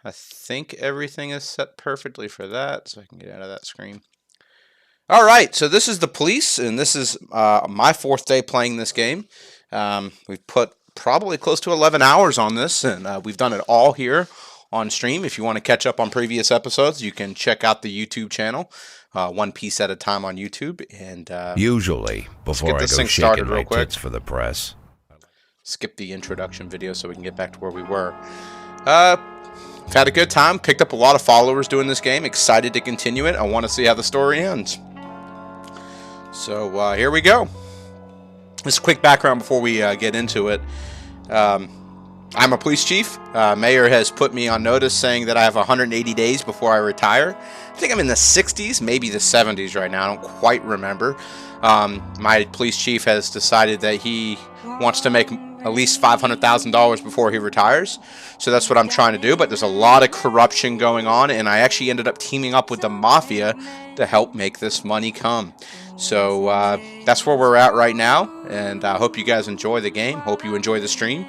I think everything is set perfectly for that, so I can get out of that screen. All right, so this is the police, and this is my 4th day playing this game. We've put probably close to 11 hours on this, and we've done it all here on stream. If you want to catch up on previous episodes, you can check out the YouTube channel, One Piece at a Time on YouTube. And usually, before I go shaking my tits for the press, skip the introduction video so we can get back to where we were. Had a good time, picked up a lot of followers doing this game, excited to continue it. I want to see how the story ends. So here we go. Just a quick background before we get into it. I'm a police chief. Mayor has put me on notice saying that I have 180 days before I retire. I think I'm in the 60s, maybe the 70s right now. I don't quite remember. My police chief has decided that he wants to make at least $500,000 before he retires. So that's what I'm trying to do. But there's a lot of corruption going on, and I actually ended up teaming up with the mafia to help make this money come. So that's where we're at right now, and I hope you guys enjoy the game. Hope you enjoy the stream.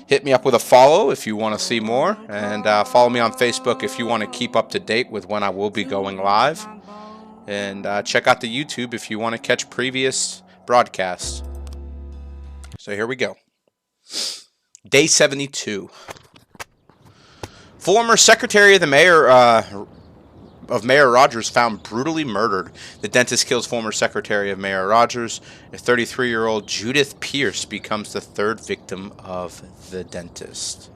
Hit me up with a follow if you want to see more, and follow me on Facebook if you want to keep up to date with when I will be going live. And check out the YouTube if you want to catch previous broadcasts. So here we go. Day 72. Former Secretary of the Mayor of Mayor Rogers found brutally murdered. The dentist kills former Secretary of Mayor Rogers. A 33-year-old Judith Pierce becomes the 3rd victim of the dentist.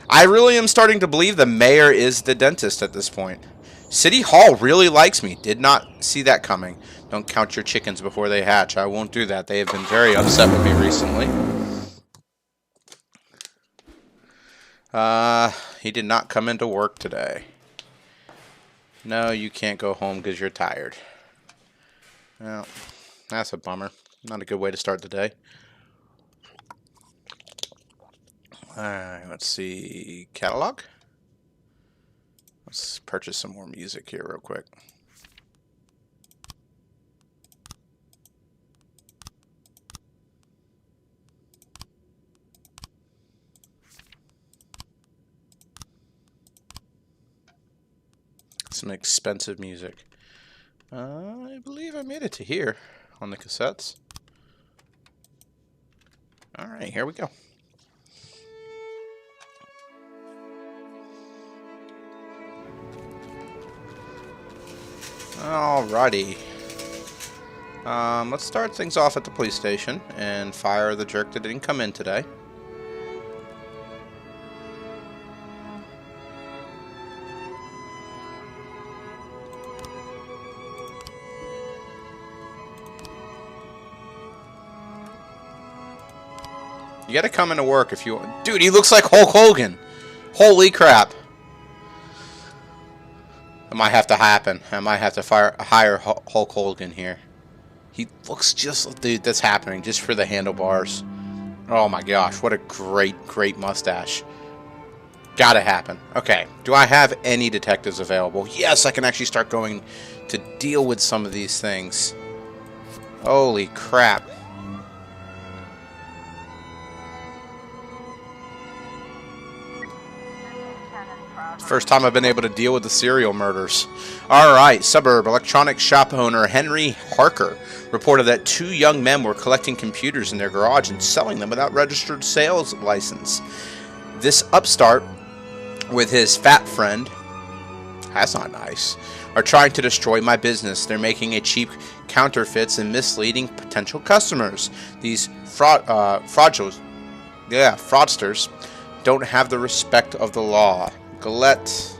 I really am starting to believe the mayor is the dentist at this point. City Hall really likes me. Did not see that coming. Don't count your chickens before they hatch. I won't do that. They have been very upset with me recently. He did not come into work today. No, you can't go home because you're tired. Well, that's a bummer. Not a good way to start the day. Alright, let's see. Catalog? Let's purchase some more music here real quick. Some expensive music. I believe I made it to here on the cassettes. Alright, here we go. Alrighty. Let's start things off at the police station and fire the jerk that didn't come in today. You gotta come into work if you want. Dude, he looks like Hulk Hogan. Holy crap. It might have to happen. I might have to hire Hulk Hogan here. He looks just... Dude, that's happening just for the handlebars. Oh my gosh, what a great mustache. Gotta happen. Okay, do I have any detectives available? Yes, I can actually start going to deal with some of these things. Holy crap. First time I've been able to deal with the serial murders. Alright, suburb electronic shop owner Henry Harker reported that 2 young men were collecting computers in their garage and selling them without registered sales license. This upstart, with his fat friend, that's not nice, are trying to destroy my business. They're making a cheap counterfeits and misleading potential customers. These fraudsters don't have the respect of the law. Galette,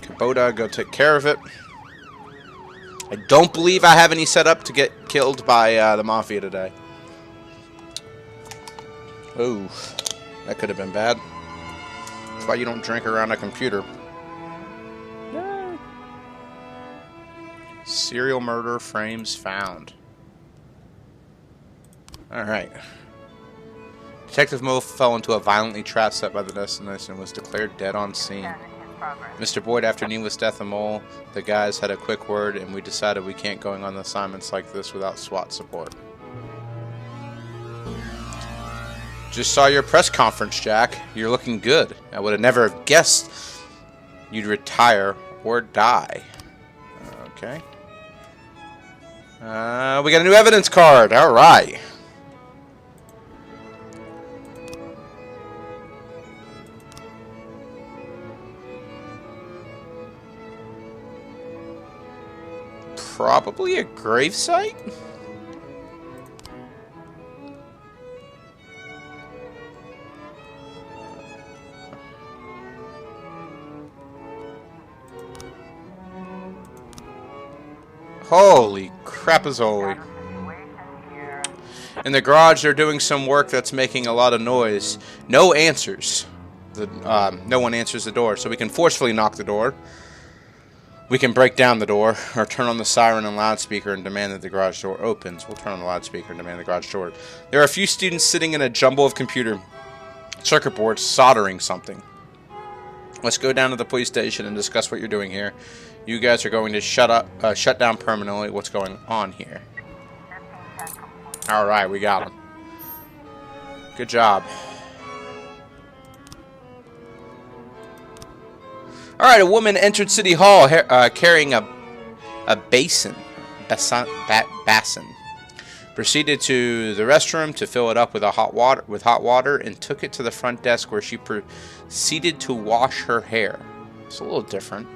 Kubota, go take care of it. I don't believe I have any set up to get killed by the Mafia today. Ooh, that could have been bad. That's why you don't drink around a computer. Yay. Serial murder frames found. Alright. Detective Mo fell into a violently trap set by the destination and was declared dead on scene. Mr. Boyd, after Neela's death and Mole, the guys had a quick word and we decided we can't going on assignments like this without SWAT support. Just saw your press conference, Jack. You're looking good. I would have never guessed you'd retire or die. Okay. We got a new evidence card. All right. Probably a gravesite? Holy crapazoli. In the garage, they're doing some work that's making a lot of noise. No answers. No one answers the door, so we can forcefully knock the door. We can break down the door, or turn on the siren and loudspeaker and demand that the garage door opens. We'll turn on the loudspeaker and demand the garage door. There are a few students sitting in a jumble of computer circuit boards soldering something. Let's go down to the police station and discuss what you're doing here. You guys are going to shut down permanently. What's going on here? Alright, we got him. Good job. Alright, a woman entered City Hall carrying a basin. Proceeded to the restroom to fill it up with hot water and took it to the front desk where she proceeded to wash her hair. It's a little different.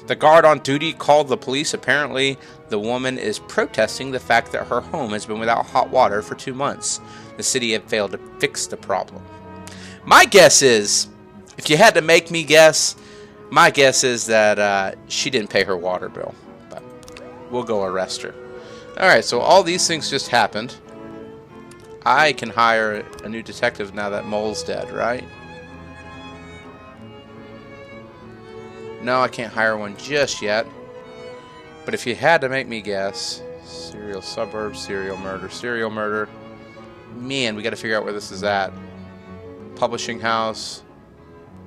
The guard on duty called the police. Apparently, the woman is protesting the fact that her home has been without hot water for 2 months. The city had failed to fix the problem. My guess is, if you had to make me guess, my guess is that she didn't pay her water bill. But we'll go arrest her. Alright, so all these things just happened. I can hire a new detective now that Mole's dead, right? No, I can't hire one just yet. But if you had to make me guess, serial suburb, serial murder. Man, we got to figure out where this is at. Publishing house,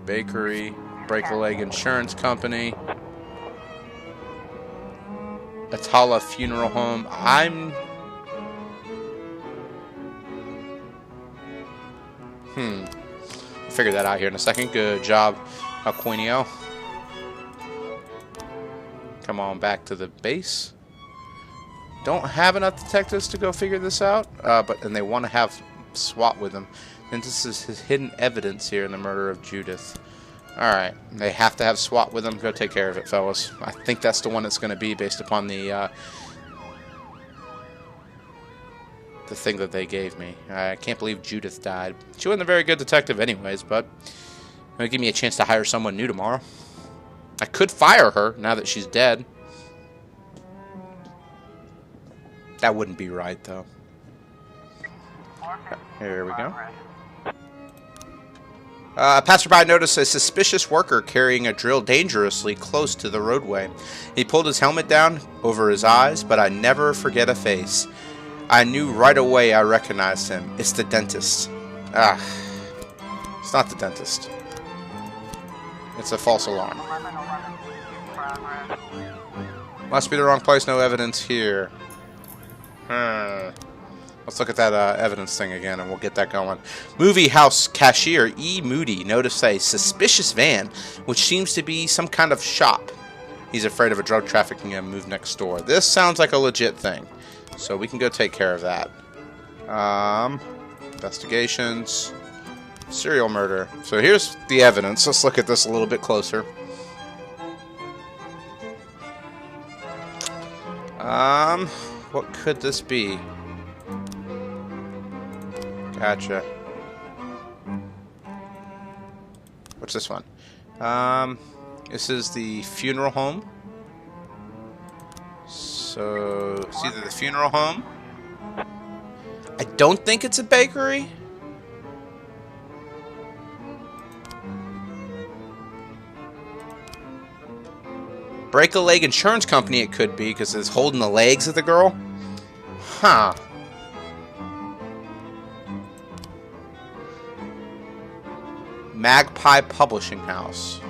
bakery, break-a-leg insurance company, Atala funeral home. We'll figure that out here in a second. Good job, Aquinio. Come on back to the base. Don't have enough detectives to go figure this out, and they want to have SWAT with them. And this is his hidden evidence here in the murder of Judith. Alright, they have to have SWAT with them. Go take care of it, fellas. I think that's the one it's going to be based upon the thing that they gave me. I can't believe Judith died. She wasn't a very good detective anyways, but it'll give me a chance to hire someone new tomorrow. I could fire her now that she's dead. That wouldn't be right, though. Here we go. A passerby noticed a suspicious worker carrying a drill dangerously close to the roadway. He pulled his helmet down over his eyes, but I never forget a face. I knew right away I recognized him. It's the dentist. It's not the dentist. It's a false alarm. Must be the wrong place. No evidence here. Let's look at that evidence thing again, and we'll get that going. Movie house cashier E. Moody noticed a suspicious van, which seems to be some kind of shop. He's afraid of a drug trafficking move next door. This sounds like a legit thing, so we can go take care of that. Investigations. Serial murder. So here's the evidence. Let's look at this a little bit closer. What could this be? Gotcha. What's this one? This is the funeral home. So it's either the funeral home. I don't think it's a bakery. Break-a-leg insurance company it could be, because it's holding the legs of the girl. Huh. Magpie Publishing House.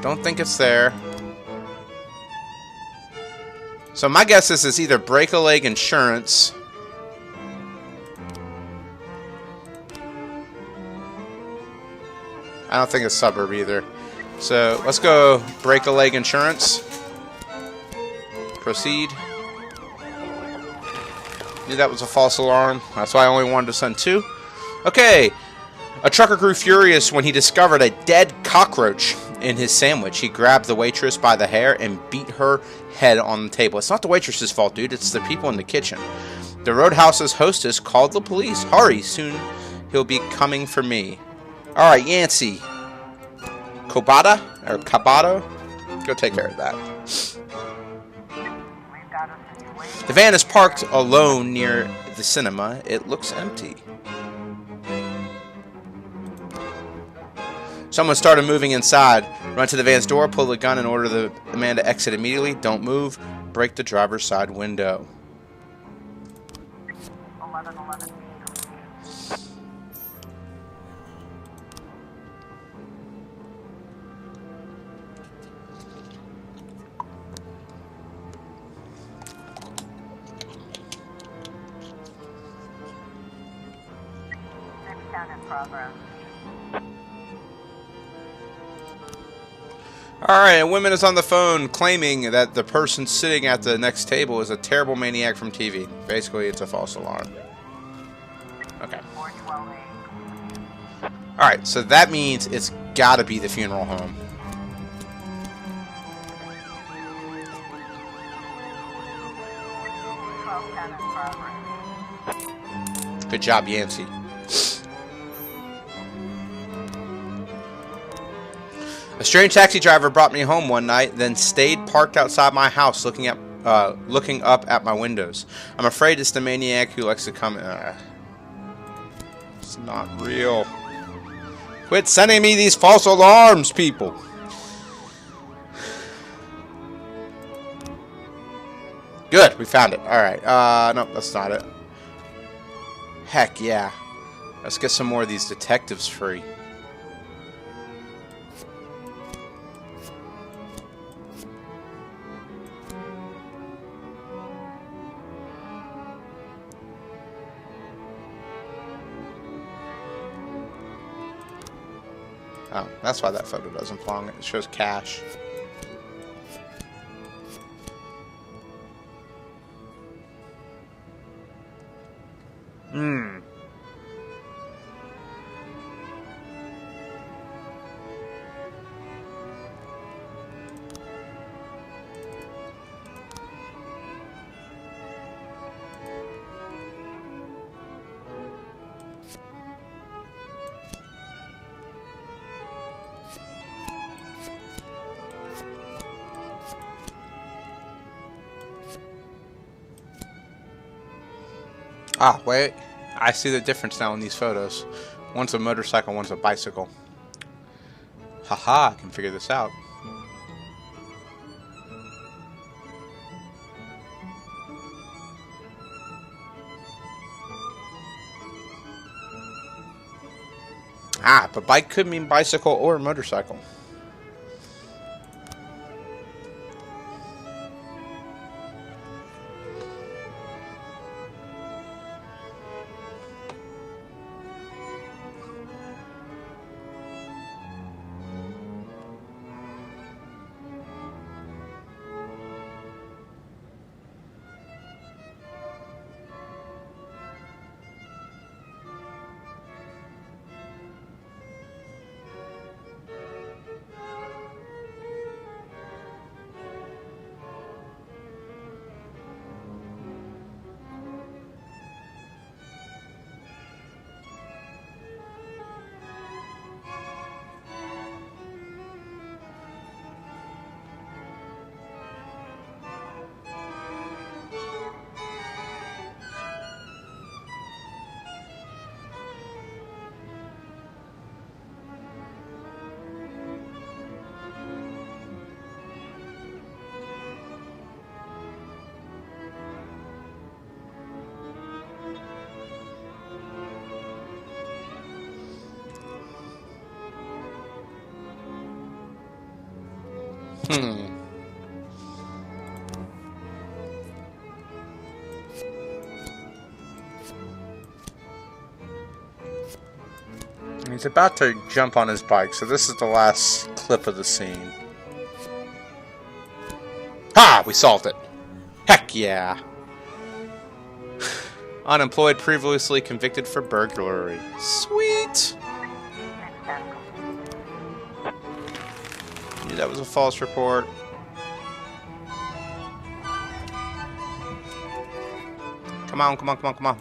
Don't think it's there. So my guess is it's either Break-a-Leg Insurance I don't think it's suburb either. So let's go break a leg insurance. Proceed. Knew that was a false alarm. That's why I only wanted to send 2. Okay. A trucker grew furious when he discovered a dead cockroach in his sandwich. He grabbed the waitress by the hair and beat her head on the table. It's not the waitress's fault, dude. It's the people in the kitchen. The Roadhouse's hostess called the police. Hurry, soon he'll be coming for me. Alright, Yancey. Kobata? Or Kabato? Go take care of that. The van is parked alone near the cinema. It looks empty. Someone started moving inside. Run to the van's door, pull the gun, and order the man to exit immediately. Don't move. Break the driver's side window. Alright, a woman is on the phone claiming that the person sitting at the next table is a terrible maniac from TV. Basically, it's a false alarm. Okay. Alright, so that means it's gotta be the funeral home. Good job, Yancey. A strange taxi driver brought me home one night, then stayed parked outside my house looking up at my windows. I'm afraid it's the maniac who likes to come... it's not real. Quit sending me these false alarms, people! Good, we found it. Alright, nope, that's not it. Heck yeah. Let's get some more of these detectives free. Oh, that's why that photo doesn't belong. It shows cash. Ah, wait. I see the difference now in these photos. One's a motorcycle, one's a bicycle. Haha, I can figure this out. Ah, but bike could mean bicycle or motorcycle. He's about to jump on his bike, so this is the last clip of the scene. Ha! We solved it. Heck yeah. Unemployed, previously convicted for burglary. Sweet! Knew that was a false report. Come on, come on, come on, come on.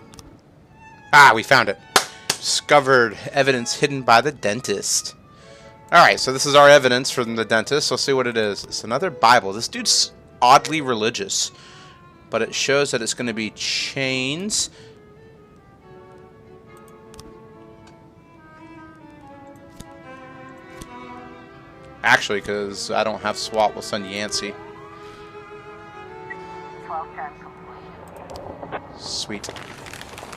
Ah, we found it. Discovered evidence hidden by the dentist. Alright, so this is our evidence from the dentist. Let's see what it is. It's another Bible. This dude's oddly religious. But it shows that it's going to be chains. Actually, because I don't have SWAT, we'll send Yancey. Sweet.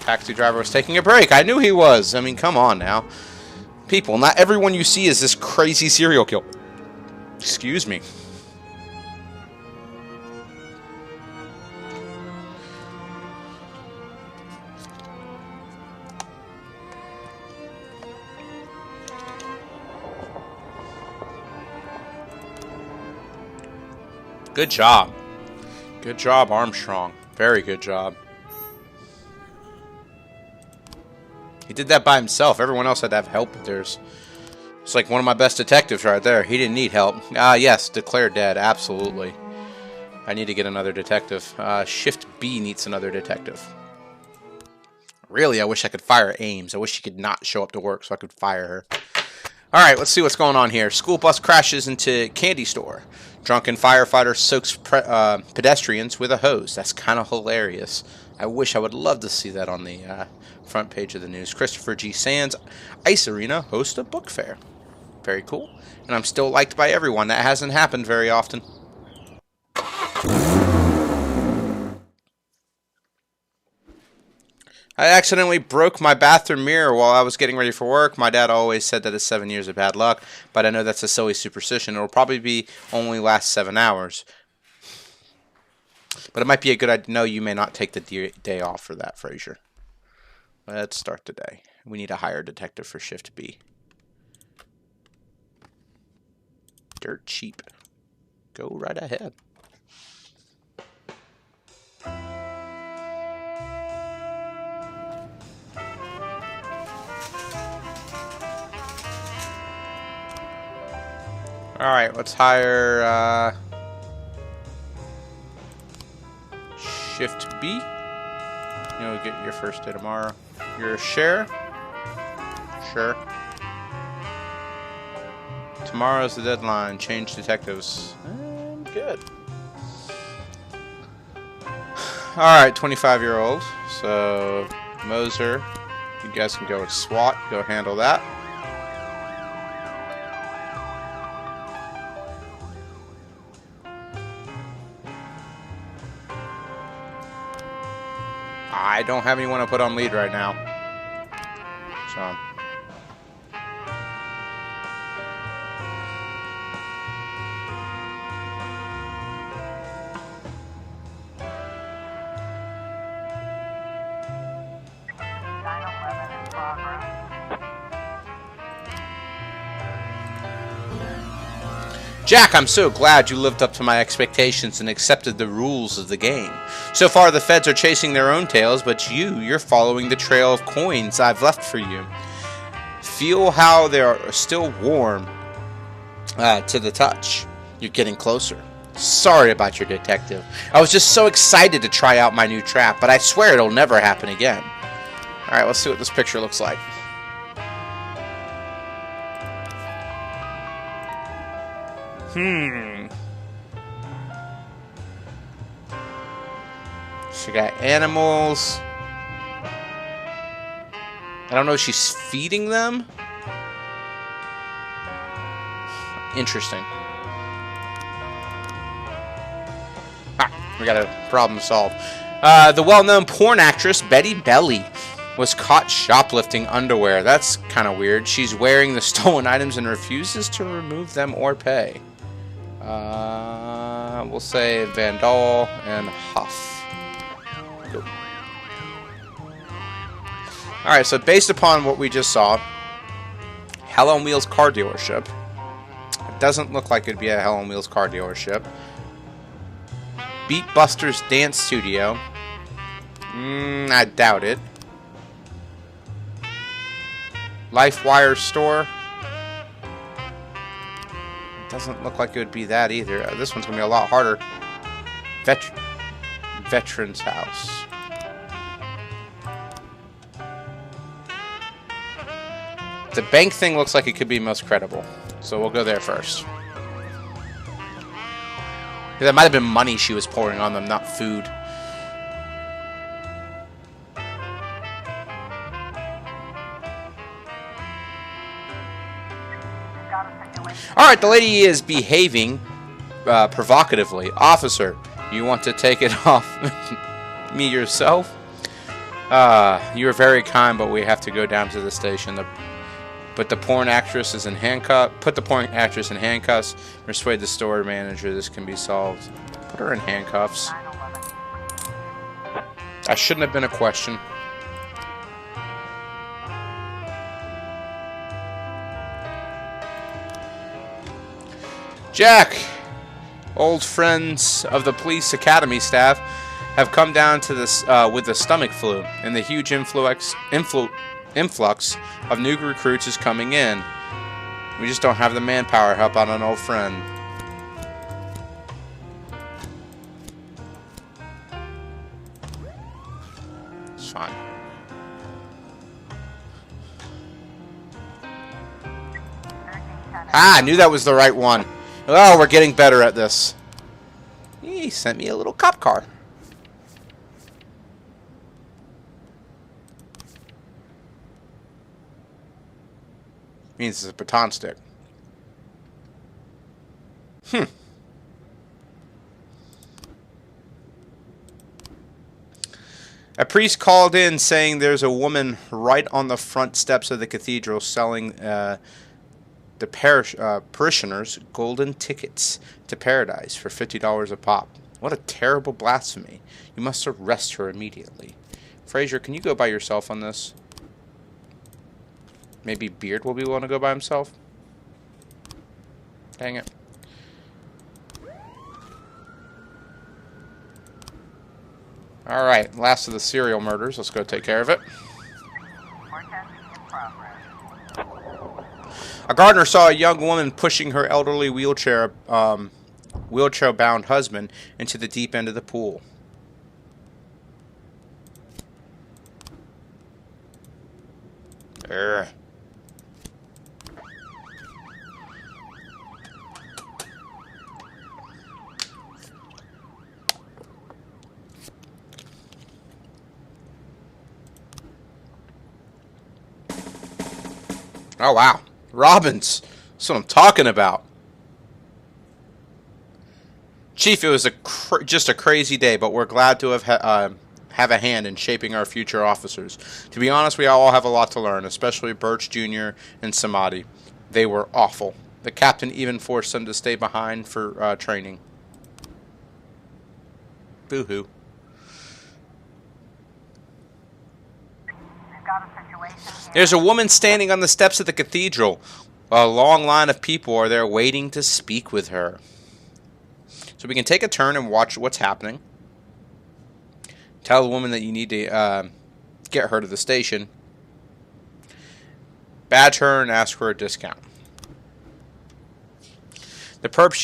Taxi driver was taking a break. I knew he was. I mean, come on now. People, not everyone you see is this crazy serial killer. Excuse me. Good job. Good job, Armstrong. Very good job. He did that by himself. Everyone else had to have help with theirs. It's like one of my best detectives right there. He didn't need help. Yes, declared dead. Absolutely. I need to get another detective. Shift B needs another detective. Really, I wish I could fire Ames. I wish she could not show up to work so I could fire her. Alright, let's see what's going on here. School bus crashes into candy store. Drunken firefighter soaks pedestrians with a hose. That's kind of hilarious. I wish I would love to see that on the front page of the news. Christopher G. Sands Ice Arena hosts a book fair. Very cool. And I'm still liked by everyone. That hasn't happened very often. I accidentally broke my bathroom mirror while I was getting ready for work. My dad always said that it's 7 years of bad luck, but I know that's a silly superstition. It'll probably be only last 7 hours. But it might be a good idea. No, you may not take the day off for that, Frazier. Let's start the day. We need a higher detective for Shift B. Dirt cheap. Go right ahead. Alright, let's hire Shift B. You'll get your first day tomorrow. You're a share? Sure. Tomorrow's the deadline. Change detectives. Good. Alright, 25-year-old. So, Moser, you guys can go with SWAT. Go handle that. I don't have anyone to put on lead right now. So. Jack, I'm so glad you lived up to my expectations and accepted the rules of the game. So far, the feds are chasing their own tails, but you're following the trail of coins I've left for you. Feel how they are still warm to the touch. You're getting closer. Sorry about your detective. I was just so excited to try out my new trap, but I swear it'll never happen again. Alright, let's see what this picture looks like. She got animals. I don't know if she's feeding them. Interesting. We got a problem solved. The well-known porn actress Betty Belly was caught shoplifting underwear. That's kind of weird. She's wearing the stolen items and refuses to remove them or pay. We'll say Vandal and Huff. Go. Alright, so based upon what we just saw, Hell on Wheels car dealership. It doesn't look like it'd be a Hell on Wheels car dealership. Beatbusters Dance Studio. I doubt it. LifeWire store. Doesn't look like it would be that either. This one's going to be a lot harder. Veterans House. The bank thing looks like it could be most credible. So we'll go there first. That might have been money she was pouring on them, not food. Alright, the lady is behaving provocatively. Officer, you want to take it off me yourself? You are very kind, but we have to go down to the station. But the porn actress is in handcuffs. Put the porn actress in handcuffs. Persuade the store manager this can be solved. Put her in handcuffs. That shouldn't have been a question. Jack, old friends of the police academy staff have come down to this with the stomach flu, and the huge influx of new recruits is coming in. We just don't have the manpower to help out an old friend. It's fine. Ah, I knew that was the right one. Oh, we're getting better at this. He sent me a little cop car. Means it's a baton stick. A priest called in saying there's a woman right on the front steps of the cathedral selling the parishioners golden tickets to paradise for $50 a pop. What a terrible blasphemy. You must arrest her immediately. Fraser, can you go by yourself on this? Maybe Beard will be willing to go by himself? Dang it. Alright, last of the serial murders. Let's go take care of it. A gardener saw a young woman pushing her elderly wheelchair-bound husband into the deep end of the pool. Oh, wow. Robbins. That's what I'm talking about. Chief, it was just a crazy day, but we're glad to have a hand in shaping our future officers. To be honest, we all have a lot to learn, especially Birch Jr. and Samadi. They were awful. The captain even forced them to stay behind for training. Boo-hoo. There's a woman standing on the steps of the cathedral. A long line of people are there waiting to speak with her. So we can take a turn and watch what's happening. Tell the woman that you need to get her to the station. Badge her and ask for a discount. The perp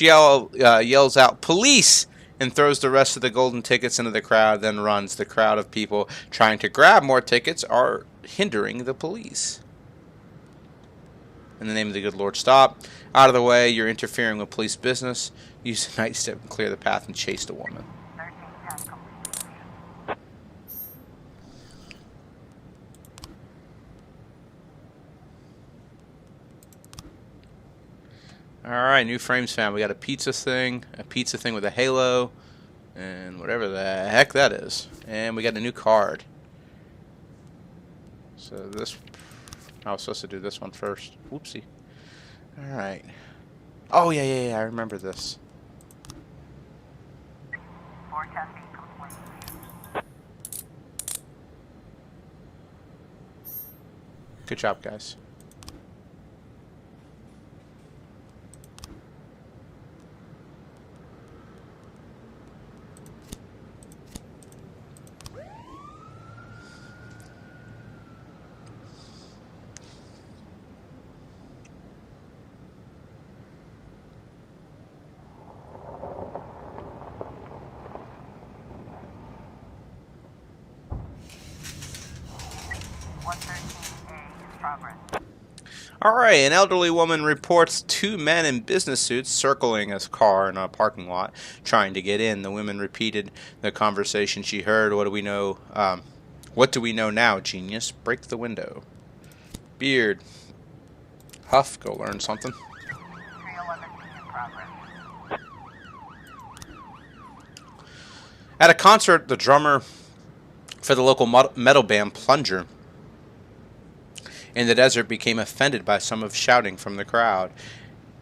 yells out, "Police!" and throws the rest of the golden tickets into the crowd, then runs. The crowd of people trying to grab more tickets are hindering the police. In the name of the good Lord, stop. Out of the way, you're interfering with police business. Use the nightstick and clear the path and chase the woman. Alright, new frames found. We got a pizza thing with a halo, and whatever the heck that is. And we got a new card. So this, I was supposed to do this one first. Whoopsie. Alright. Oh, yeah, I remember this. Good job, guys. Alright, an elderly woman reports 2 men in business suits circling a car in a parking lot trying to get in. The women repeated the conversation she heard. What do we know? What do we know now, genius? Break the window. Beard. Huff, go learn something. At a concert, the drummer for the local metal band Plunger in the desert became offended by some of shouting from the crowd,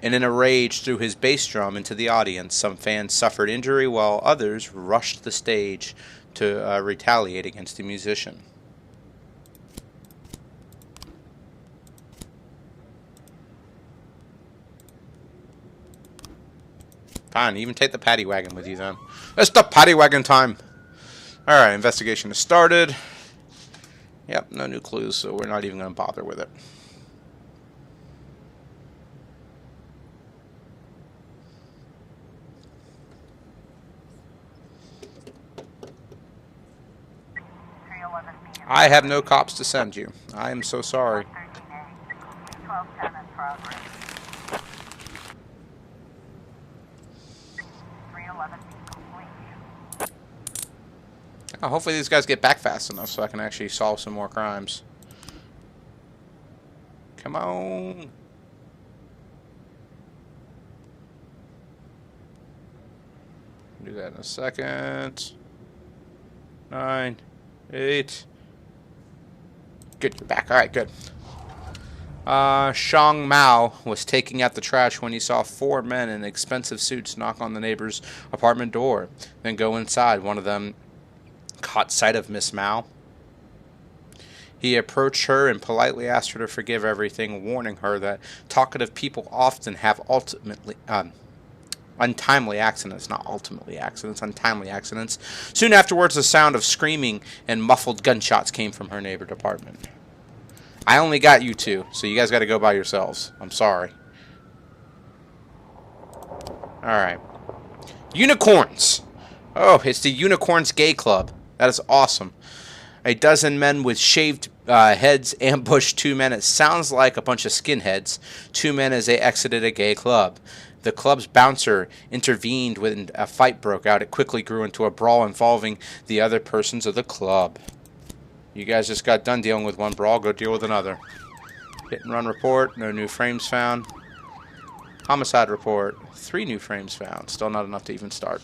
and in a rage threw his bass drum into the audience. Some fans suffered injury while others rushed the stage to retaliate against the musician. Fine, even take the paddy wagon with you then. It's the paddy wagon time. Alright, investigation has started. Yep, no new clues, so we're not even going to bother with it. I have no cops to send you. I am so sorry. Oh, hopefully these guys get back fast enough so I can actually solve some more crimes. Come on. Do that in a second. 9, 8. Good, you're back. Alright, good. Shang Mao was taking out the trash when he saw 4 men in expensive suits knock on the neighbor's apartment door, then go inside. One of them caught sight of Miss Mao. He approached her and politely asked her to forgive everything, warning her that talkative people often have untimely accidents. Not ultimately accidents, untimely accidents. Soon afterwards, the sound of screaming and muffled gunshots came from her neighbor's apartment. I only got you 2, so you guys got to go by yourselves. I'm sorry. Alright. Unicorns! Oh, it's the Unicorns Gay Club. That is awesome. A dozen men with shaved heads ambushed 2 men. It sounds like a bunch of skinheads. 2 men as they exited a gay club. The club's bouncer intervened when a fight broke out. It quickly grew into a brawl involving the other persons of the club. You guys just got done dealing with one brawl. Go deal with another. Hit and run report. No new frames found. Homicide report. 3 new frames found. Still not enough to even start.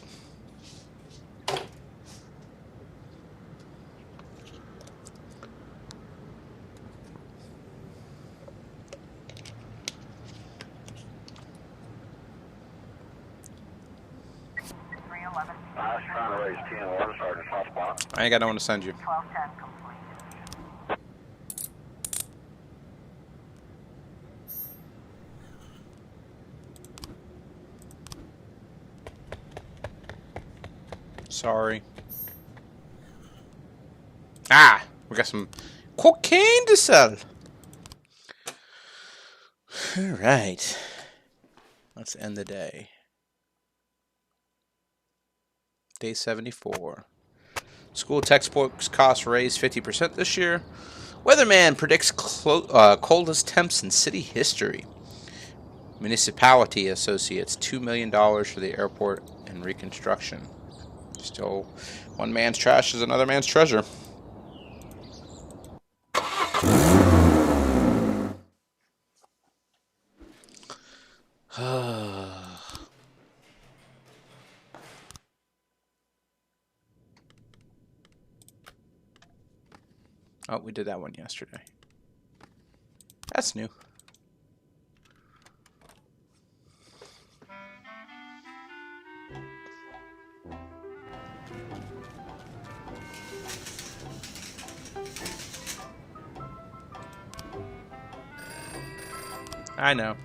I ain't got no one to send you. Sorry. Ah! We got some cocaine to sell. Alright. Let's end the day. Day 74. School textbooks cost raised 50% this year. Weatherman predicts coldest temps in city history. Municipality associates $2 million for the airport and reconstruction. Still, one man's trash is another man's treasure. Oh, we did that one yesterday. That's new. I know.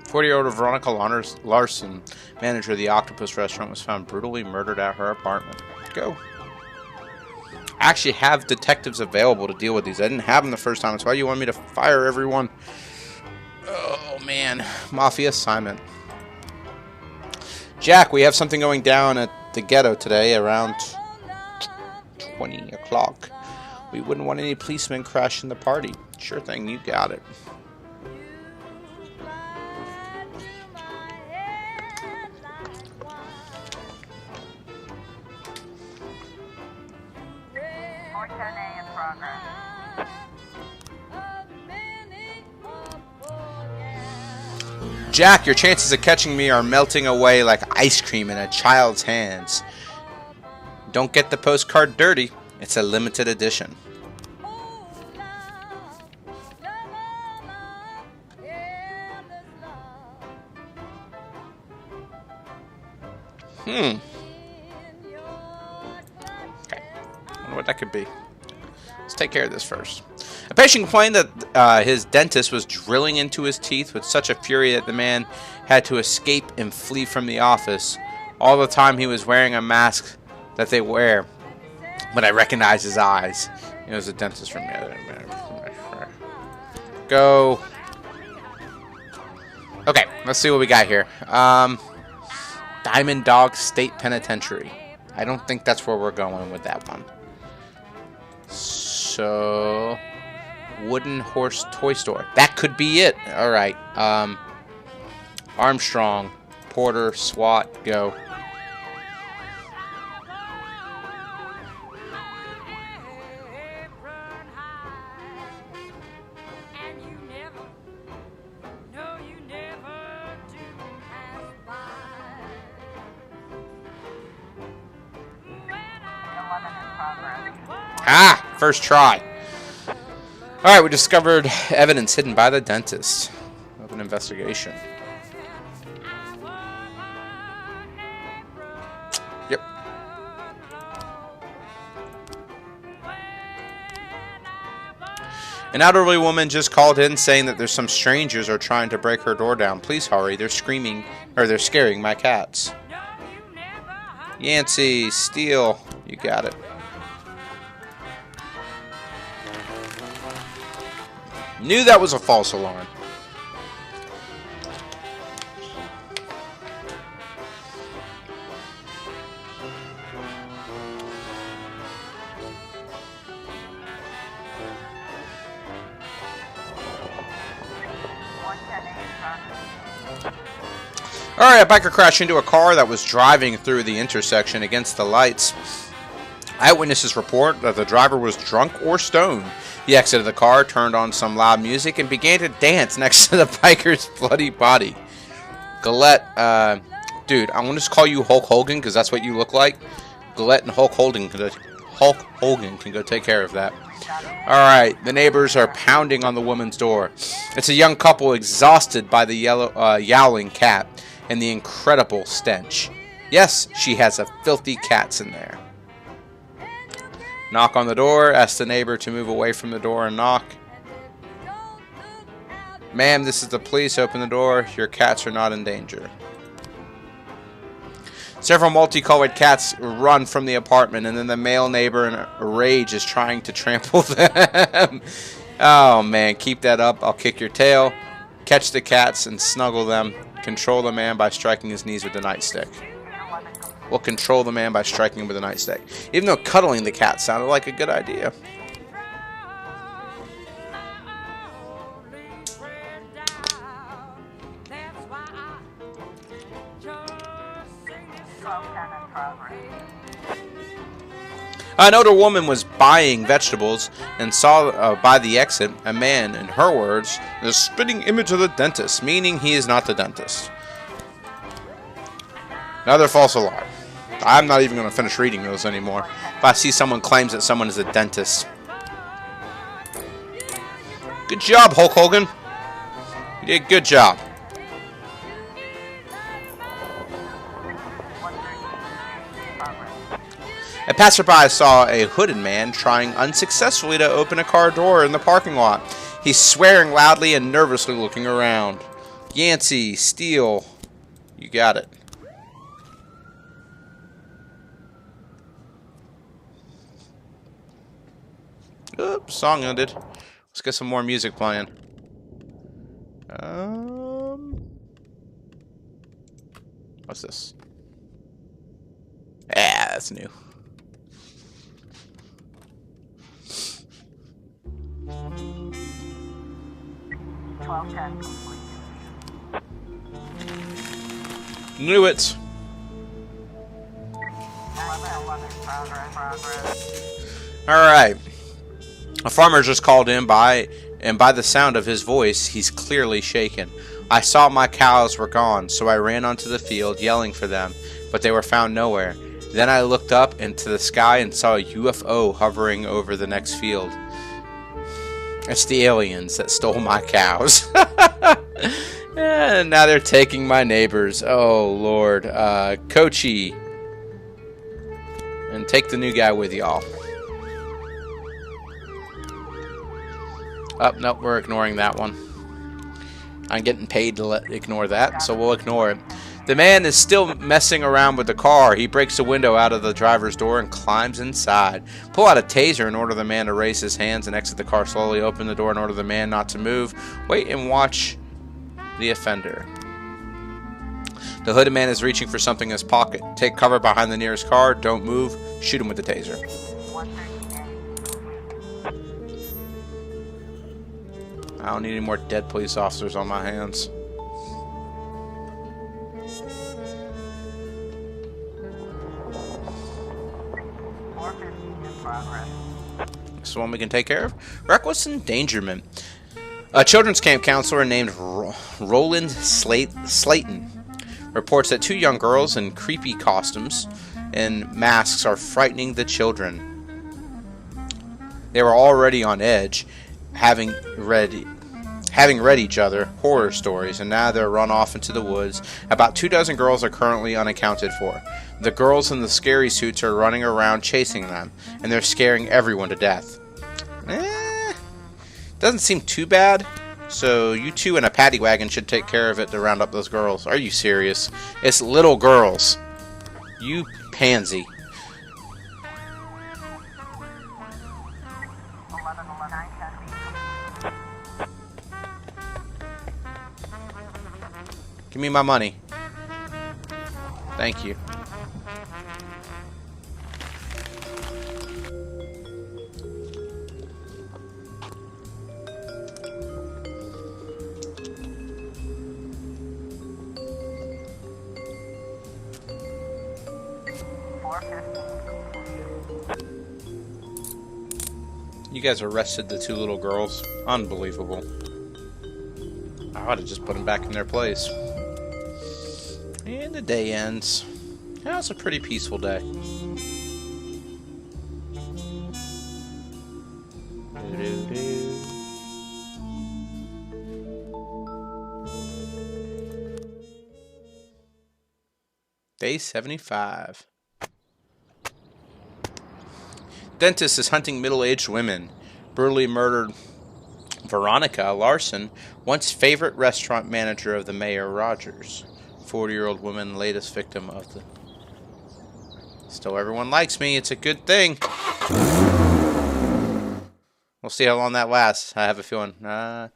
Forty-year-old Veronica Larson, manager of the Octopus restaurant, was found brutally murdered at her apartment. Go. I actually have detectives available to deal with these. I didn't have them the first time. That's why you want me to fire everyone. Oh, man. Mafia assignment. Jack, we have something going down at the ghetto today around 20 o'clock. We wouldn't want any policemen crashing the party. Sure thing, you got it. Jack, your chances of catching me are melting away like ice cream in a child's hands. Don't get the postcard dirty. It's a limited edition. Okay. I wonder what that could be. Let's take care of this first. A patient complained that his dentist was drilling into his teeth with such a fury that the man had to escape and flee from the office. All the time he was wearing a mask that they wear, but I recognized his eyes. It was a dentist from the other. Go. Okay, let's see what we got here. Diamond Dog State Penitentiary. I don't think that's where we're going with that one. So, Wooden Horse Toy Store. That could be it. All right. Armstrong, Porter, SWAT, go. Ah, first try. Alright, we discovered evidence hidden by the dentist of an investigation. Yep. An elderly woman just called in saying that there's some strangers are trying to break her door down. Please hurry, they're screaming, or they're scaring my cats. Yancey, Steele, you got it. Knew that was a false alarm. Alright, a biker crashed into a car that was driving through the intersection against the lights. Eyewitnesses report that the driver was drunk or stoned. He exited the car, turned on some loud music, and began to dance next to the biker's bloody body. Gillette, dude, I want to just call you Hulk Hogan because that's what you look like. Gillette and Hulk Hogan can go take care of that. Alright, the neighbors are pounding on the woman's door. It's a young couple exhausted by the yowling cat and the incredible stench. Yes, she has a filthy cats in there. Knock on the door, ask the neighbor to move away from the door and knock. Ma'am, this is the police. Open the door. Your cats are not in danger. Several multicolored cats run from the apartment, and then the male neighbor in a rage is trying to trample them. Oh, man, keep that up. I'll kick your tail. Catch the cats and snuggle them. Control the man by striking his knees with a nightstick. We'll control the man by striking him with a nightstick. Even though cuddling the cat sounded like a good idea. An older woman was buying vegetables and saw by the exit a man, in her words, the spitting image of the dentist, meaning he is not the dentist. Another false alarm. I'm not even going to finish reading those anymore. If I see someone claims that someone is a dentist. Good job, Hulk Hogan. You did a good job. A passerby saw a hooded man trying unsuccessfully to open a car door in the parking lot. He's swearing loudly and nervously looking around. Yancey, Steele, you got it. Oops, song ended. Let's get some more music playing. What's this? Ah, that's new. Knew it. Alright. A farmer just called in and by the sound of his voice, he's clearly shaken. I saw my cows were gone, so I ran onto the field, yelling for them, but they were found nowhere. Then I looked up into the sky and saw a UFO hovering over the next field. It's the aliens that stole my cows. And now they're taking my neighbors. Oh, Lord. Kochi. And take the new guy with y'all. Oh, nope, we're ignoring that one. I'm getting paid to ignore that, so we'll ignore it. The man is still messing around with the car. He breaks the window out of the driver's door and climbs inside. Pull out a taser and order the man to raise his hands and exit the car slowly. Open the door and order the man not to move. Wait and watch the offender. The hooded man is reaching for something in his pocket. Take cover behind the nearest car. Don't move. Shoot him with the taser. I don't need any more dead police officers on my hands. This is one we can take care of. Reckless endangerment. A children's camp counselor named Roland Slayton reports that 2 young girls in creepy costumes and masks are frightening the children. They were already on edge, having read each other horror stories, and now they're run off into the woods. About 24 girls are currently unaccounted for. The girls in the scary suits are running around chasing them, and they're scaring everyone to death. Doesn't seem too bad. So you two and a paddy wagon should take care of it to round up those girls. Are you serious? It's little girls. You pansy. Give me my money. Thank you. You guys arrested the 2 little girls. Unbelievable. I ought to just put them back in their place. And the day ends. Now it's a pretty peaceful day. Day 75. Dentist is hunting middle-aged women. Brutally murdered Veronica Larson, once favorite restaurant manager of the Mayor Rogers. 40-year-old woman, latest victim of the... Still everyone likes me. It's a good thing. We'll see how long that lasts. I have a feeling. When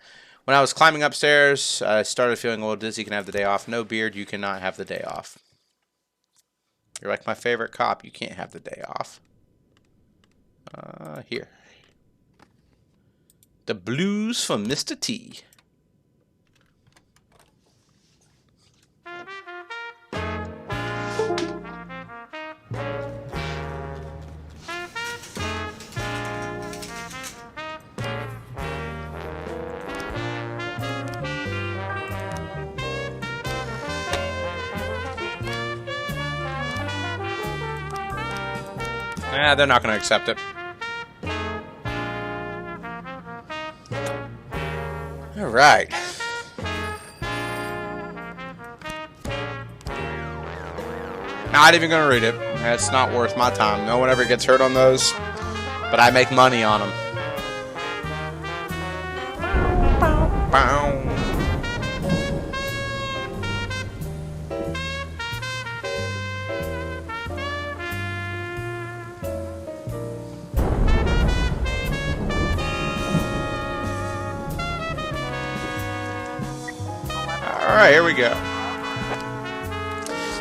I was climbing upstairs, I started feeling a little dizzy. You can have the day off. No beard, you cannot have the day off. You're like my favorite cop. You can't have the day off. Here. The Blues from Mr. T. They're not going to accept it. Alright. Not even going to read it. It's not worth my time. No one ever gets hurt on those. But I make money on them. Bow. Alright, here we go.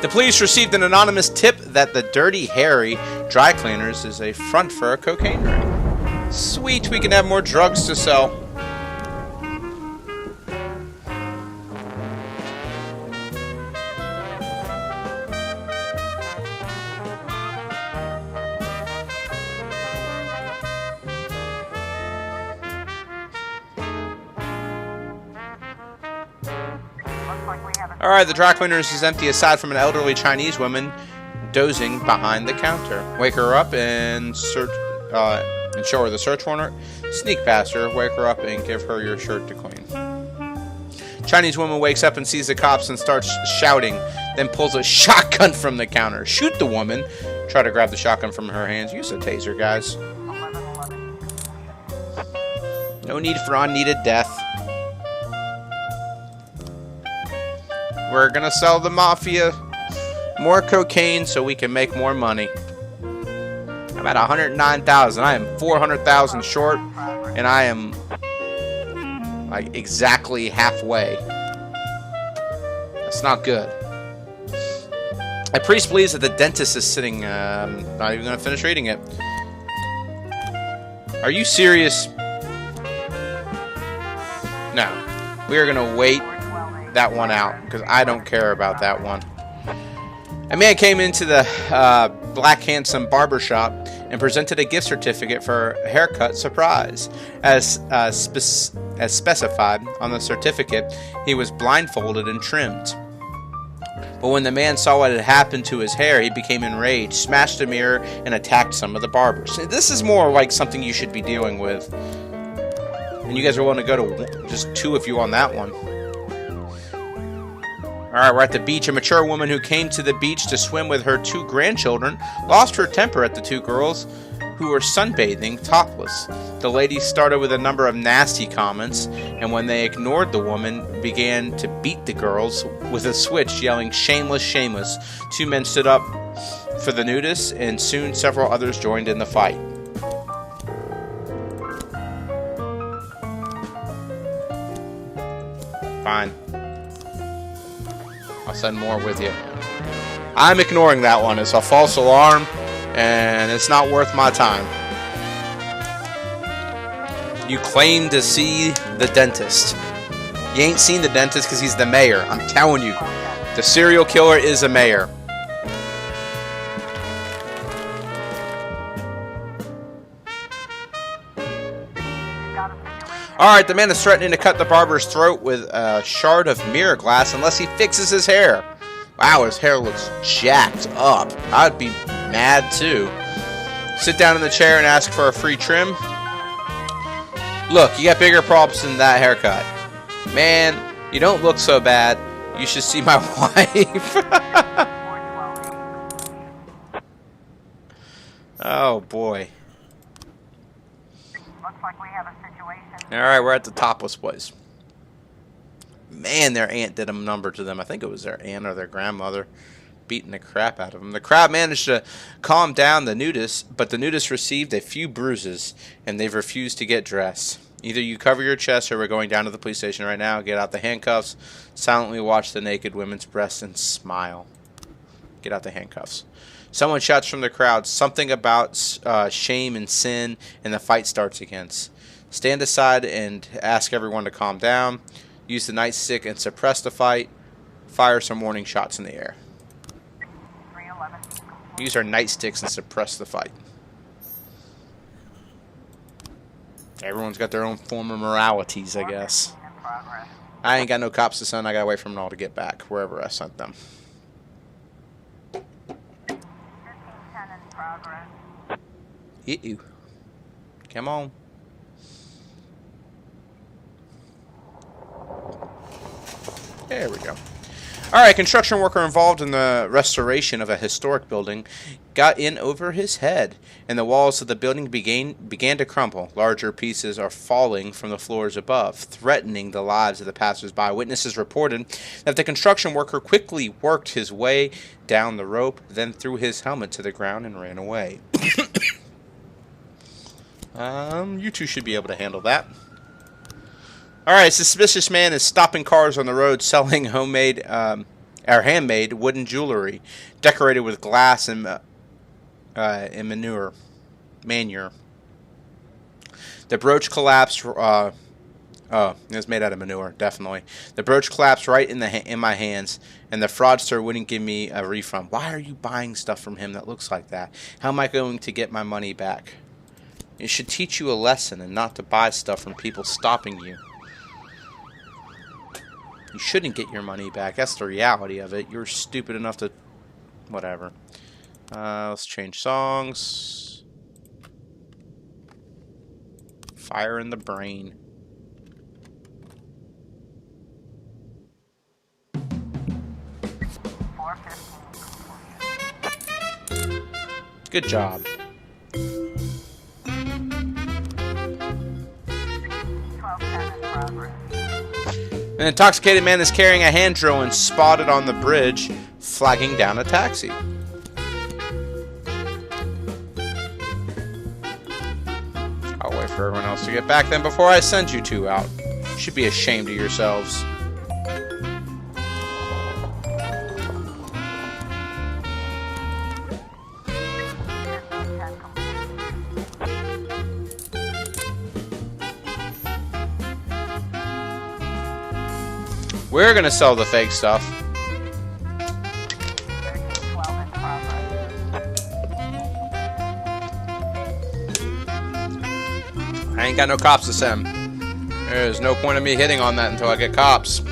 The police received an anonymous tip that the Dirty Harry Dry Cleaners is a front for a cocaine ring. Sweet, we can have more drugs to sell. Alright, the dry cleaners is empty aside from an elderly Chinese woman dozing behind the counter. Wake her up and show her the search warrant. Sneak past her, wake her up, and give her your shirt to clean. Chinese woman wakes up and sees the cops and starts shouting, then pulls a shotgun from the counter. Shoot the woman. Try to grab the shotgun from her hands. Use a taser, guys. No need for unneeded death. We're gonna sell the mafia more cocaine so we can make more money. I'm at 109,000. I am 400,000 short, and I am like exactly halfway. That's not good. A priest believes that the dentist is sitting. I'm not even gonna finish reading it. Are you serious? No. We are gonna wait that one out because I don't care about that one. A man came into the Black Handsome barber shop and presented a gift certificate for a haircut surprise. As specified on the certificate, he was blindfolded and trimmed. But when the man saw what had happened to his hair, he became enraged, smashed a mirror, and attacked some of the barbers. This is more like something you should be dealing with. And you guys are willing to go to just 2 of you on that one. Alright, we're at the beach. A mature woman who came to the beach to swim with her 2 grandchildren lost her temper at the 2 girls who were sunbathing topless. The lady started with a number of nasty comments, and when they ignored the woman, began to beat the girls with a switch, yelling, "Shameless, shameless." 2 men stood up for the nudists, and soon several others joined in the fight. Fine. I'll send more with you. I'm ignoring that one. It's a false alarm, and it's not worth my time. You claim to see the dentist. You ain't seen the dentist because he's the mayor. I'm telling you. The serial killer is a mayor. Alright, the man is threatening to cut the barber's throat with a shard of mirror glass unless he fixes his hair. Wow, his hair looks jacked up. I'd be mad too. Sit down in the chair and ask for a free trim. Look, you got bigger problems than that haircut. Man, you don't look so bad. You should see my wife. Oh boy. Looks like we have a situation. Alright, we're at the topless place. Man, their aunt did a number to them. I think it was their aunt or their grandmother beating the crap out of them. The crowd managed to calm down the nudists, but the nudists received a few bruises, and they've refused to get dressed. Either you cover your chest or we're going down to the police station right now. Get out the handcuffs. Silently watch the naked women's breasts and smile. Get out the handcuffs. Someone shouts from the crowd something about shame and sin, and the fight starts again. Stand aside and ask everyone to calm down. Use the nightstick and suppress the fight. Fire some warning shots in the air. 311. Use our nightsticks and suppress the fight. Everyone's got their own form of moralities, I guess. In progress. I ain't got no cops to send. I gotta wait for them all to get back, wherever I sent them. 1510 in progress. Hit you. Come on. There we go. Alright, construction worker involved in the restoration of a historic building got in over his head, and the walls of the building began to crumble. Larger pieces are falling from the floors above, threatening the lives of the passers-by. Witnesses reported that the construction worker quickly worked his way down the rope, then threw his helmet to the ground and ran away. You two should be able to handle that. Alright, suspicious man is stopping cars on the road selling handmade wooden jewelry decorated with glass and manure. The brooch collapsed. It was made out of manure, definitely. The brooch collapsed right in my hands, and the fraudster wouldn't give me a refund. Why are you buying stuff from him that looks like that? How am I going to get my money back? It should teach you a lesson and not to buy stuff from people stopping you. You shouldn't get your money back. That's the reality of it. You're stupid enough to... Whatever. Let's change songs. Fire in the Brain. Good job. An intoxicated man is carrying a hand drill and spotted on the bridge, flagging down a taxi. I'll wait for everyone else to get back then before I send you two out. You should be ashamed of yourselves. We're gonna sell the fake stuff. I ain't got no cops to send. There's no point in me hitting on that until I get cops. Do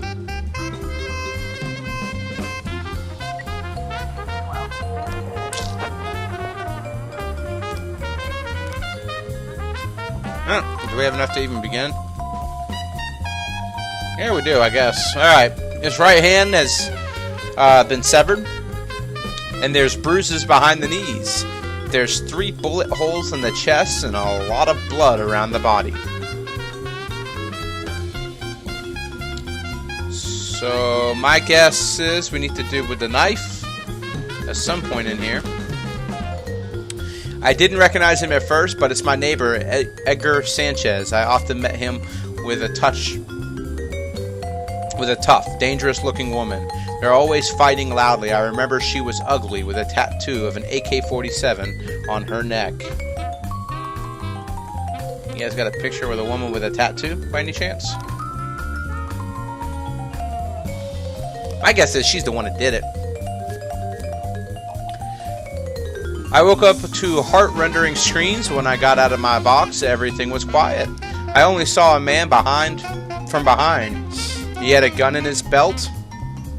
we have enough to even begin? Yeah, we do, I guess. Alright. His right hand has been severed. And there's bruises behind the knees. There's 3 bullet holes in the chest and a lot of blood around the body. So, my guess is we need to do with the knife at some point in here. I didn't recognize him at first, but it's my neighbor, Edgar Sanchez. I often met him with a tough, dangerous-looking woman. They're always fighting loudly. I remember she was ugly with a tattoo of an AK-47 on her neck. You guys got a picture with a woman with a tattoo, by any chance? My guess is she's the one that did it. I woke up to heart-rending screams when I got out of my box. Everything was quiet. I only saw a man from behind. He had a gun in his belt,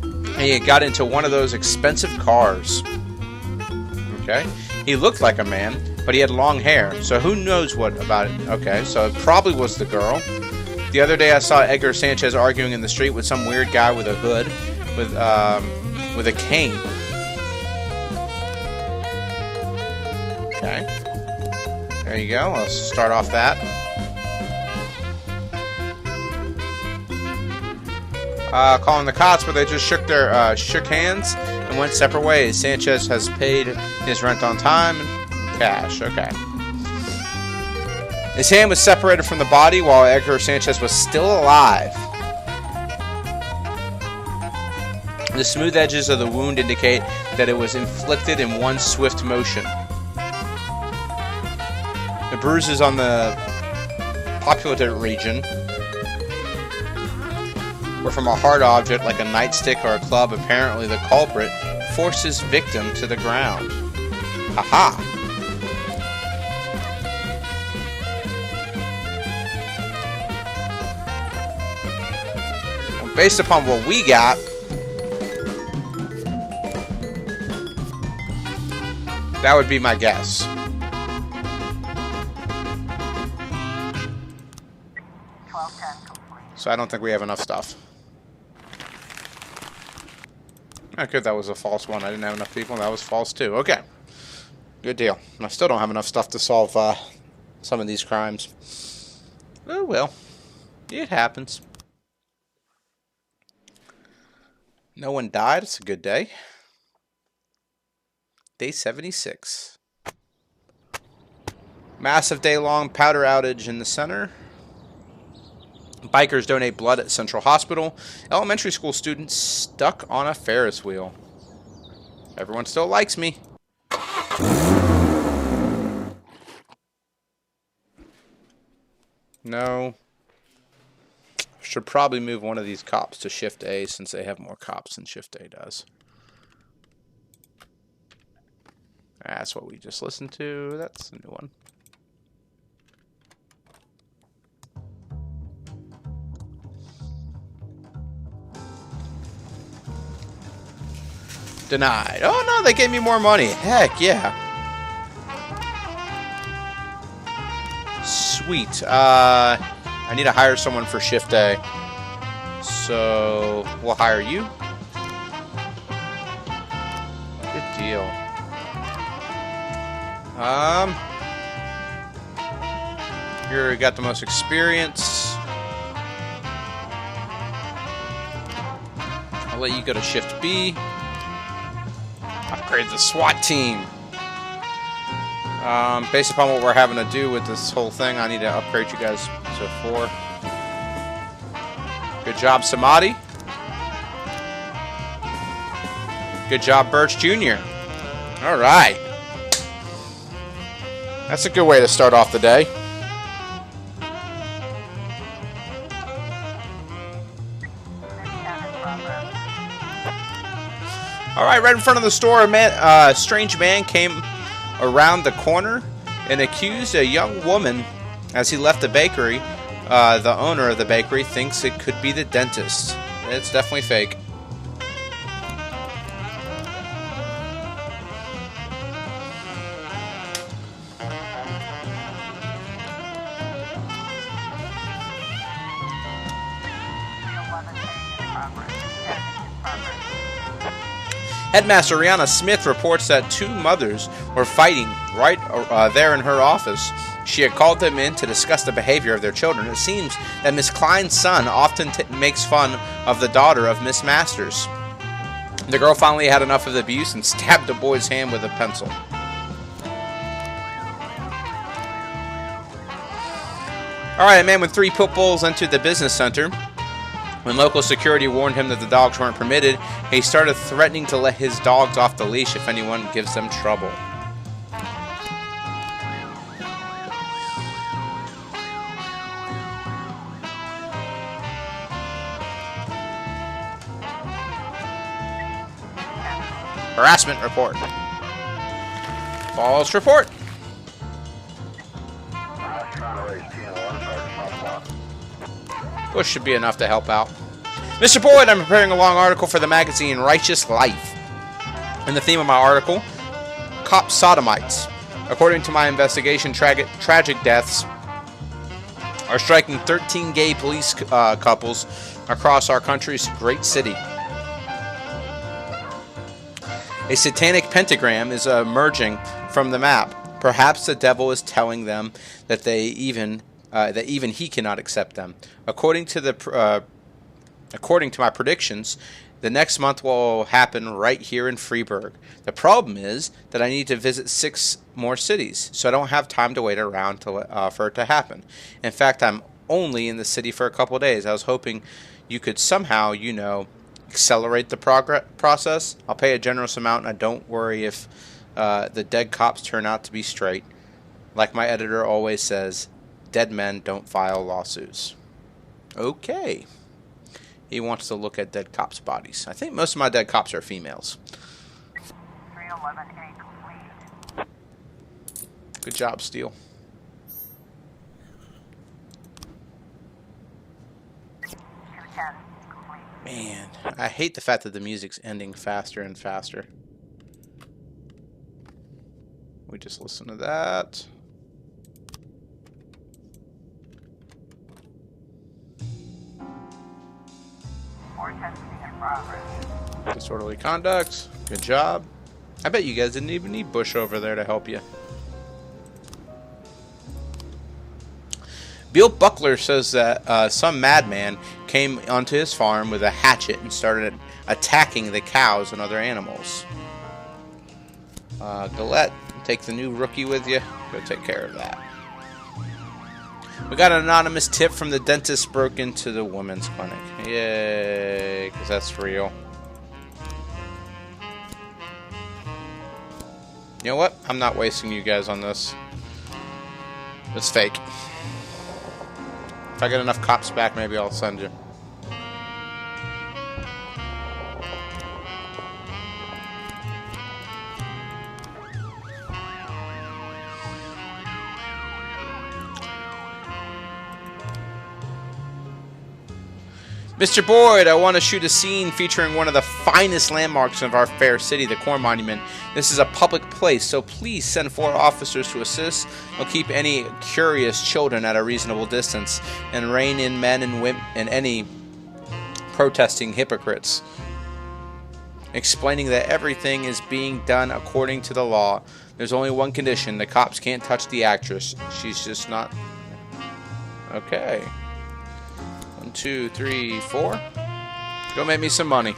and he had got into one of those expensive cars. Okay. He looked like a man, but he had long hair, so who knows what about it. Okay, so it probably was the girl. The other day I saw Edgar Sanchez arguing in the street with some weird guy with a hood, with a cane. Okay. There you go. Let's start off that. Calling the cops, but they just shook hands and went separate ways. Sanchez has paid his rent on time and cash. Okay. His hand was separated from the body while Edgar Sanchez was still alive. The smooth edges of the wound indicate that it was inflicted in one swift motion. The bruises on the populated region were from a hard object like a nightstick or a club. Apparently, the culprit forced his victim to the ground. Aha! Well, based upon what we got, that would be my guess. So I don't think we have enough stuff. Okay, that was a false one. I didn't have enough people. That was false too. Okay. Good deal. I still don't have enough stuff to solve some of these crimes. Oh well. It happens. No one died. It's a good day. Day 76. Massive day-long powder outage in the center. Bikers donate blood at Central Hospital. Elementary school students stuck on a Ferris wheel. Everyone still likes me. No. Should probably move one of these cops to Shift A since they have more cops than Shift A does. That's what we just listened to. That's a new one. Denied. Oh, no, they gave me more money. Heck, yeah. Sweet. I need to hire someone for shift A. So, we'll hire you. Good deal. You got the most experience. I'll let you go to shift B. Upgrade the SWAT team. Based upon what we're having to do with this whole thing, I need to upgrade you guys to 4. Good job, Samadhi. Good job, Birch Jr. All right. That's a good way to start off the day. All right, right in front of the store, a strange man came around the corner and accused a young woman as he left the bakery. The owner of the bakery thinks it could be the dentist. It's definitely fake. Headmaster Rihanna Smith reports that 2 mothers were fighting right there in her office. She had called them in to discuss the behavior of their children. It seems that Miss Klein's son often makes fun of the daughter of Miss Masters. The girl finally had enough of the abuse and stabbed the boy's hand with a pencil. Alright, a man with 3 pit bulls entered the business center. When local security warned him that the dogs weren't permitted, he started threatening to let his dogs off the leash if anyone gives them trouble. Harassment report. False report. Which should be enough to help out. Mr. Boyd, I'm preparing a long article for the magazine Righteous Life. And the theme of my article, Cop Sodomites. According to my investigation, tragic deaths are striking 13 gay police couples across our country's great city. A satanic pentagram is emerging from the map. Perhaps the devil is telling them that even he cannot accept them. According to my predictions, the next month will happen right here in Freeburg. The problem is that I need to visit 6 more cities, so I don't have time to wait around for it to happen. In fact, I'm only in the city for a couple of days. I was hoping you could somehow, accelerate the process. I'll pay a generous amount, and don't worry if the dead cops turn out to be straight. Like my editor always says, dead men don't file lawsuits. Okay. He wants to look at dead cops' bodies. I think most of my dead cops are females. 311A complete. Good job, Steele. Man, I hate the fact that the music's ending faster and faster. We just listen to that. Disorderly conduct. Good job. I bet you guys didn't even need Bush over there to help you. Bill Buckler says that some madman came onto his farm with a hatchet and started attacking the cows and other animals. Gillette, take the new rookie with you. Go take care of that. We got an anonymous tip from the dentist broke into the women's clinic. Yay, because that's real. You know what? I'm not wasting you guys on this. It's fake. If I get enough cops back, maybe I'll send you. Mr. Boyd, I want to shoot a scene featuring one of the finest landmarks of our fair city, the Corps Monument. This is a public place, so please send 4 officers to assist. We'll keep any curious children at a reasonable distance and rein in men and women and any protesting hypocrites. Explaining that everything is being done according to the law. There's only one condition. The cops can't touch the actress. She's just not... Okay. 1, 2, 3, 4. Go make me some money.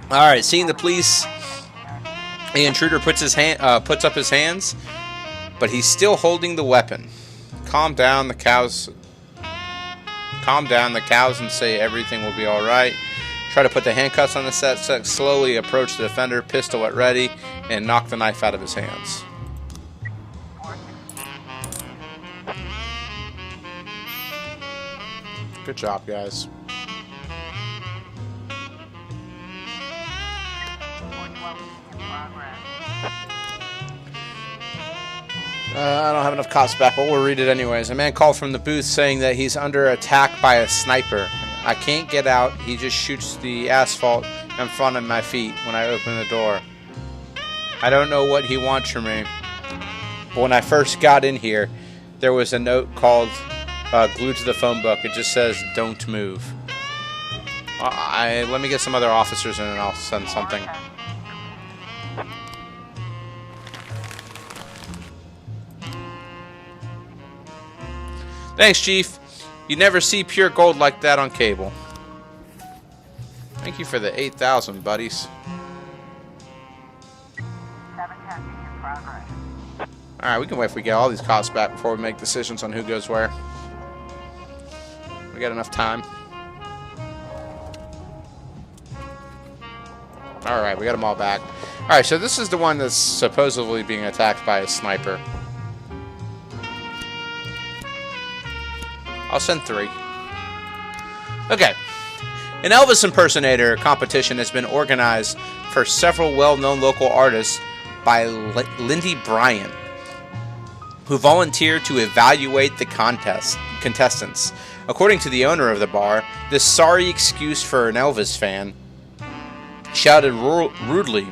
Alright, seeing the police, the intruder puts up his hands, but he's still holding the weapon. Calm down, the cows and say everything will be alright. Try to put the handcuffs on the set, slowly approach the offender, pistol at ready, and knock the knife out of his hands. Good job, guys. I don't have enough cops back, but we'll read it anyways. A man called from the booth saying that he's under attack by a sniper. I can't get out. He just shoots the asphalt in front of my feet when I open the door. I don't know what he wants from me. But when I first got in here, there was a note called glued to the phone book. It just says, "Don't move." Let me get some other officers in and I'll send something. Thanks, Chief. You never see pure gold like that on cable. Thank you for the 8,000, buddies. Alright, we can wait if we get all these cops back before we make decisions on who goes where. We got enough time. Alright, we got them all back. Alright, so this is the one that's supposedly being attacked by a sniper. I'll send 3. Okay. An Elvis impersonator competition has been organized for several well-known local artists by Lindy Bryant, who volunteered to evaluate the contestants. According to the owner of the bar, this sorry excuse for an Elvis fan shouted rudely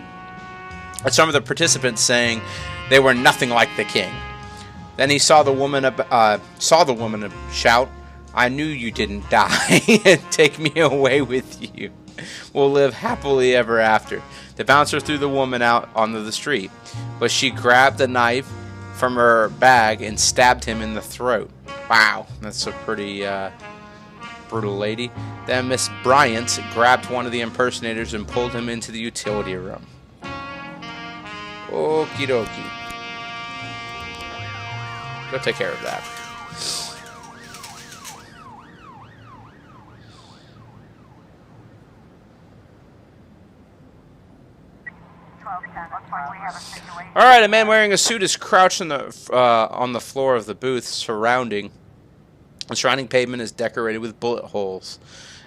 at some of the participants, saying they were nothing like the king. Then he saw the woman shout, "I knew you didn't die, and take me away with you. We'll live happily ever after." The bouncer threw the woman out onto the street, but she grabbed a knife from her bag and stabbed him in the throat. Wow, that's a pretty brutal lady. Then Miss Bryant grabbed one of the impersonators and pulled him into the utility room. Okie dokie. Go take care of that. All right, a man wearing a suit is crouched on the floor of the booth. The surrounding pavement is decorated with bullet holes.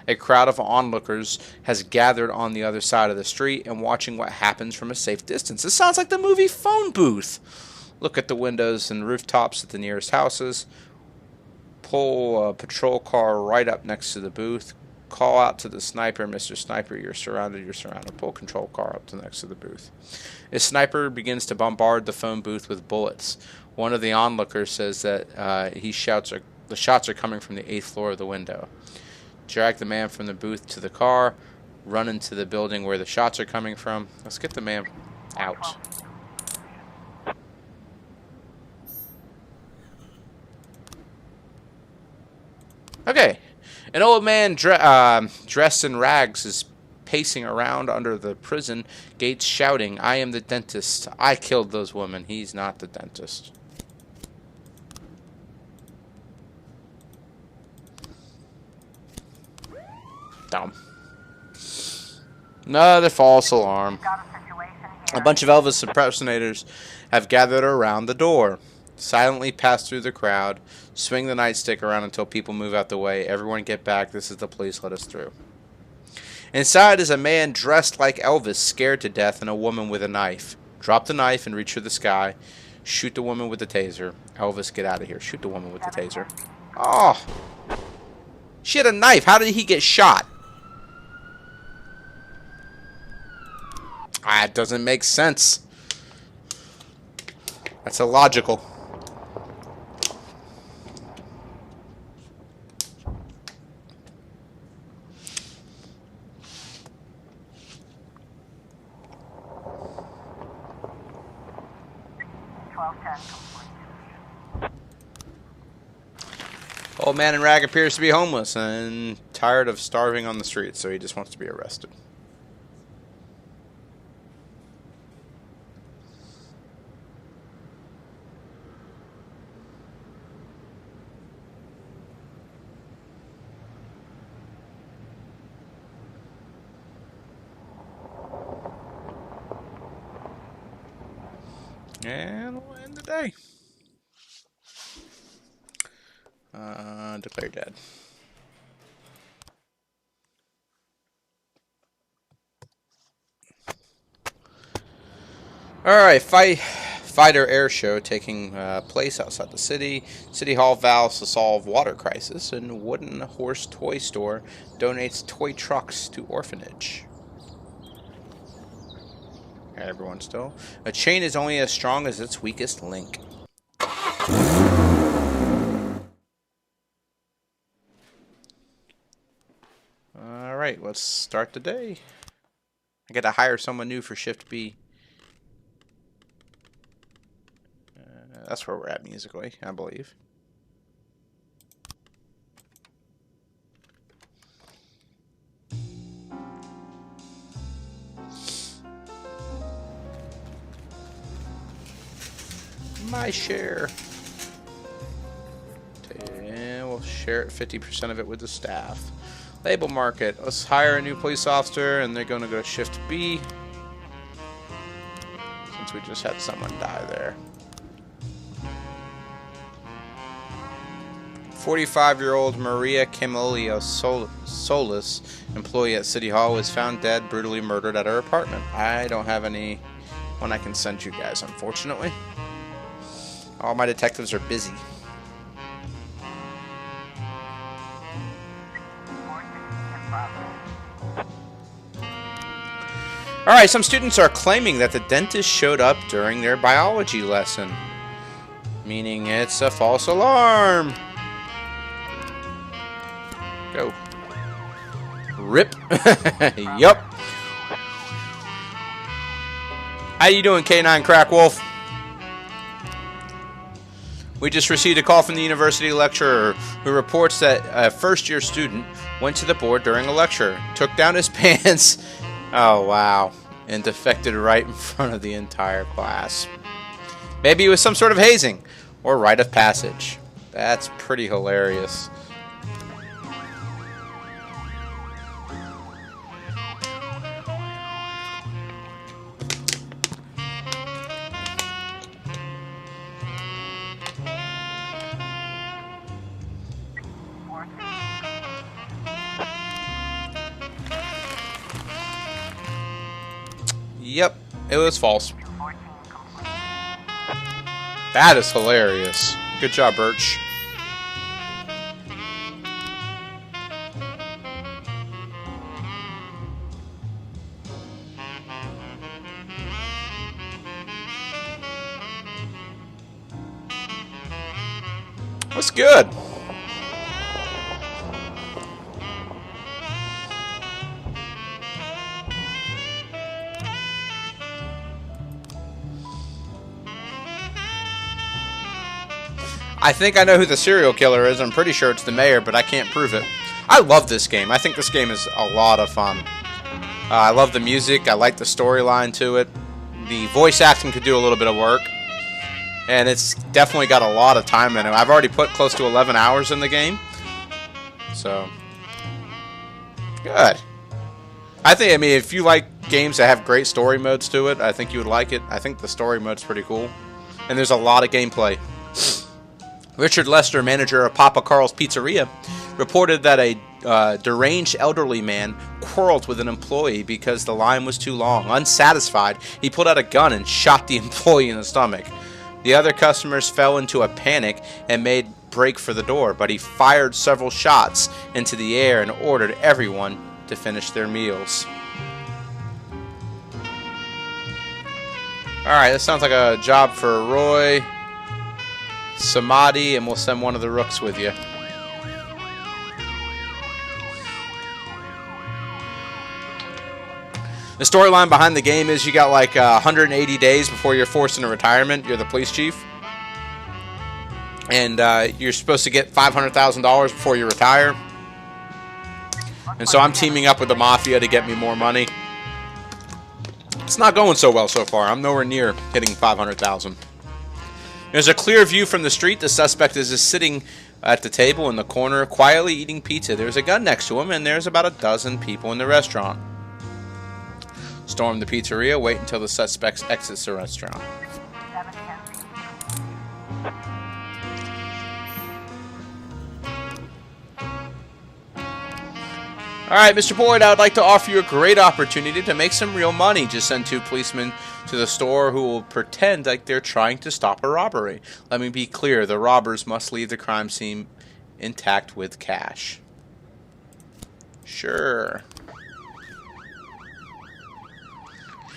A crowd of onlookers has gathered on the other side of the street and watching what happens from a safe distance. This sounds like the movie Phone Booth. Look at the windows and rooftops at the nearest houses. Pull a patrol car right up next to the booth. Call out to the sniper, "Mr. Sniper, you're surrounded, you're surrounded." Pull a control car up to next to the booth. A sniper begins to bombard the phone booth with bullets. One of the onlookers says that the shots are coming from the 8th floor of the window. Drag the man from the booth to the car. Run into the building where the shots are coming from. Let's get the man out. Okay, an old man dressed in rags is pacing around under the prison gates shouting, "I am the dentist. I killed those women." He's not the dentist. Dumb. Another false alarm. A bunch of Elvis impersonators have gathered around the door. Silently pass through the crowd. Swing the nightstick around until people move out the way. Everyone get back. This is the police. Let us through. Inside is a man dressed like Elvis, scared to death, and a woman with a knife. Drop the knife and reach for the sky. Shoot the woman with the taser. Elvis, get out of here. Shoot the woman with the taser. Oh. She had a knife. How did he get shot? That doesn't make sense. That's illogical. Old man in rag appears to be homeless and tired of starving on the streets, so he just wants to be arrested. And we'll end the day. Declare dead. Alright, fighter air show taking place outside the city. City Hall vows to solve water crisis, and Wooden Horse Toy Store donates toy trucks to orphanage. Everyone still. A chain is only as strong as its weakest link. Alright, let's start the day. I got to hire someone new for Shift B. That's where we're at musically, I believe. My share. And we'll share it 50% of it with the staff. Label market. Let's hire a new police officer, and they're going to go to Shift B. Since we just had someone die there. 45-year-old Maria Camilio Solis, employee at City Hall, was found dead, brutally murdered at her apartment. I don't have anyone I can send you guys, unfortunately. All my detectives are busy. Alright, some students are claiming that the dentist showed up during their biology lesson. Meaning it's a false alarm. Go. Rip. Yup. How you doing, K9 Crack Wolf? We just received a call from the university lecturer who reports that a first-year student went to the board during a lecture, took down his pants, oh wow, and defected right in front of the entire class. Maybe it was some sort of hazing or rite of passage. That's pretty hilarious. Yep, it was false. That is hilarious. Good job, Birch. That's good. I think I know who the serial killer is. I'm pretty sure it's the mayor, but I can't prove it. I love this game. I think this game is a lot of fun. I love the music. I like the storyline to it. The voice acting could do a little bit of work. And it's definitely got a lot of time in it. I've already put close to 11 hours in the game. So, good. I mean, if you like games that have great story modes to it, I think you would like it. I think the story mode's pretty cool. And there's a lot of gameplay. Richard Lester, manager of Papa Carl's Pizzeria, reported that a deranged elderly man quarreled with an employee because the line was too long. Unsatisfied, he pulled out a gun and shot the employee in the stomach. The other customers fell into a panic and made break for the door, but he fired several shots into the air and ordered everyone to finish their meals. Alright, this sounds like a job for Roy, Samadhi, and we'll send one of the rooks with you. The storyline behind the game is you got like 180 days before you're forced into retirement. You're the police chief. And you're supposed to get $500,000 before you retire. And so I'm teaming up with the Mafia to get me more money. It's not going so well so far. I'm nowhere near hitting $500,000. There's a clear view from the street. The suspect is just sitting at the table in the corner, quietly eating pizza. There's a gun next to him, and there's about a dozen people in the restaurant. Storm the pizzeria. Wait until the suspect exits the restaurant. Alright, Mr. Boyd, I would like to offer you a great opportunity to make some real money. Just send 2 policemen to the store who will pretend like they're trying to stop a robbery. Let me be clear, the robbers must leave the crime scene intact with cash. Sure.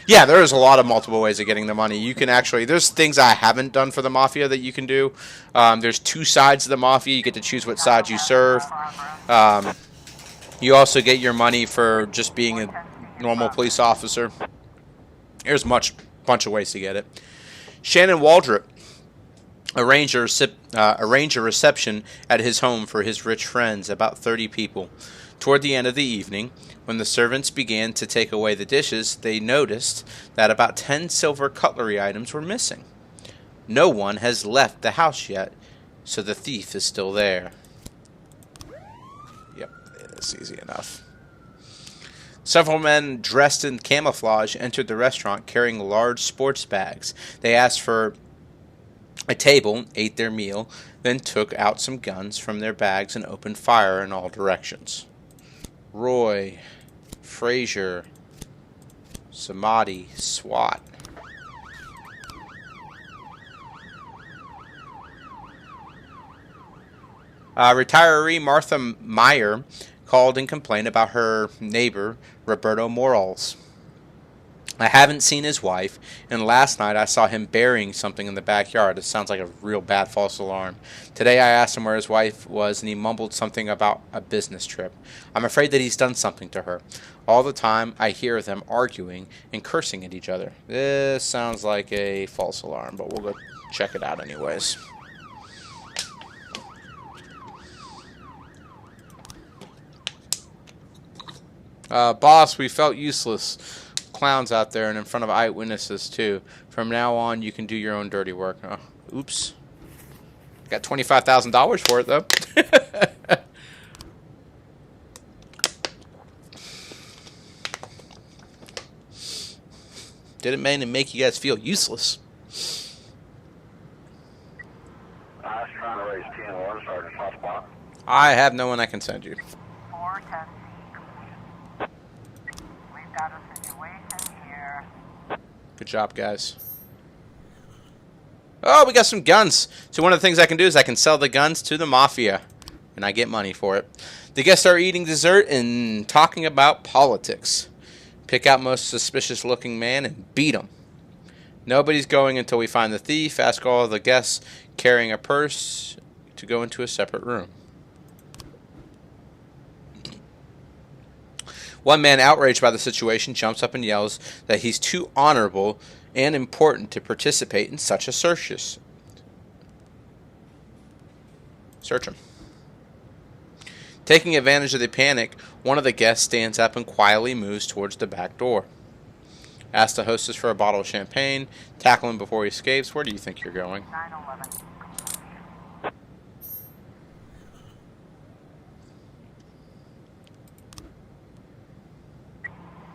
Yeah, there's a lot of multiple ways of getting the money. You can actually, there's things I haven't done for the Mafia that you can do. There's 2 sides of the Mafia. You get to choose what side you serve. You also get your money for just being a normal police officer. There's bunch of ways to get it. Shannon Waldrop arranged a reception at his home for his rich friends, about 30 people. Toward the end of the evening, when the servants began to take away the dishes, they noticed that about 10 silver cutlery items were missing. No one has left the house yet, so the thief is still there. Yep, it's easy enough. Several men dressed in camouflage entered the restaurant carrying large sports bags. They asked for a table, ate their meal, then took out some guns from their bags and opened fire in all directions. Roy, Frazier, Samadhi, SWAT. Retiree Martha Meyer called and complained about her neighbor, Roberto Morales. I haven't seen his wife, and last night I saw him burying something in the backyard. It sounds like a real bad false alarm. Today I asked him where his wife was, and he mumbled something about a business trip. I'm afraid that he's done something to her. All the time I hear them arguing and cursing at each other. This sounds like a false alarm, but we'll go check it out anyways. Boss, we felt useless. Clowns out there and in front of eyewitnesses too. From now on, you can do your own dirty work. Oh, oops. Got $25,000 for it though. Didn't mean to make you guys feel useless. I was trying to raise 10-1, Sergeant Hotspot. I have no one I can send you. 410C complete. We've got a situation here. Good job, guys. Oh, we got some guns. So one of the things I can do is I can sell the guns to the Mafia, and I get money for it. The guests are eating dessert and talking about politics. Pick out most suspicious-looking man and beat him. Nobody's going until we find the thief. Ask all of the guests carrying a purse to go into a separate room. One man, outraged by the situation, jumps up and yells that he's too honorable and important to participate in such a circus. Search him. Taking advantage of the panic, one of the guests stands up and quietly moves towards the back door. Ask the hostess for a bottle of champagne. Tackle him before he escapes. Where do you think you're going? 911 complete.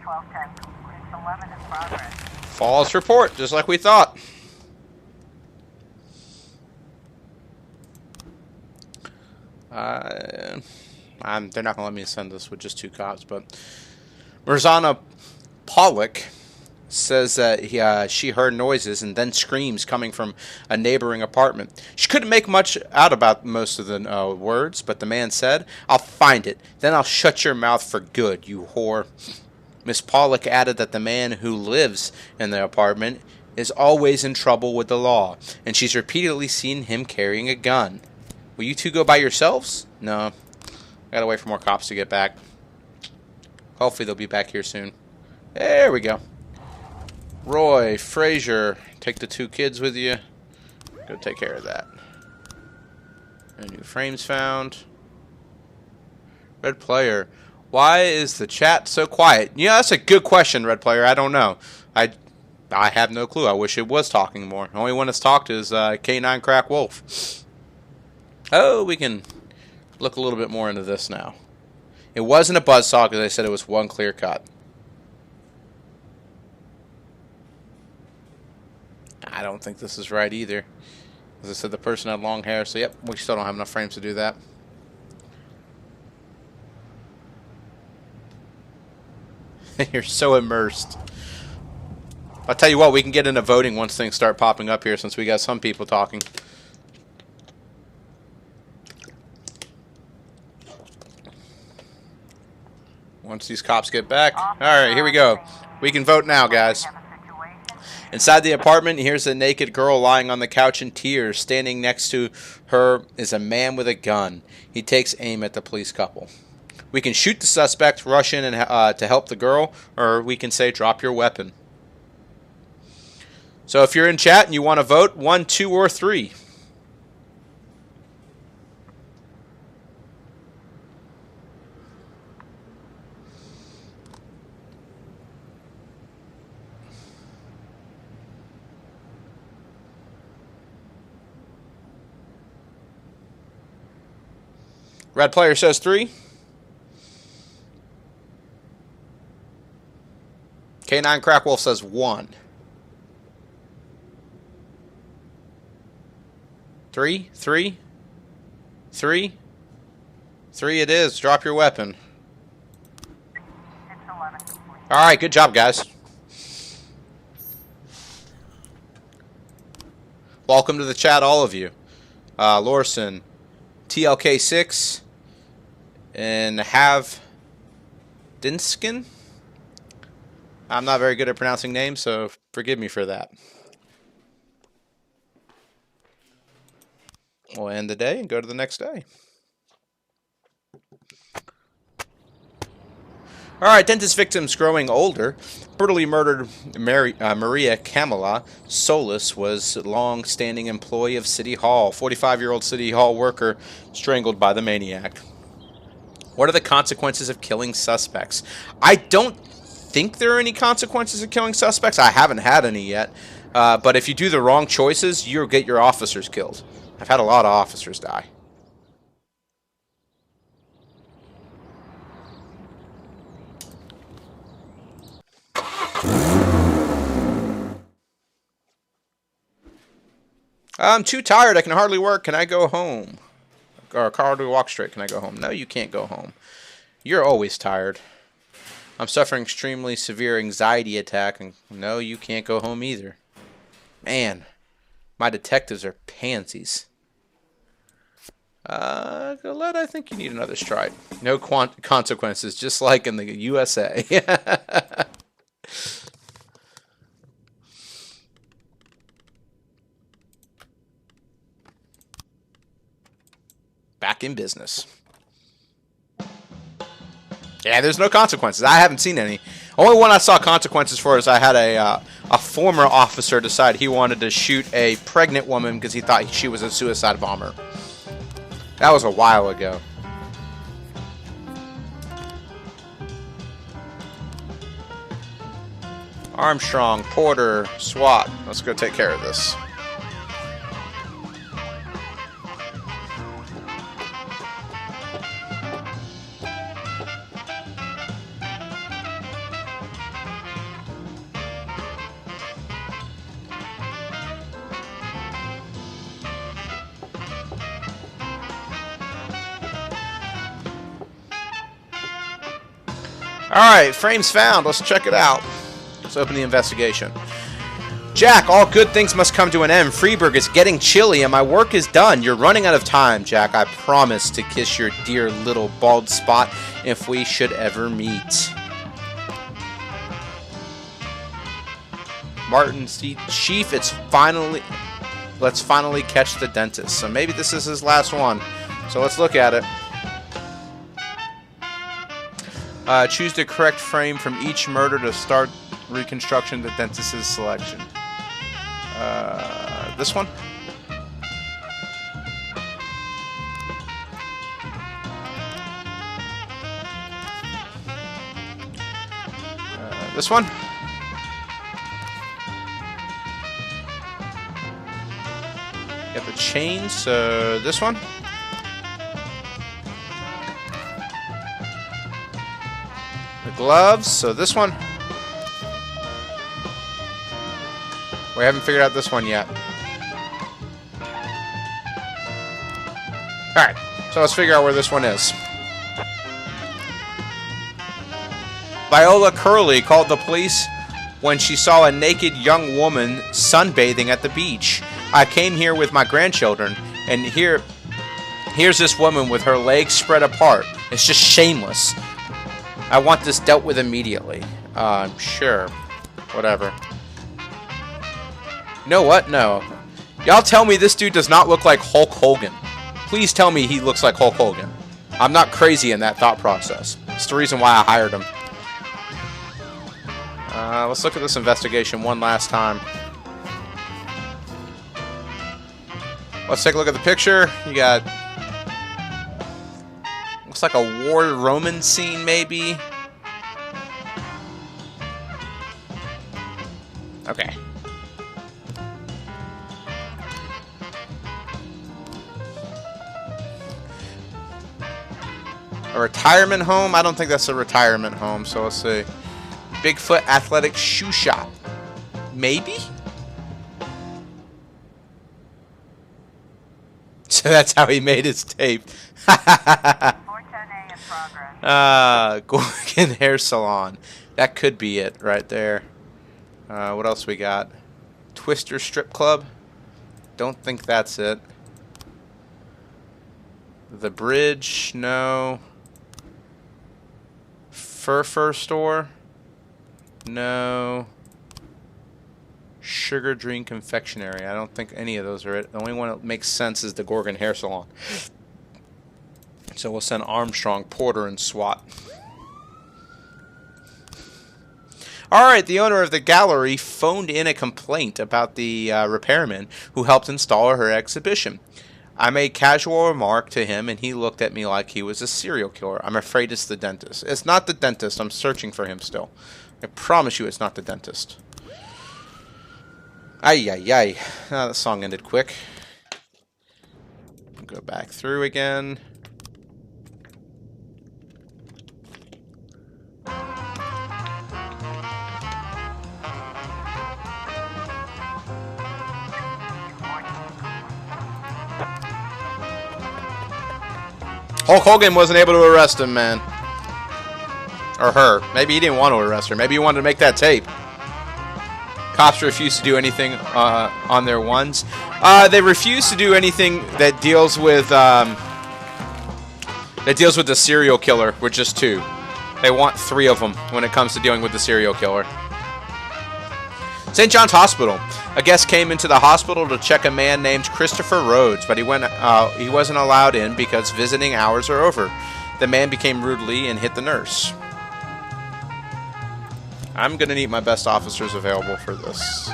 1210 complete. 11 in progress. False report, just like we thought. They're not going to let me send this with just 2 cops, but Mirzana Pollock says that she heard noises and then screams coming from a neighboring apartment. She couldn't make much out about most of the words, but the man said, "I'll find it. Then I'll shut your mouth for good, you whore." Miss Pollock added that the man who lives in the apartment is always in trouble with the law, and she's repeatedly seen him carrying a gun. Will you two go by yourselves? No. I gotta wait for more cops to get back. Hopefully they'll be back here soon. There we go. Roy, Frazier, take the 2 kids with you. Go take care of that. New frames found. Red Player. Why is the chat so quiet? Yeah, that's a good question, Red Player. I don't know. I have no clue. I wish it was talking more. The only one that's talked is K9 Crack Wolf. Oh, we can look a little bit more into this now. It wasn't a buzzsaw because they said it was one clear cut. I don't think this is right either. As I said, the person had long hair, so yep, we still don't have enough frames to do that. You're so immersed. I'll tell you what, we can get into voting once things start popping up here since we got some people talking. Once these cops get back. Alright, here we go. We can vote now, guys. Inside the apartment, here's a naked girl lying on the couch in tears. Standing next to her is a man with a gun. He takes aim at the police couple. We can shoot the suspect, rush in and to help the girl, or we can say drop your weapon. So if you're in chat and you want to vote, 1, 2, or 3. Red Player says 3. K9 Crack Wolf says 1. 3? 3? 3? 3 it is. Drop your weapon. Alright, good job, guys. Welcome to the chat, all of you. Lorson, TLK6, and Have Dinskin. I'm not very good at pronouncing names, so forgive me for that. We'll end the day and go to the next day. Alright, dentist victims growing older. Brutally murdered Maria Camila Solis was a long-standing employee of City Hall. 45-year-old City Hall worker strangled by the maniac. What are the consequences of killing suspects? I don't think there are any consequences of killing suspects. I haven't had any yet. But if you do the wrong choices, you'll get your officers killed. I've had a lot of officers die. I'm too tired. I can hardly work. Can I go home? Or hardly walk straight. Can I go home? No, you can't go home. You're always tired. I'm suffering extremely severe anxiety attack. And no, you can't go home either. Man, my detectives are pansies. Colette, I think you need another stride. No consequences, just like in the USA. Back in business. Yeah, there's no consequences. I haven't seen any. Only one I saw consequences for is I had a former officer decide he wanted to shoot a pregnant woman because he thought she was a suicide bomber. That was a while ago. Armstrong, Porter, SWAT. Let's go take care of this. Alright, frames found. Let's check it out. Let's open the investigation. Jack, all good things must come to an end. Freeburg is getting chilly and my work is done. You're running out of time, Jack. I promise to kiss your dear little bald spot if we should ever meet. Martin C. Chief, let's finally catch the dentist. So maybe this is his last one. So let's look at it. Choose the correct frame from each murder to start reconstruction of the dentist's selection. This one? This one? Got the chain, so this one? The gloves, so this one? We haven't figured out this one yet. Alright, so let's figure out where this one is. Viola Curley called the police when she saw a naked young woman sunbathing at the beach. I came here with my grandchildren, and here's this woman with her legs spread apart. It's just shameless. I want this dealt with immediately. Sure. Whatever. You know what? No. Y'all tell me this dude does not look like Hulk Hogan. Please tell me he looks like Hulk Hogan. I'm not crazy in that thought process. It's the reason why I hired him. Let's look at this investigation one last time. Let's take a look at the picture. You got... looks like a war Roman scene, maybe. Okay. A retirement home? I don't think that's a retirement home, so let's see. Bigfoot Athletic Shoe Shop. Maybe? So that's how he made his tape. 410A in progress. Gorgon Hair Salon. That could be it right there. What else we got? Twister Strip Club. Don't think that's it. The Bridge. No. Fur Store. No. Sugar Dream Confectionery. I don't think any of those are it. The only one that makes sense is the Gorgon Hair Salon. So we'll send Armstrong, Porter, and SWAT. Alright, the owner of the gallery phoned in a complaint about the repairman who helped install her exhibition. I made casual remark to him, and he looked at me like he was a serial killer. I'm afraid it's the dentist. It's not the dentist. I'm searching for him still. I promise you it's not the dentist. Ay, ay, ay. The song ended quick. Go back through again. Hulk Hogan wasn't able to arrest him, man. Or her. Maybe he didn't want to arrest her. Maybe he wanted to make that tape. Cops refuse to do anything on their ones. They refuse to do anything that deals with the serial killer with just 2. They want 3 of them when it comes to dealing with the serial killer. St. John's Hospital. A guest came into the hospital to check a man named Christopher Rhodes, but he wasn't allowed in because visiting hours are over. The man became rudely and hit the nurse. I'm going to need my best officers available for this.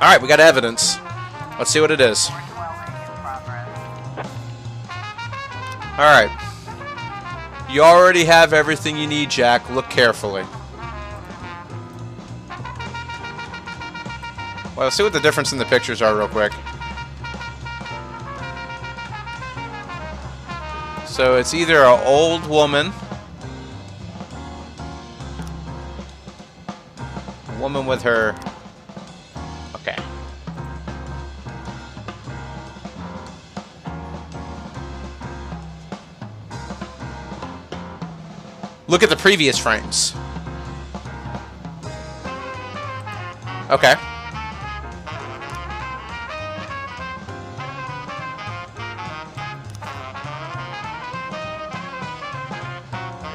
Alright, we got evidence. Let's see what it is. 412A in progress. Alright. You already have everything you need, Jack. Look carefully. Well, let's see what the difference in the pictures are real quick. So it's either an old woman, a woman with her... Okay. Look at the previous frames. Okay.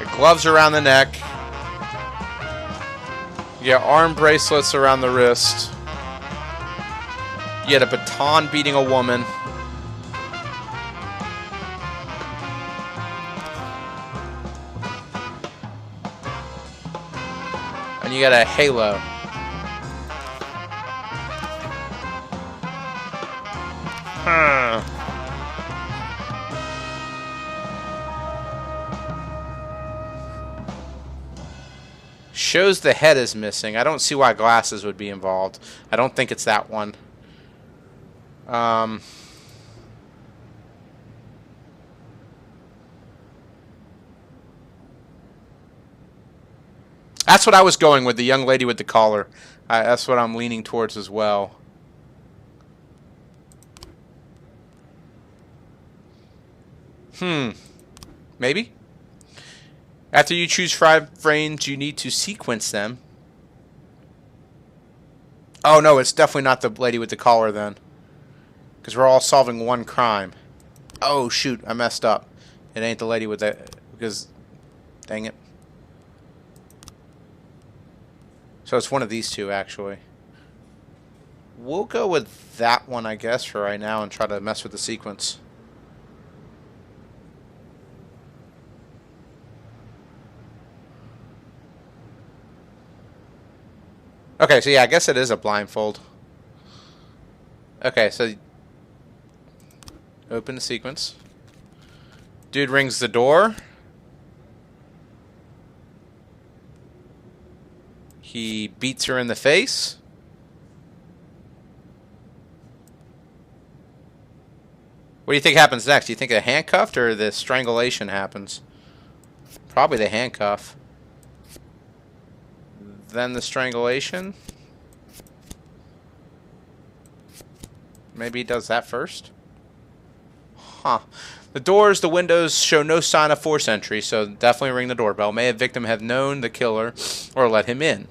Your gloves around the neck. You got arm bracelets around the wrist. You had a baton beating a woman. And you got a halo. Shows the head is missing. I don't see why glasses would be involved. I don't think it's that one. That's what I was going with, the young lady with the collar. That's what I'm leaning towards as well. Maybe? After you choose 5 frames, you need to sequence them. Oh, no, it's definitely not the lady with the collar then. Because we're all solving one crime. Oh, shoot, I messed up. It ain't the lady with the... Because... Dang it. So it's one of these two, actually. We'll go with that one, I guess, for right now and try to mess with the sequence. Okay, so yeah, I guess it is a blindfold. Okay, so... Open the sequence. Dude rings the door. He beats her in the face. What do you think happens next? Do you think a handcuffed or the strangulation happens? Probably the handcuff. Then the strangulation. Maybe he does that first? Huh. The doors, the windows show no sign of forced entry, so definitely ring the doorbell. May a victim have known the killer or let him in.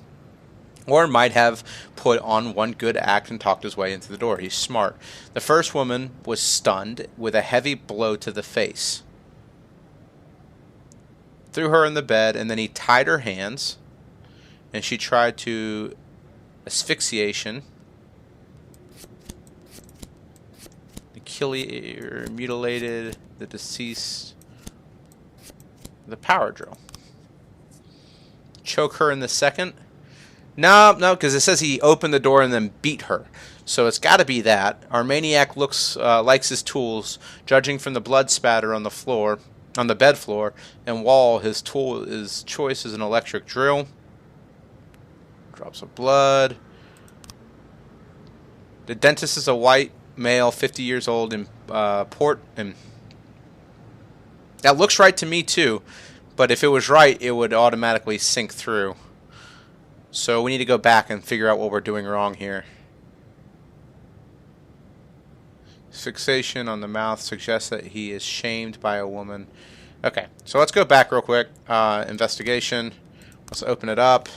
Or might have put on one good act and talked his way into the door. He's smart. The first woman was stunned with a heavy blow to the face. Threw her in the bed, and then he tied her hands, and she tried to asphyxiation. Or mutilated the deceased with a power drill. Choke her in the second. No, because it says he opened the door and then beat her. So it's got to be that. Our maniac likes his tools. Judging from the blood spatter on the floor, on the bed floor and wall, his choice is an electric drill. Drops of blood. The dentist is a white male, 50 years old in port, and that looks right to me too. But if it was right, it would automatically sync through. So we need to go back and figure out what we're doing wrong here. Fixation on the mouth suggests that he is shamed by a woman. Okay, so let's go back real quick. Investigation. Let's open it up.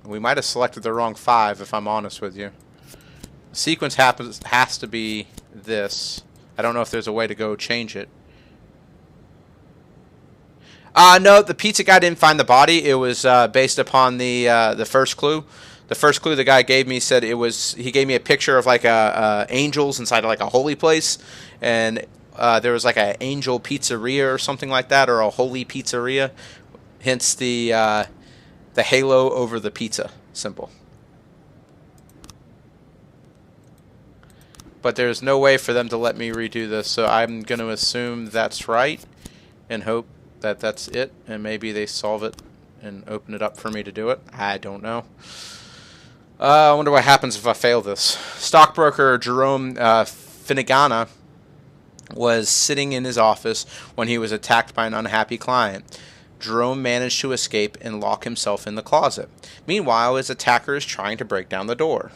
We might have selected the wrong 5, if I'm honest with you. The sequence has to be this. I don't know if there's a way to go change it. No, the pizza guy didn't find the body. It was based upon the first clue. The first clue the guy gave me said it was. He gave me a picture of like angels inside of like a holy place, and there was like an angel pizzeria or something like that, or a holy pizzeria. Hence the halo over the pizza symbol. But there's no way for them to let me redo this, so I'm going to assume that's right and hope that that's it, and maybe they solve it and open it up for me to do it. I don't know. I wonder what happens if I fail this. Stockbroker Jerome Finnegan was sitting in his office when he was attacked by an unhappy client. Jerome managed to escape and lock himself in the closet. Meanwhile, his attacker is trying to break down the door.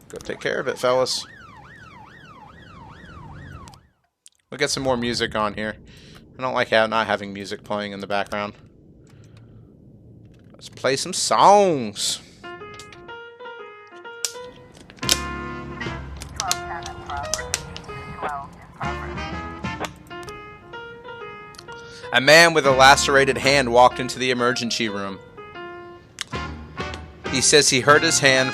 Go take care of it, fellas. We'll get some more music on here. I don't like not having music playing in the background. Let's play some songs. 1210 in progress. 12 in progress. A man with a lacerated hand walked into the emergency room. He says he hurt his hand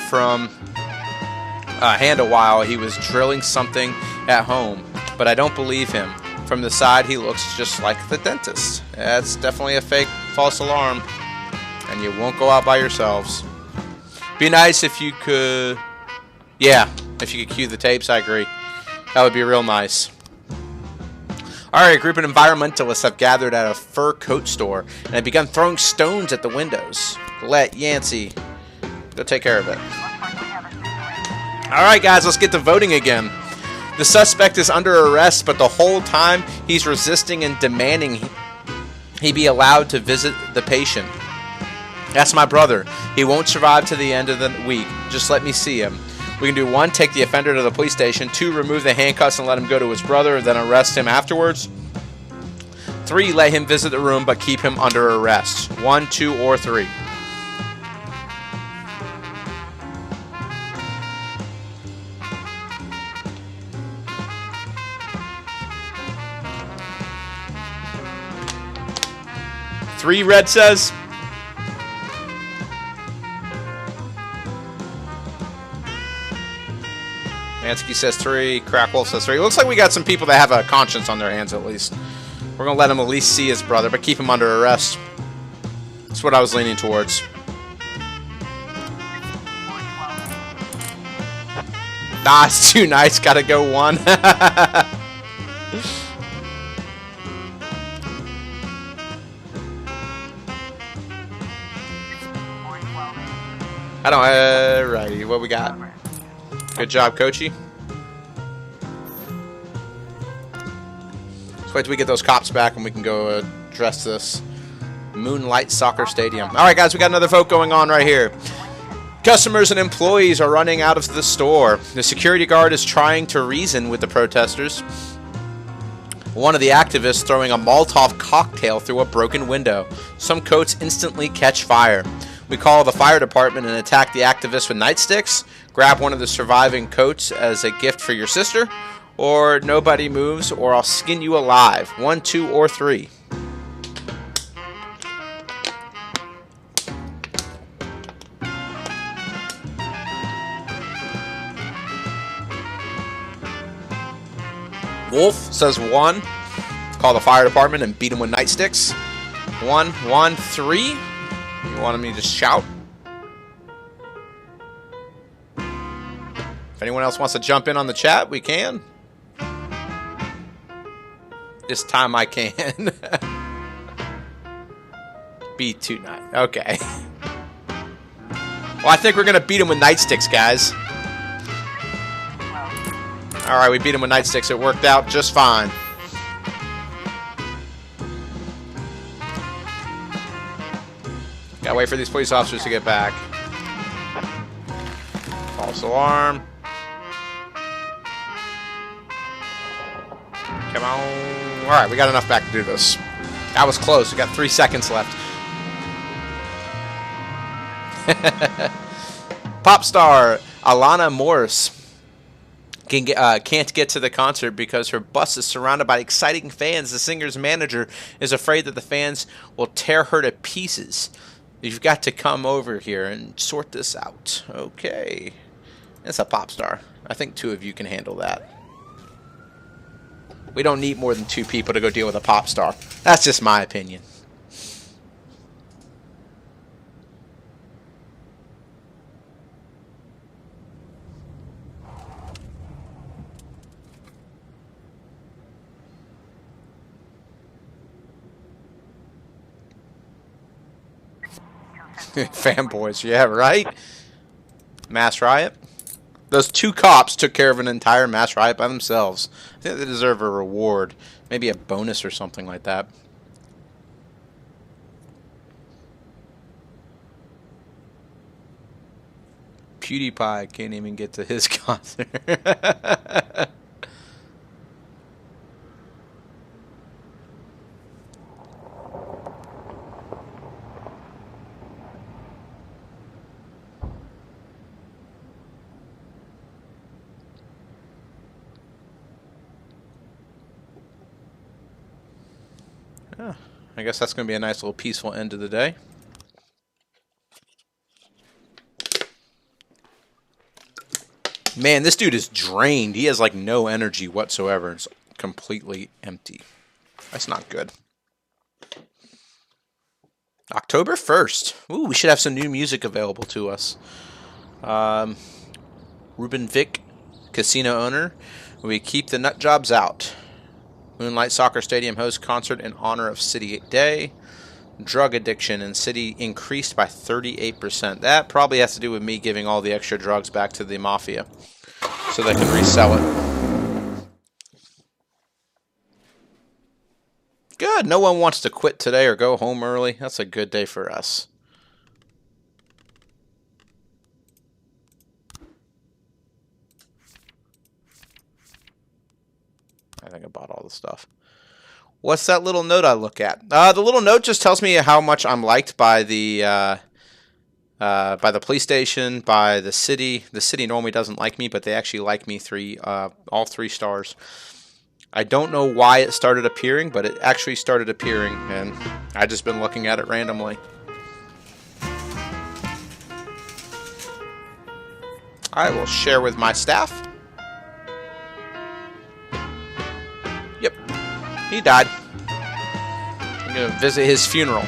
a while he was drilling something at home, but I don't believe him. From the side, he looks just like the dentist. That's definitely a fake false alarm, and you won't go out by yourselves. Be nice if you could... Yeah, if you could cue the tapes, I agree. That would be real nice. Alright, a group of environmentalists have gathered at a fur coat store and have begun throwing stones at the windows. Let Yancey go take care of it. Alright guys, let's get to voting again. The suspect is under arrest, but the whole time he's resisting and demanding he be allowed to visit the patient. That's my brother. He won't survive to the end of the week. Just let me see him. We can do 1, take the offender to the police station. 2, remove the handcuffs and let him go to his brother, then arrest him afterwards. 3, let him visit the room but keep him under arrest. 1, 2, or 3. Three, Red says. Ansky says 3. Crackwolf says 3. It looks like we got some people that have a conscience on their hands at least. We're going to let him at least see his brother, but keep him under arrest. That's what I was leaning towards. Nah, it's too nice. Gotta go 1. I don't. Alrighty, what we got? Good job, Coachy. Let's wait till we get those cops back and we can go address this. Moonlight Soccer Stadium. Alright, guys, we got another vote going on right here. Customers and employees are running out of the store. The security guard is trying to reason with the protesters. One of the activists throwing a Molotov cocktail through a broken window. Some coats instantly catch fire. We call the fire department and attack the activist with nightsticks. Grab one of the surviving coats as a gift for your sister. Or nobody moves or I'll skin you alive. 1, 2, or 3. Wolf says 1. Call the fire department and beat him with nightsticks. 1, 1, 3. You wanted me to just shout? If anyone else wants to jump in on the chat, we can. This time I can. Beat 2 night. Okay. Well, I think we're going to beat him with nightsticks, guys. Alright, we beat him with nightsticks. It worked out just fine. Gotta wait for these police officers to get back. False alarm. Come on. Alright, we got enough back to do this. That was close. We got 3 seconds left. Pop star Alana Morris can't get to the concert because her bus is surrounded by exciting fans. The singer's manager is afraid that the fans will tear her to pieces. You've got to come over here and sort this out. Okay. It's a pop star. I think 2 of you can handle that. We don't need more than 2 people to go deal with a pop star. That's just my opinion. Fanboys, yeah, right? Mass riot. Those 2 cops took care of an entire mass riot by themselves. I think they deserve a reward. Maybe a bonus or something like that. PewDiePie can't even get to his concert. Huh. I guess that's going to be a nice little peaceful end to the day. Man, this dude is drained. He has like no energy whatsoever. It's completely empty. That's not good. October 1st. Ooh, we should have some new music available to us. Ruben Vick, casino owner. We keep the nut jobs out. Moonlight Soccer Stadium hosts concert in honor of City Day. Drug addiction in city increased by 38%. That probably has to do with me giving all the extra drugs back to the mafia so they can resell it. Good. No one wants to quit today or go home early. That's a good day for us. I think I bought all the stuff. What's that little note I look at? The little note just tells me how much I'm liked by the police station, by the city. The city normally doesn't like me, but they actually like me all 3 stars. I don't know why it started appearing, but it actually started appearing, and I've just been looking at it randomly. I will share with my staff. Yep, he died. I'm going to visit his funeral.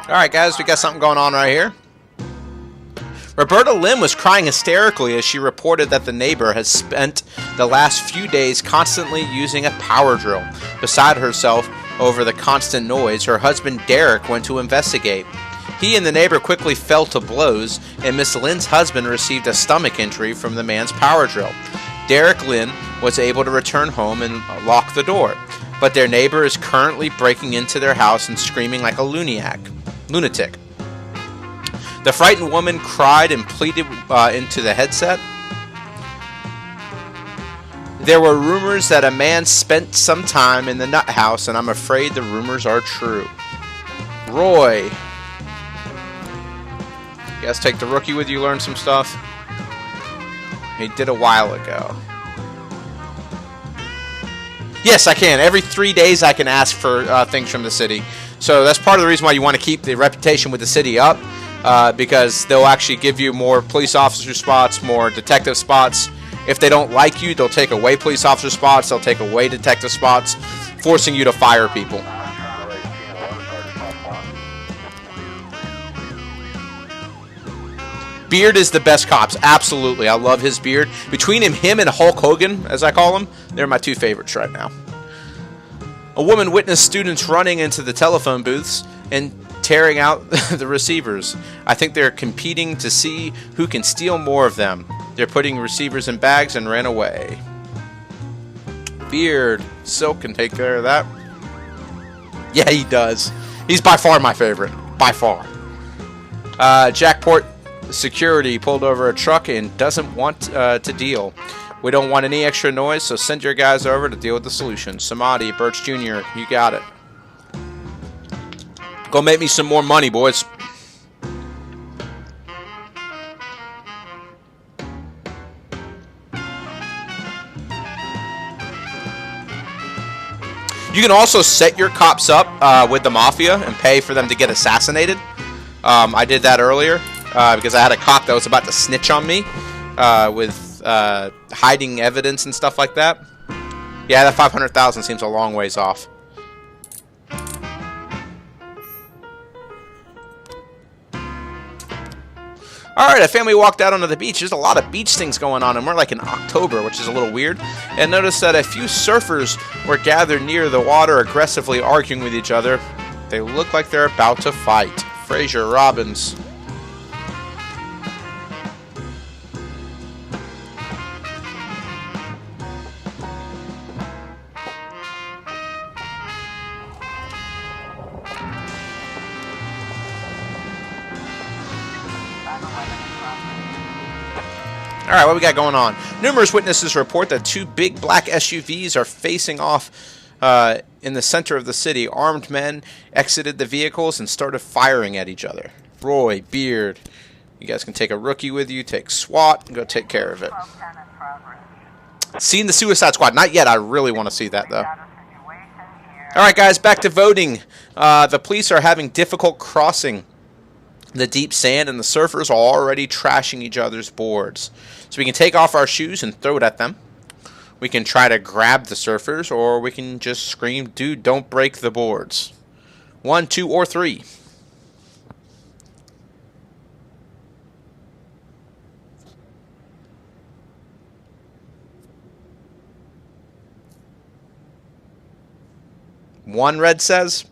Alright guys, we got something going on right here. Roberta Lim was crying hysterically as she reported that the neighbor has spent the last few days constantly using a power drill. Beside herself over the constant noise, her husband Derek went to investigate. He and the neighbor quickly fell to blows, and Miss Lin's husband received a stomach injury from the man's power drill. Derek Lin was able to return home and lock the door, but their neighbor is currently breaking into their house and screaming like a lunatic. The frightened woman cried and pleaded into the headset. There were rumors that a man spent some time in the nut house, and I'm afraid the rumors are true. Roy. You guys take the rookie with you, learn some stuff? He did a while ago. Yes, I can. Every 3 days I can ask for things from the city. So that's part of the reason why you want to keep the reputation with the city up. Because they'll actually give you more police officer spots, more detective spots. If they don't like you, they'll take away police officer spots, they'll take away detective spots, forcing you to fire people. Beard is the best cops, absolutely. I love his beard. Between him and Hulk Hogan, as I call him, they're my 2 favorites right now. A woman witnessed students running into the telephone booths and tearing out the receivers. I think they're competing to see who can steal more of them. They're putting receivers in bags and ran away. Beard. Silk can take care of that. Yeah, he does. He's by far my favorite. By far. Jackport security pulled over a truck and doesn't want to deal. We don't want any extra noise, so send your guys over to deal with the solution. Samadhi, Birch Jr., you got it. Go make me some more money, boys. You can also set your cops up with the mafia and pay for them to get assassinated. I did that earlier because I had a cop that was about to snitch on me with hiding evidence and stuff like that. Yeah, that 500,000 seems a long ways off. Alright, a family walked out onto the beach. There's a lot of beach things going on, and we're like in October, which is a little weird. And notice that a few surfers were gathered near the water, aggressively arguing with each other. They look like they're about to fight. Fraser Robbins. Alright, what we got going on? Numerous witnesses report that two big black SUVs are facing off in the center of the city. Armed men exited the vehicles and started firing at each other. Roy, Beard, you guys can take a rookie with you, take SWAT, and go take care of it. Seen the Suicide Squad? Not yet. I really want to see that, though. Alright, guys, back to voting. The police are having difficult crossing the deep sand, and the surfers are already trashing each other's boards. So we can take off our shoes and throw it at them. We can try to grab the surfers, or we can just scream, "Dude, don't break the boards." 1, 2, or 3. One, Red says.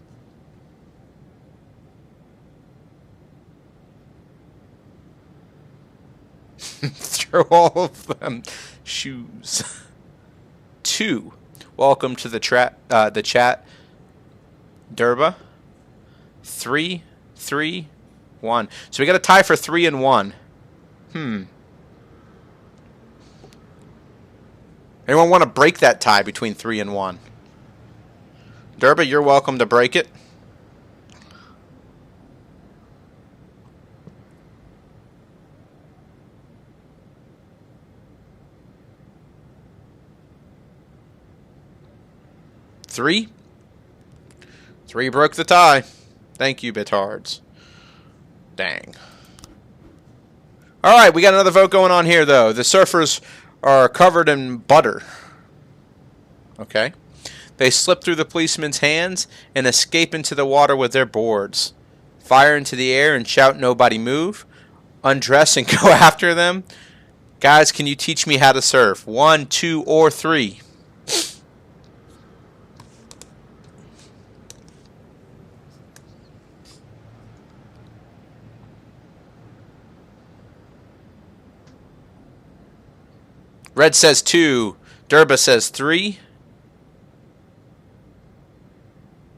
Throw all of them shoes. 2. Welcome to the chat, Durba. 3, 3, 1. So we got a tie for 3 and 1. Anyone want to break that tie between 3 and 1? Durba, you're welcome to break it. Three broke the tie. Thank you, Bitards. Dang. Alright, we got another vote going on here, though. The surfers are covered in butter. Okay. They slip through the policeman's hands and escape into the water with their boards. Fire into the air and shout, "Nobody move." Undress and go after them. Guys, can you teach me how to surf? 1, 2, or 3. Red says 2. Durba says 3.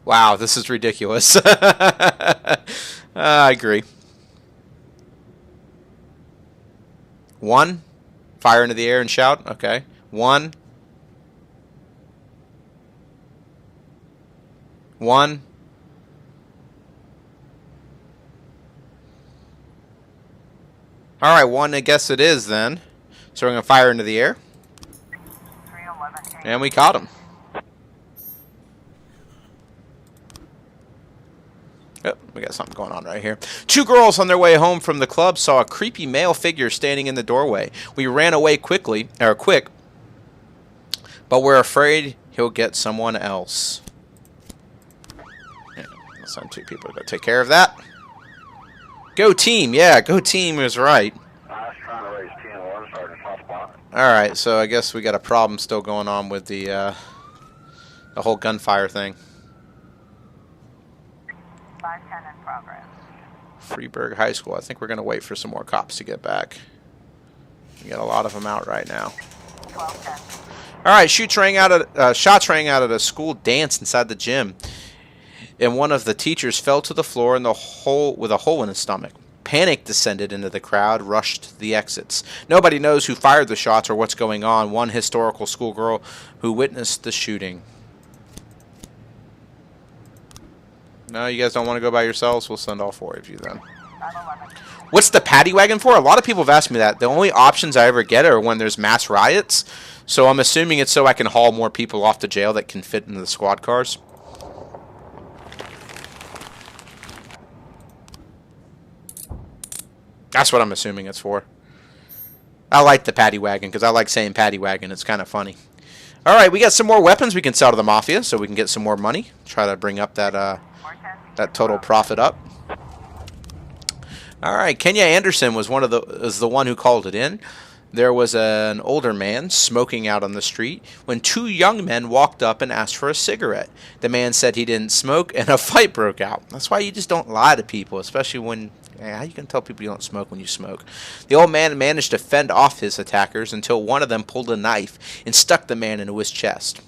Wow, this is ridiculous. I agree. 1. Fire into the air and shout. Okay. 1. 1. Alright, 1 I guess it is then. So we're going to fire into the air. And we caught him. Yep, we got something going on right here. 2 girls on their way home from the club saw a creepy male figure standing in the doorway. We ran away quick, but we're afraid he'll get someone else. Yeah, let's send 2 people to go take care of that. Go team, yeah, go team is right. I was trying to raise 10-1, Sergeant Softball. Alright, so I guess we got a problem still going on with the whole gunfire thing. 510 in progress. Freeburg High School. I think we're going to wait for some more cops to get back. We got a lot of them out right now. 1210. Alright, shots rang out at a school dance inside the gym. And one of the teachers fell to the floor with a hole in his stomach. Panic descended into the crowd, rushed to the exits. Nobody knows who fired the shots or what's going on. One historical schoolgirl who witnessed the shooting. No, you guys don't want to go by yourselves? We'll send all 4 of you then. 911. What's the paddy wagon for? A lot of people have asked me that. The only options I ever get are when there's mass riots. So I'm assuming it's so I can haul more people off to jail that can fit into the squad cars. That's what I'm assuming it's for. I like the paddy wagon because I like saying paddy wagon. It's kind of funny. Alright, we got some more weapons we can sell to the Mafia so we can get some more money. Try to bring up that total profit up. Alright, Kenya Anderson was the one who called it in. There was an older man smoking out on the street when 2 young men walked up and asked for a cigarette. The man said he didn't smoke and a fight broke out. That's why you just don't lie to people, especially when... How you can tell people you don't smoke when you smoke? The old man managed to fend off his attackers until one of them pulled a knife and stuck the man into his chest.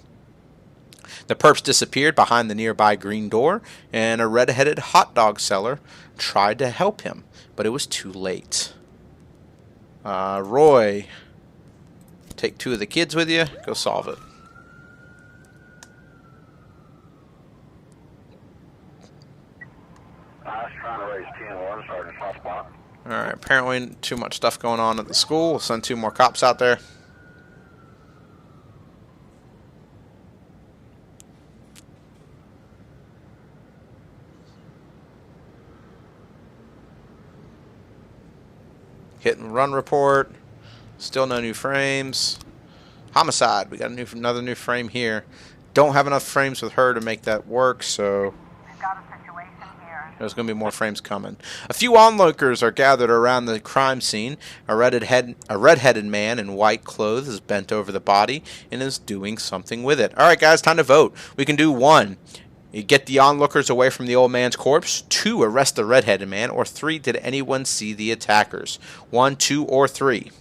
The perps disappeared behind the nearby green door, and a red-headed hot dog seller tried to help him, but it was too late. Roy, take 2 of the kids with you. Go solve it. I was trying to raise 10-1, Sergeant Southpaw. Alright, apparently too much stuff going on at the school. We'll send 2 more cops out there. Hit and run report. Still no new frames. Homicide. We got another new frame here. Don't have enough frames with her to make that work, so We've got a situation here. there's going to be more frames coming. A few onlookers are gathered around the crime scene. A red-headed man in white clothes is bent over the body and is doing something with it. All right, guys, time to vote. We can do 1. You get the onlookers away from the old man's corpse. 2, arrest the red-headed man. Or 3, did anyone see the attackers? 1, 2, or 3.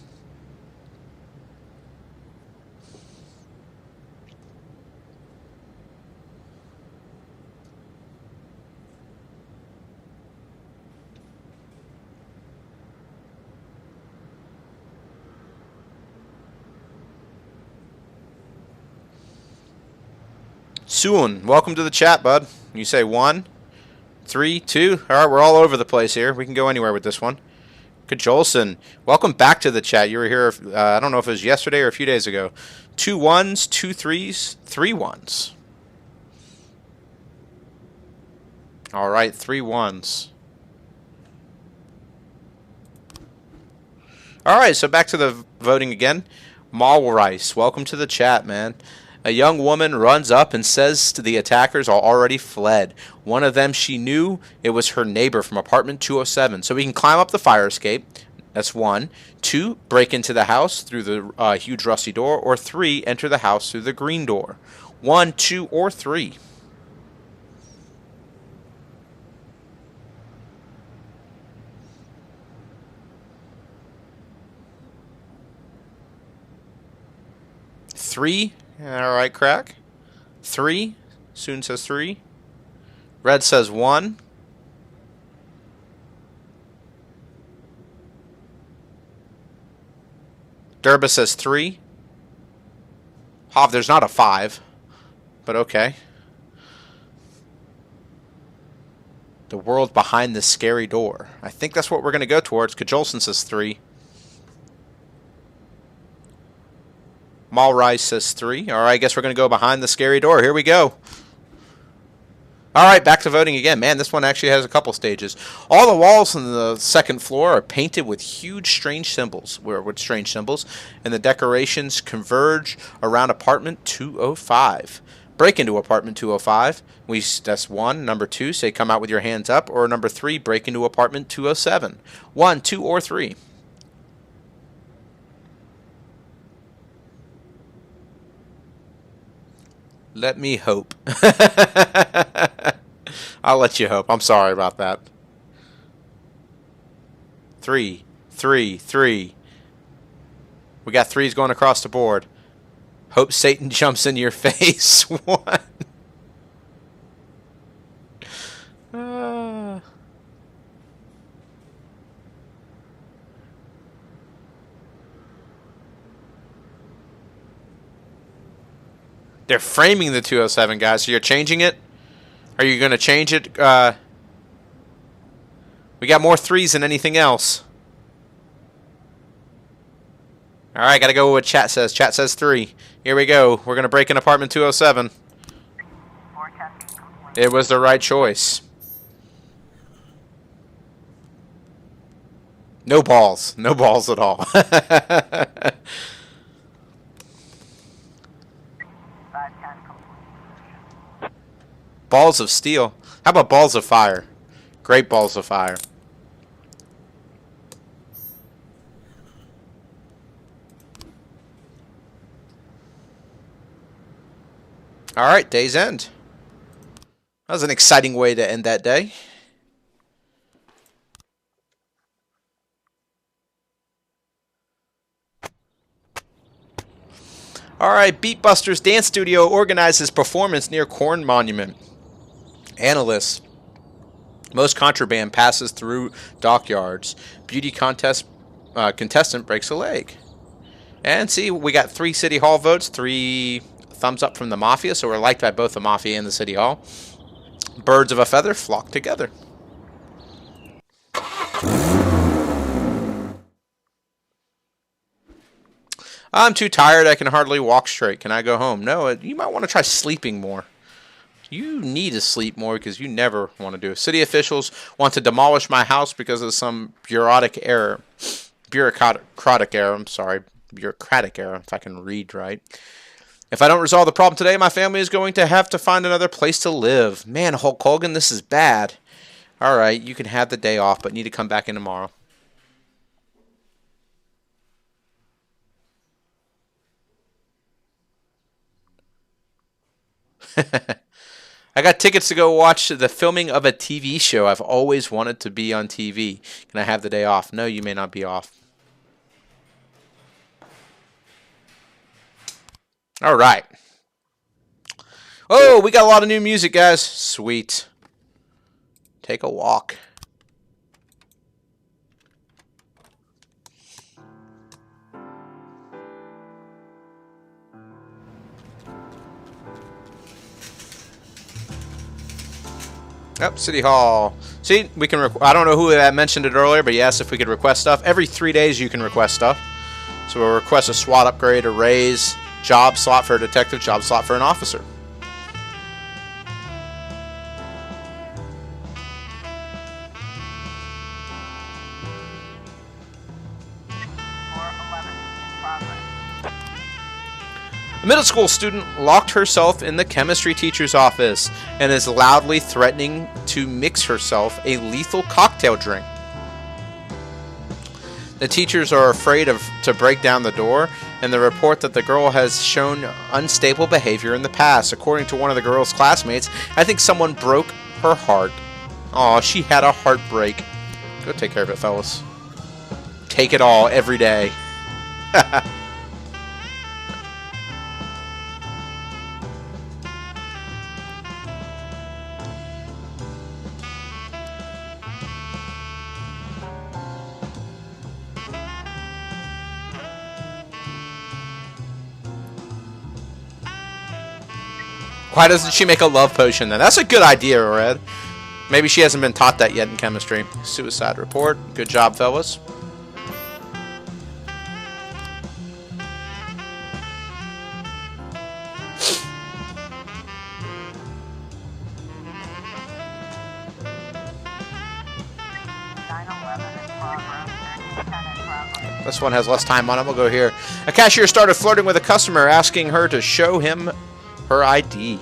Suun, welcome to the chat, bud. You say 1, 3, 2. All right, we're all over the place here. We can go anywhere with this one. Kajolson, welcome back to the chat. You were here, I don't know if it was yesterday or a few days ago. 2 1s, 2 3s, 3 1s. All right, 3 1s. All right, so back to the voting again. Mal Rice, welcome to the chat, man. A young woman runs up and says to the attackers are already fled. One of them she knew, it was her neighbor from apartment 207. So we can climb up the fire escape. That's 1. 2, break into the house through the huge rusty door. Or 3, enter the house through the green door. 1, 2, or 3. Three. All right, crack. 3. Soon says 3. Red says 1. Durba says 3. Hav, there's not a 5, but okay. The world behind this scary door. I think that's what we're going to go towards. Kajolson says 3. Malrice says 3. All right, I guess we're going to go behind the scary door. Here we go. All right, back to voting again. Man, this one actually has a couple stages. All the walls on the second floor are painted with strange symbols, and the decorations converge around apartment 205. Break into apartment 205. That's 1. Number 2, say come out with your hands up. Or number 3, break into apartment 207. 1, 2, or 3. Let me hope. I'll let you hope. I'm sorry about that. 3, 3, 3. We got 3s going across the board. Hope Satan jumps in your face. 1. They're framing the 207, guys. So you're changing it? Are you going to change it? We got more 3s than anything else. All right, got to go with what chat says. Chat says 3. Here we go. We're going to break in apartment 207. It was the right choice. No balls. No balls at all. Balls of steel. How about balls of fire? Great balls of fire. All right, day's end. That was an exciting way to end that day. All right, Beatbusters Dance Studio organizes performance near Corn Monument. Analysts. Most contraband passes through dockyards. Beauty contest contestant breaks a leg. And see, we got 3 City Hall votes, 3 thumbs up from the Mafia, so we're liked by both the Mafia and the City Hall. Birds of a feather flock together. I'm too tired, I can hardly walk straight. Can I go home? No, you might want to try sleeping more. You need to sleep more because you never want to do it. City officials want to demolish my house because of some bureaucratic error. Bureaucratic error, if I can read right. If I don't resolve the problem today, my family is going to have to find another place to live. Man, Hulk Hogan, this is bad. All right, you can have the day off, but need to come back in tomorrow. I got tickets to go watch the filming of a TV show. I've always wanted to be on TV. Can I have the day off? No, you may not be off. All right. Oh, we got a lot of new music, guys. Sweet. Take a walk. Yep, City Hall. See, we can. I don't know who mentioned it earlier, but he asked if we could request stuff. Every 3 days, you can request stuff. So we'll request a SWAT upgrade, a raise, job slot for a detective, job slot for an officer. A middle school student locked herself in the chemistry teacher's office and is loudly threatening to mix herself a lethal cocktail drink. The teachers are afraid to break down the door, and they report that the girl has shown unstable behavior in the past. According to one of the girl's classmates, I think someone broke her heart. Aw, she had a heartbreak. Go take care of it, fellas. Take it all every day. Why doesn't she make a love potion then? That's a good idea, Red. Maybe she hasn't been taught that yet in chemistry. Suicide report. Good job, fellas. This one has less time on it. We'll go here. A cashier started flirting with a customer, asking her to show him her ID,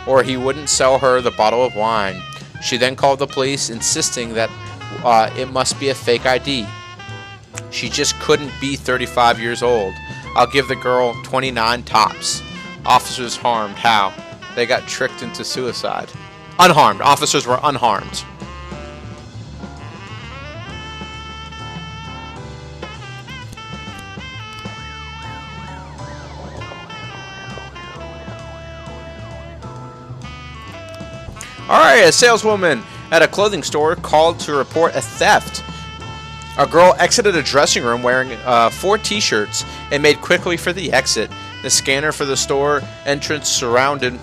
or he wouldn't sell her the bottle of wine. She then called the police, insisting that it must be a fake ID. She just couldn't be 35 years old. I'll give the girl 29 tops. Officers harmed. How? They got tricked into suicide. Unharmed. Officers were unharmed. Alright, a saleswoman at a clothing store called to report a theft. A girl exited a dressing room wearing 4 t-shirts and made quickly for the exit. The scanner for the store entrance sounded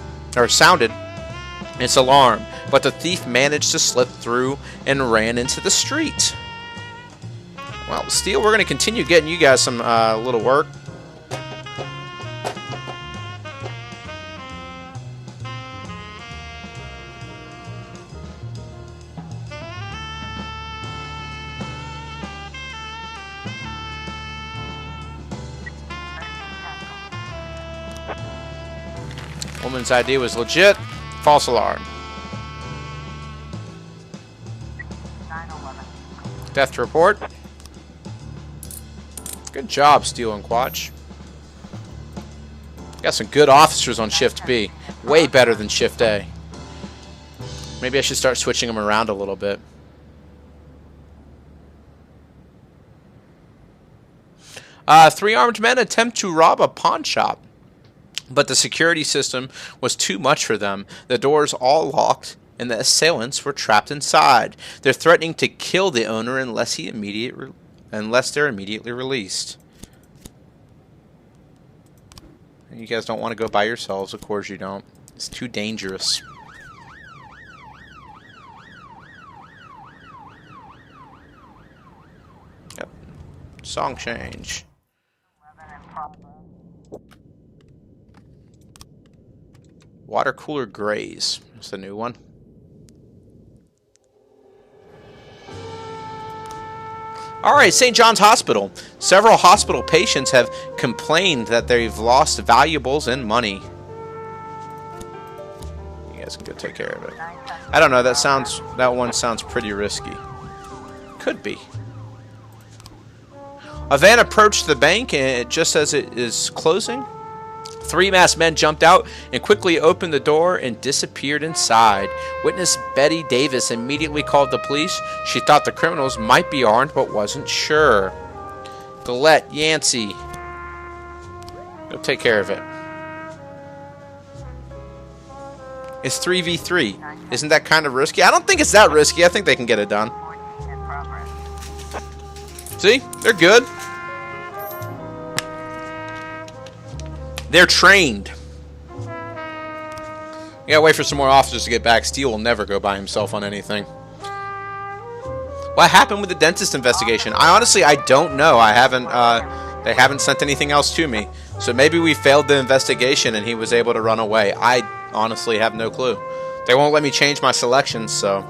its alarm, but the thief managed to slip through and ran into the street. Well, Steel, we're going to continue getting you guys some little work. Woman's ID was legit. False alarm. 911. Death report. Good job, Steel and Quatch. Got some good officers on Shift B. Way better than Shift A. Maybe I should start switching them around a little bit. Three armed men attempt to rob a pawn shop, but the security system was too much for them. The doors all locked and the assailants were trapped inside. They're threatening to kill the owner unless they're immediately released. You guys don't want to go by yourselves. Of course you don't. It's too dangerous. Yep. Song change. Water cooler grays. That's the new one. Alright, St. John's Hospital. Several hospital patients have complained that they've lost valuables and money. You guys can go take care of it. I don't know, that one sounds pretty risky. Could be. A van approached the bank and just as it is closing, 3 masked men jumped out and quickly opened the door and disappeared inside. Witness Betty Davis immediately called the police. She thought the criminals might be armed but wasn't sure. Gillette, Yancey, go take care of it. It's 3v3. Isn't that kind of risky? I don't think it's that risky. I think they can get it done. See? They're good. They're trained. You gotta wait for some more officers to get back. Steele will never go by himself on anything. What happened with the dentist investigation? I don't know. They haven't sent anything else to me. So maybe we failed the investigation and he was able to run away. I honestly have no clue. They won't let me change my selections, so.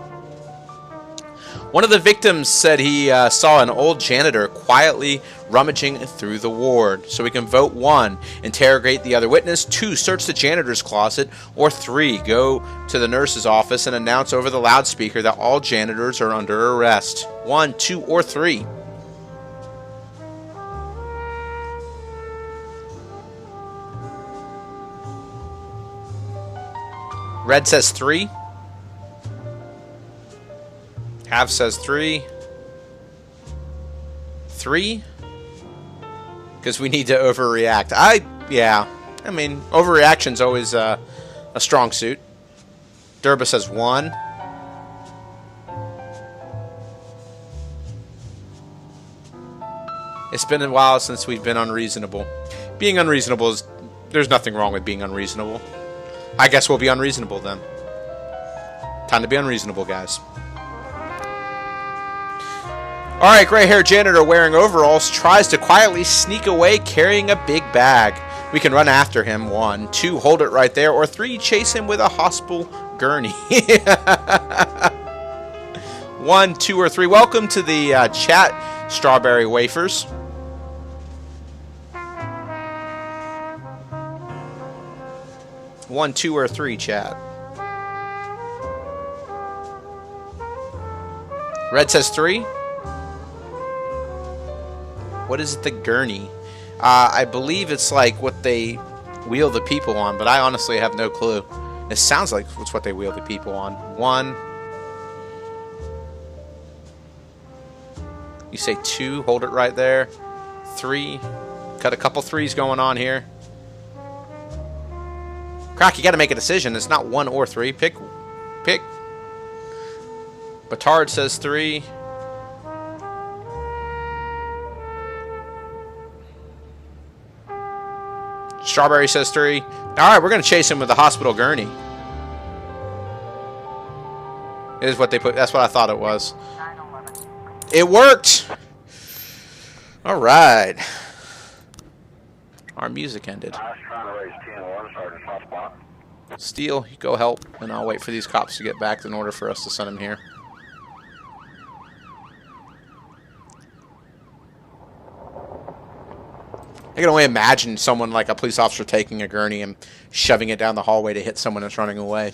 One of the victims said he saw an old janitor quietly rummaging through the ward. So we can vote 1, interrogate the other witness, 2, search the janitor's closet, or 3, go to the nurse's office and announce over the loudspeaker that all janitors are under arrest. 1, 2, or 3. Red says 3. Half says 3. 3? Because we need to overreact. Yeah. I mean, overreaction's always a strong suit. Durba says 1. It's been a while since we've been unreasonable. Being unreasonable is... There's nothing wrong with being unreasonable. I guess we'll be unreasonable then. Time to be unreasonable, guys. Alright, gray-haired janitor wearing overalls tries to quietly sneak away carrying a big bag. We can run after him. 1, 2, hold it right there. Or 3, chase him with a hospital gurney. 1, 2, or 3. Welcome to the chat, Strawberry Wafers. One, 2, or 3, chat. Red says 3. What is it, the gurney? I believe it's like what they wheel the people on, but I honestly have no clue. It sounds like it's what they wheel the people on. 1. You say 2, hold it right there. 3. Got a couple 3s going on here. Croc, you got to make a decision. It's not 1 or 3. Pick. Batard says 3. Strawberry says 3. Alright, we're going to chase him with the hospital gurney. It is what they put. That's what I thought it was. It worked! Alright. Our music ended. Steele, you go help, and I'll wait for these cops to get back in order for us to send them here. I can only imagine someone like a police officer taking a gurney and shoving it down the hallway to hit someone that's running away.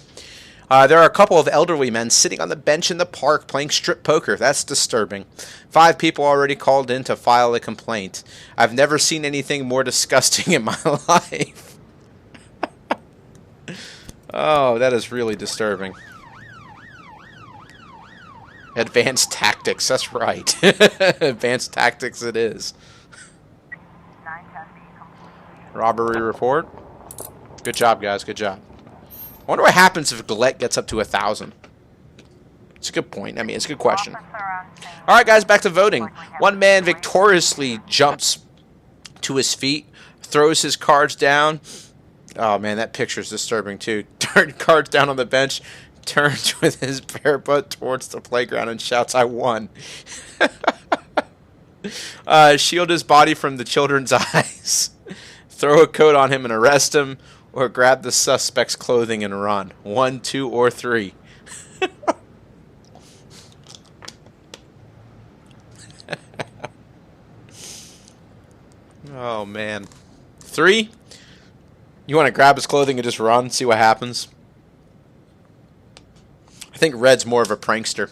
There are a couple of elderly men sitting on the bench in the park playing strip poker. That's disturbing. 5 people already called in to file a complaint. I've never seen anything more disgusting in my life. Oh, that is really disturbing. Advanced tactics, that's right. Advanced tactics it is. Robbery report. Good job, guys. Good job. I wonder what happens if Gillette gets up to 1,000. It's a good point. I mean, it's a good question. All right, guys, back to voting. One man victoriously jumps to his feet, throws his cards down. Oh, man, that picture's disturbing, too. Turned cards down on the bench, turns with his bare butt towards the playground and shouts, "I won." Shield his body from the children's eyes. Throw a coat on him and arrest him, or grab the suspect's clothing and run. 1, 2, or 3. Oh, man. 3? You want to grab his clothing and just run, see what happens? I think Red's more of a prankster.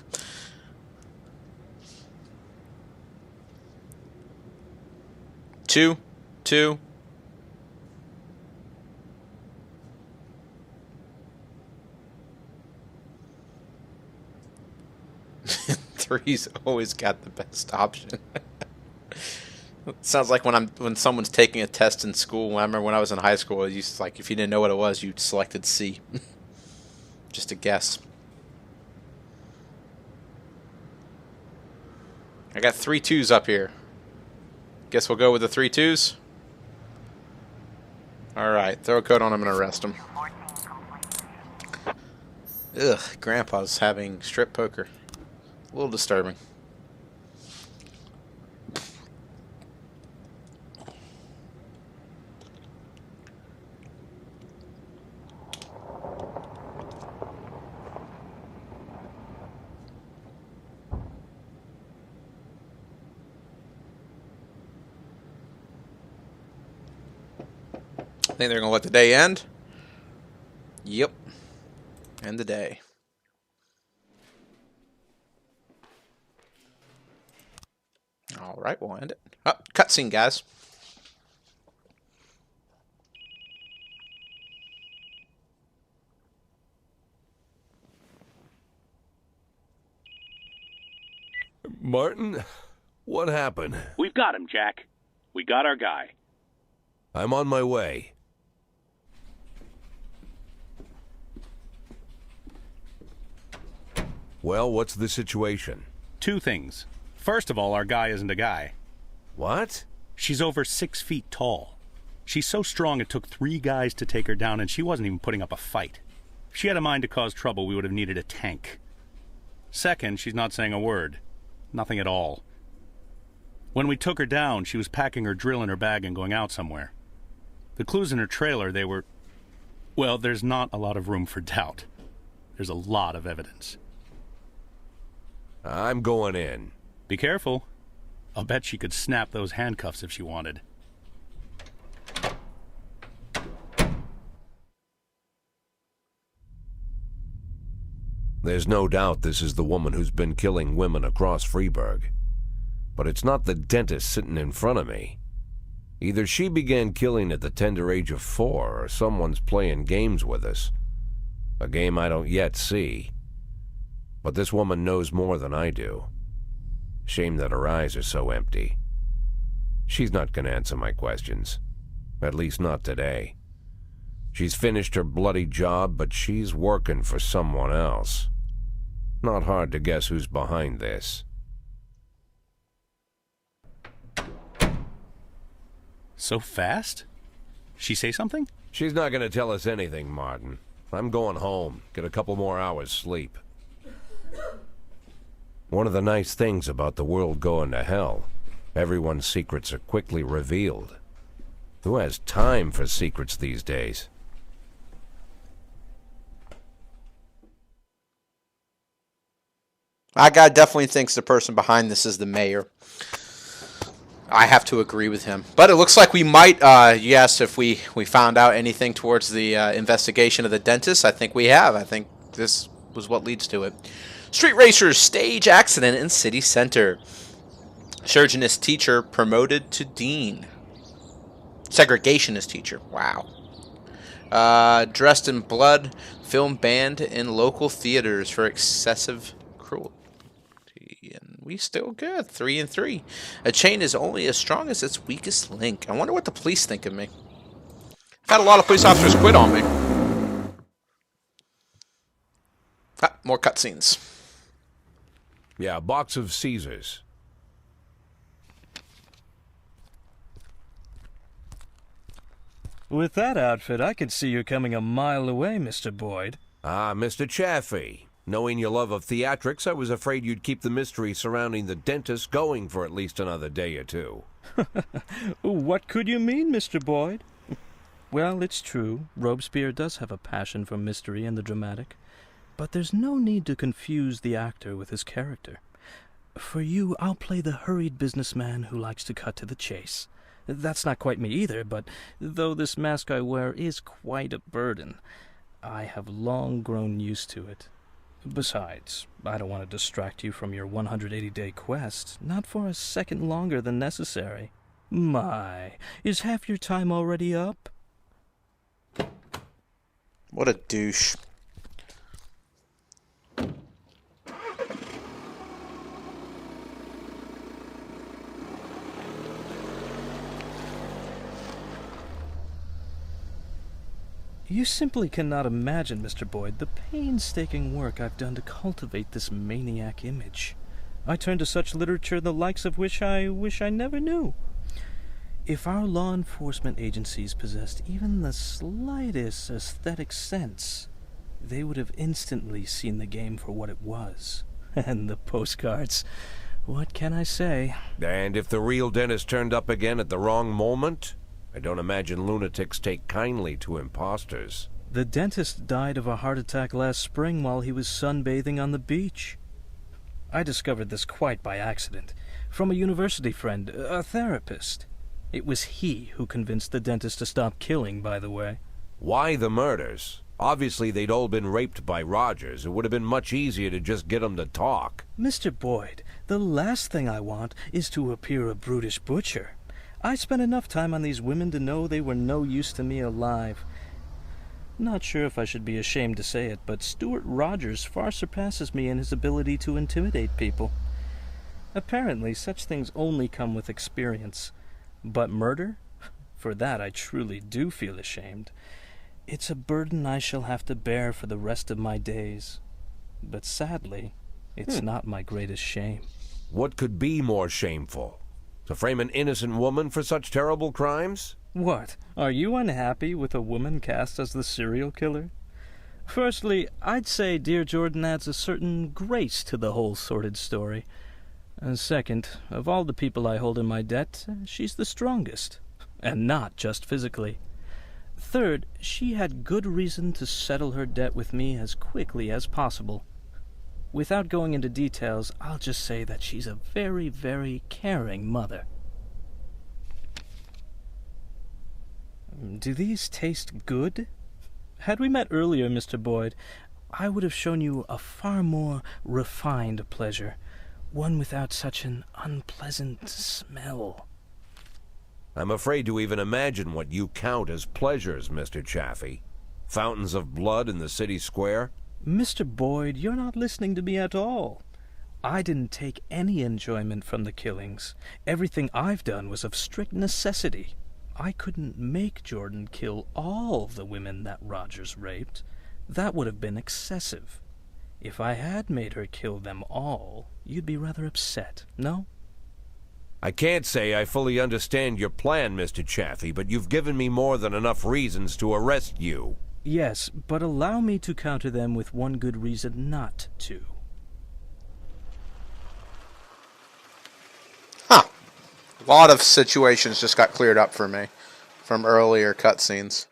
2, 2. Three's always got the best option. It sounds like when someone's taking a test in school. I remember when I was in high school, it used to, like, if you didn't know what it was, you selected C. Just a guess. I got 3 2s up here. Guess we'll go with the 3 2s. All right, throw a coat on him and arrest him. Ugh, Grandpa's having strip poker. A little disturbing. Think they're going to let the day end? Yep. End the day. All right, we'll end it. Oh, cutscene, guys. Martin, what happened? We've got him, Jack. We got our guy. I'm on my way. Well, what's the situation? 2 things. First of all, our guy isn't a guy. What? She's over 6 feet tall. She's so strong it took 3 guys to take her down, and she wasn't even putting up a fight. If she had a mind to cause trouble, we would have needed a tank. Second, she's not saying a word. Nothing at all. When we took her down, she was packing her drill in her bag and going out somewhere. The clues in her trailer, they were... Well, there's not a lot of room for doubt. There's a lot of evidence. I'm going in. Be careful. I'll bet she could snap those handcuffs if she wanted. There's no doubt this is the woman who's been killing women across Freeburg. But it's not the dentist sitting in front of me. Either she began killing at the tender age of 4, or someone's playing games with us. A game I don't yet see. But this woman knows more than I do. Shame that her eyes are so empty. She's not going to answer my questions. At least not today. She's finished her bloody job, but she's working for someone else. Not hard to guess who's behind this. So fast? She say something? She's not going to tell us anything, Martin. I'm going home. Get a couple more hours sleep. One of the nice things about the world going to hell, everyone's secrets are quickly revealed. Who has time for secrets these days? That guy definitely thinks the person behind this is the mayor. I have to agree with him. But it looks like we might, yes, if we found out anything towards the investigation of the dentist, I think we have. I think this was what leads to it. Street racers stage accident in city center. Surgeonist teacher promoted to dean. Segregationist teacher. Wow. Dressed in blood, film banned in local theaters for excessive cruelty. And we still good. 3 and 3. A chain is only as strong as its weakest link. I wonder what the police think of me. I've had a lot of police officers quit on me. Ah, more cutscenes. Yeah, a box of Caesars. With that outfit, I could see you coming a mile away, Mr. Boyd. Ah, Mr. Chaffee. Knowing your love of theatrics, I was afraid you'd keep the mystery surrounding the dentist going for at least another day or two. What could you mean, Mr. Boyd? Well, it's true. Robespierre does have a passion for mystery and the dramatic. But there's no need to confuse the actor with his character. For you, I'll play the hurried businessman who likes to cut to the chase. That's not quite me either, but though this mask I wear is quite a burden, I have long grown used to it. Besides, I don't want to distract you from your 180-day quest, not for a second longer than necessary. My, is half your time already up? What a douche. You simply cannot imagine, Mr. Boyd, the painstaking work I've done to cultivate this maniac image. I turn to such literature the likes of which I wish I never knew. If our law enforcement agencies possessed even the slightest aesthetic sense, they would have instantly seen the game for what it was. And the postcards, what can I say? And if the real dentist turned up again at the wrong moment? I don't imagine lunatics take kindly to imposters. The dentist died of a heart attack last spring while he was sunbathing on the beach. I discovered this quite by accident, from a university friend, a therapist. It was he who convinced the dentist to stop killing, by the way. Why the murders? Obviously they'd all been raped by Rogers. It would have been much easier to just get them to talk. Mr. Boyd, the last thing I want is to appear a brutish butcher. I spent enough time on these women to know they were no use to me alive. Not sure if I should be ashamed to say it, but Stuart Rogers far surpasses me in his ability to intimidate people. Apparently, such things only come with experience. But murder? For that I truly do feel ashamed. It's a burden I shall have to bear for the rest of my days. But sadly, it's not my greatest shame. What could be more shameful? To frame an innocent woman for such terrible crimes? What? Are you unhappy with a woman cast as the serial killer? Firstly, I'd say dear Jordan adds a certain grace to the whole sordid story. And second, of all the people I hold in my debt, she's the strongest. And not just physically. Third, she had good reason to settle her debt with me as quickly as possible. Without going into details, I'll just say that she's a very, very caring mother. Do these taste good? Had we met earlier, Mr. Boyd, I would have shown you a far more refined pleasure, one without such an unpleasant smell. I'm afraid to even imagine what you count as pleasures, Mr. Chaffee. Fountains of blood in the city square? Mr. Boyd, you're not listening to me at all. I didn't take any enjoyment from the killings. Everything I've done was of strict necessity. I couldn't make Jordan kill all the women that Rogers raped. That would have been excessive. If I had made her kill them all, you'd be rather upset, no? I can't say I fully understand your plan, Mr. Chaffee, but you've given me more than enough reasons to arrest you. Yes, but allow me to counter them with one good reason not to. Huh. A lot of situations just got cleared up for me from earlier cutscenes.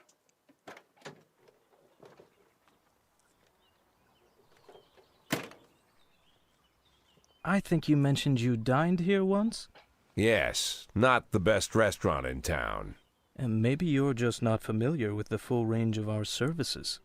I think you mentioned you dined here once? Yes, not the best restaurant in town. And maybe you're just not familiar with the full range of our services.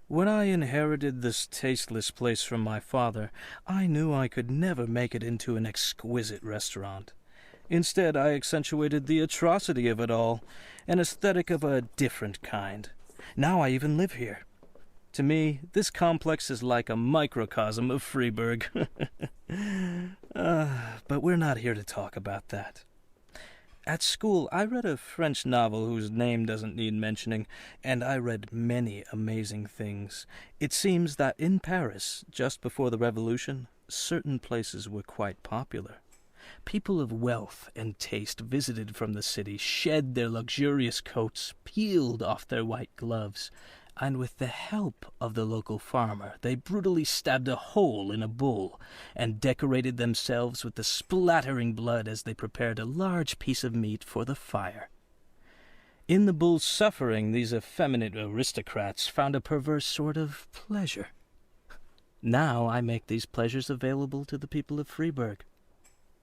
When I inherited this tasteless place from my father, I knew I could never make it into an exquisite restaurant. Instead, I accentuated the atrocity of it all, an aesthetic of a different kind. Now I even live here. To me, this complex is like a microcosm of Freeburg. But we're not here to talk about that. At school, I read a French novel whose name doesn't need mentioning, and I read many amazing things. It seems that in Paris, just before the Revolution, certain places were quite popular. People of wealth and taste visited from the city, shed their luxurious coats, peeled off their white gloves, and with the help of the local farmer, they brutally stabbed a hole in a bull and decorated themselves with the splattering blood as they prepared a large piece of meat for the fire. In the bull's suffering, these effeminate aristocrats found a perverse sort of pleasure. Now I make these pleasures available to the people of Freeburg.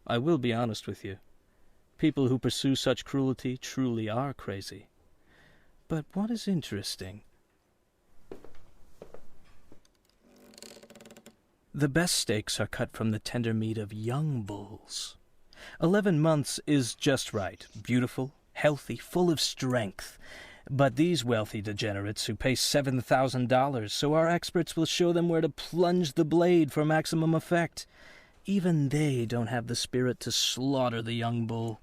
I will be honest with you. People who pursue such cruelty truly are crazy. But what is interesting? The best steaks are cut from the tender meat of young bulls. 11 months is just right, beautiful, healthy, full of strength. But these wealthy degenerates who pay $7,000, so our experts will show them where to plunge the blade for maximum effect. Even they don't have the spirit to slaughter the young bull.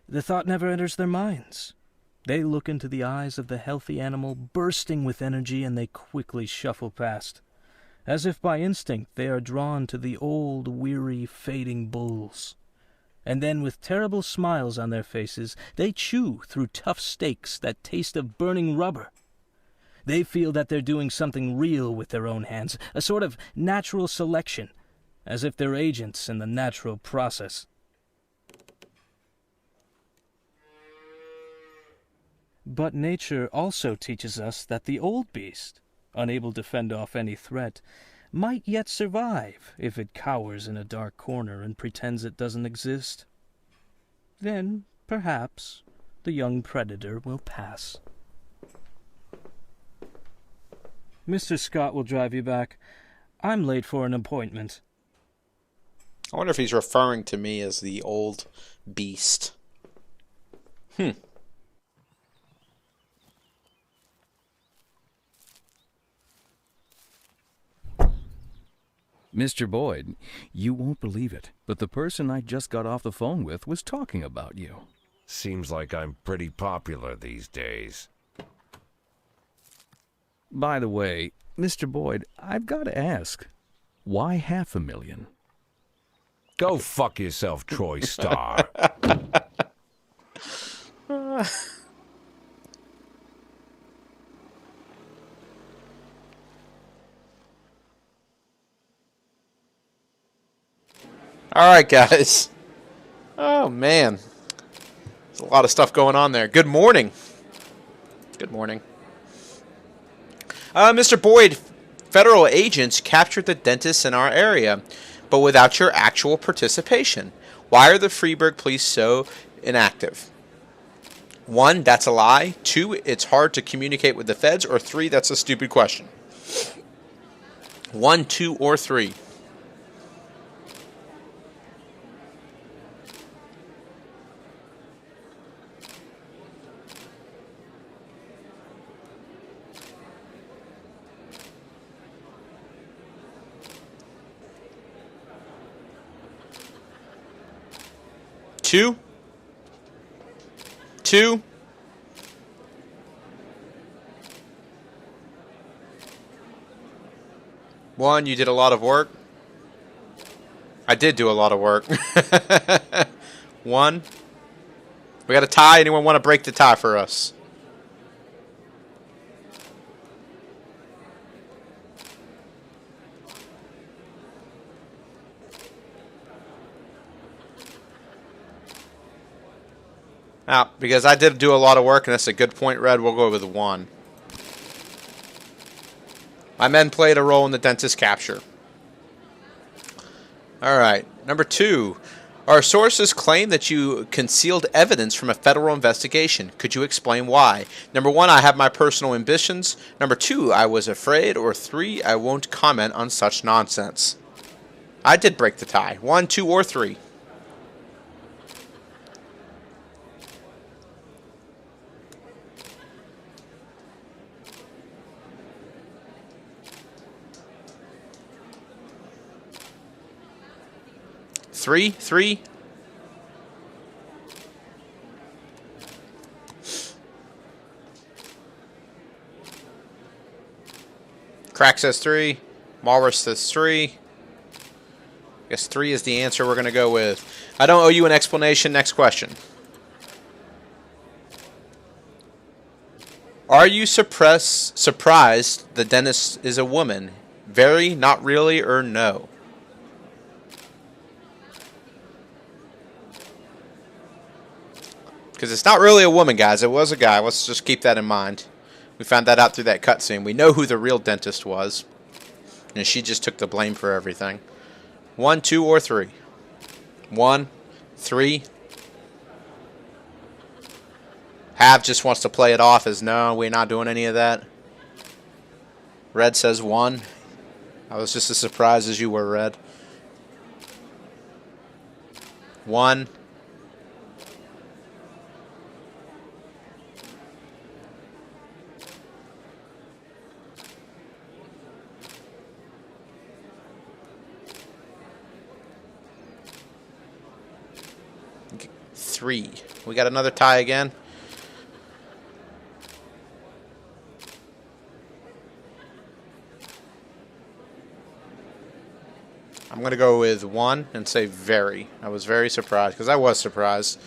The thought never enters their minds. They look into the eyes of the healthy animal, bursting with energy, and they quickly shuffle past. As if by instinct, they are drawn to the old, weary, fading bulls. And then, with terrible smiles on their faces, they chew through tough steaks that taste of burning rubber. They feel that they're doing something real with their own hands, a sort of natural selection, as if they're agents in the natural process. But nature also teaches us that the old beast, unable to fend off any threat, might yet survive if it cowers in a dark corner and pretends it doesn't exist. Then, perhaps, the young predator will pass. Mr. Scott will drive you back. I'm late for an appointment. I wonder if he's referring to me as the old beast. Mr. Boyd, you won't believe it, but the person I just got off the phone with was talking about you. Seems like I'm pretty popular these days. By the way, Mr. Boyd, I've got to ask, why $500,000? Go fuck yourself, Troy Starr. All right, guys. Oh, man. There's a lot of stuff going on there. Good morning. Good morning. Mr. Boyd, federal agents captured the dentist in our area, but without your actual participation. Why are the Freeburg police so inactive? 1, that's a lie. 2, it's hard to communicate with the feds. Or 3, that's a stupid question. 1, 2, or 3. Two. 1, you did a lot of work. I did do a lot of work. 1. We got a tie. Anyone want to break the tie for us? Because I did do a lot of work, and that's a good point, Red. We'll go with 1. My men played a role in the dentist capture. All right. Number 2. Our sources claim that you concealed evidence from a federal investigation. Could you explain why? Number 1, I have my personal ambitions. Number 2, I was afraid. Or 3, I won't comment on such nonsense. I did break the tie. 1, 2, or 3. 3. Crack says 3. Walrus says 3. Guess 3 is the answer we're going to go with. I don't owe you an explanation. Next question. Are you surprised the dentist is a woman? Very, not really, or no? Because it's not really a woman, guys. It was a guy. Let's just keep that in mind. We found that out through that cutscene. We know who the real dentist was. And she just took the blame for everything. 1, 2, or 3? 1, 3. Hav just wants to play it off as no, we're not doing any of that. Red says 1. I was just as surprised as you were, Red. 1. Three. We got another tie again. I'm going to go with 1 and say very. I was very surprised, because I was surprised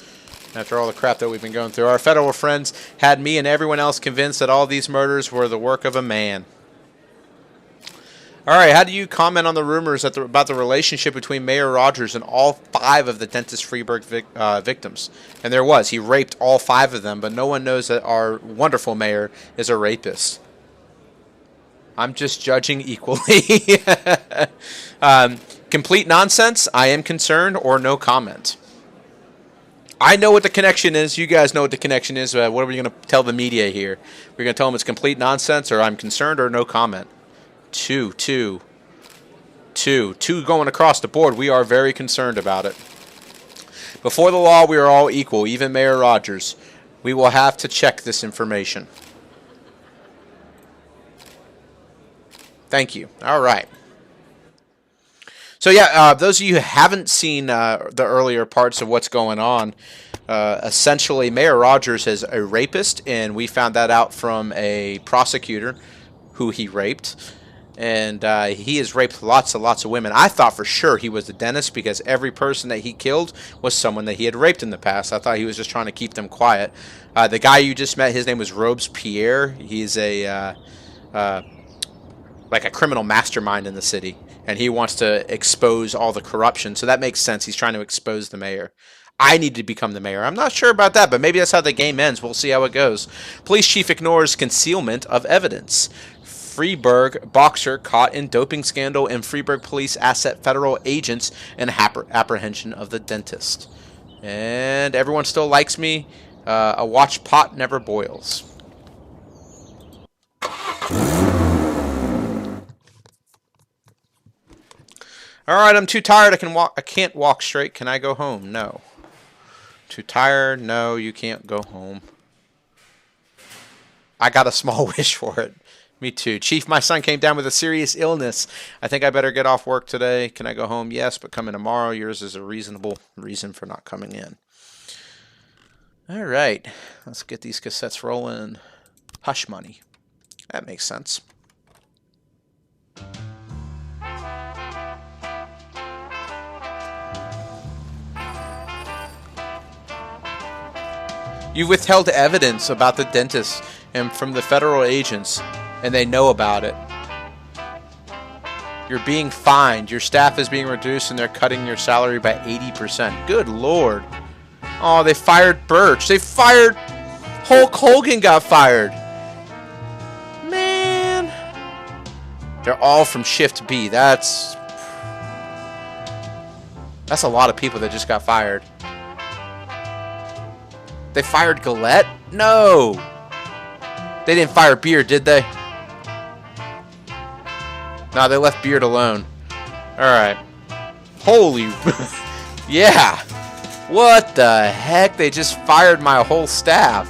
after all the crap that we've been going through. Our federal friends had me and everyone else convinced that all these murders were the work of a man. All right, how do you comment on the rumors about the relationship between Mayor Rogers and all 5 of the Dentist Freeburg victims? And there was. He raped all 5 of them, but no one knows that our wonderful mayor is a rapist. I'm just judging equally. Complete nonsense, I am concerned, or no comment. I know what the connection is. You guys know what the connection is. What are we going to tell the media here? We're going to tell them it's complete nonsense, or I'm concerned, or no comment. 2 going across the board. We are very concerned about it. Before the law, we are all equal, even Mayor Rogers. We will have to check this information. Thank you. All right. So yeah, those of you who haven't seen the earlier parts of what's going on, essentially Mayor Rogers is a rapist, and we found that out from a prosecutor who he raped. And he has raped lots and lots of women. I thought for sure he was the dentist because every person that he killed was someone that he had raped in the past. I thought he was just trying to keep them quiet. The guy you just met, his name was Robespierre. He's a like a criminal mastermind in the city, and he wants to expose all the corruption. So that makes sense. He's trying to expose the mayor. I need to become the mayor. I'm not sure about that, but maybe that's how the game ends. We'll see how it goes. Police chief ignores concealment of evidence. Freeburg boxer caught in doping scandal, and Freeburg police asset federal agents in apprehension of the dentist. And everyone still likes me. A watched pot never boils. All right, I'm too tired. I can't walk straight. Can I go home? No. Too tired? No, you can't go home. I got a small wish for it. Me too. Chief, my son came down with a serious illness. I think I better get off work today. Can I go home? Yes, but come in tomorrow. Yours is a reasonable reason for not coming in. All right. Let's get these cassettes rolling. Hush money. That makes sense. You withheld evidence about the dentist and from the federal agents, and they know about it. You're being fined. Your staff is being reduced, and they're cutting your salary by 80%. Good Lord. Oh, they fired Birch. They fired... Hulk Hogan got fired. Man. They're all from Shift B. That's a lot of people that just got fired. They fired Gillette? No. They didn't fire Beard, did they? No, they left Beard alone. Alright. Holy... yeah. What the heck? They just fired my whole staff.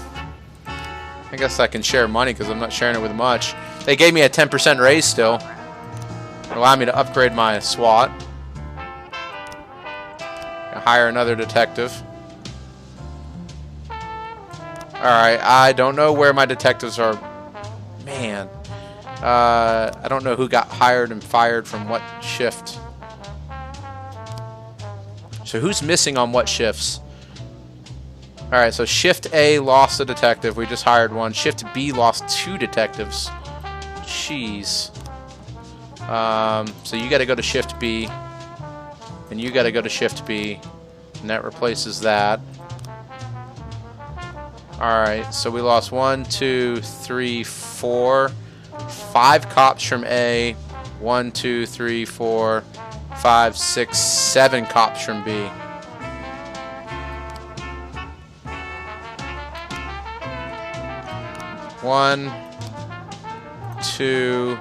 I guess I can share money because I'm not sharing it with much. They gave me a 10% raise still. Allow me to upgrade my SWAT. hire another detective. Alright, I don't know where my detectives are. Man. I don't know who got hired and fired from what shift. So who's missing on what shifts? Alright, so shift A lost a detective. We just hired one. Shift B lost 2 detectives. Jeez. So you got to go to shift B. And you got to go to shift B. And that replaces that. Alright, so we lost 1, 2, 3, 4. 5 cops from A. 1, 2, 3, 4, 5, 6, 7 cops from B. One, 2,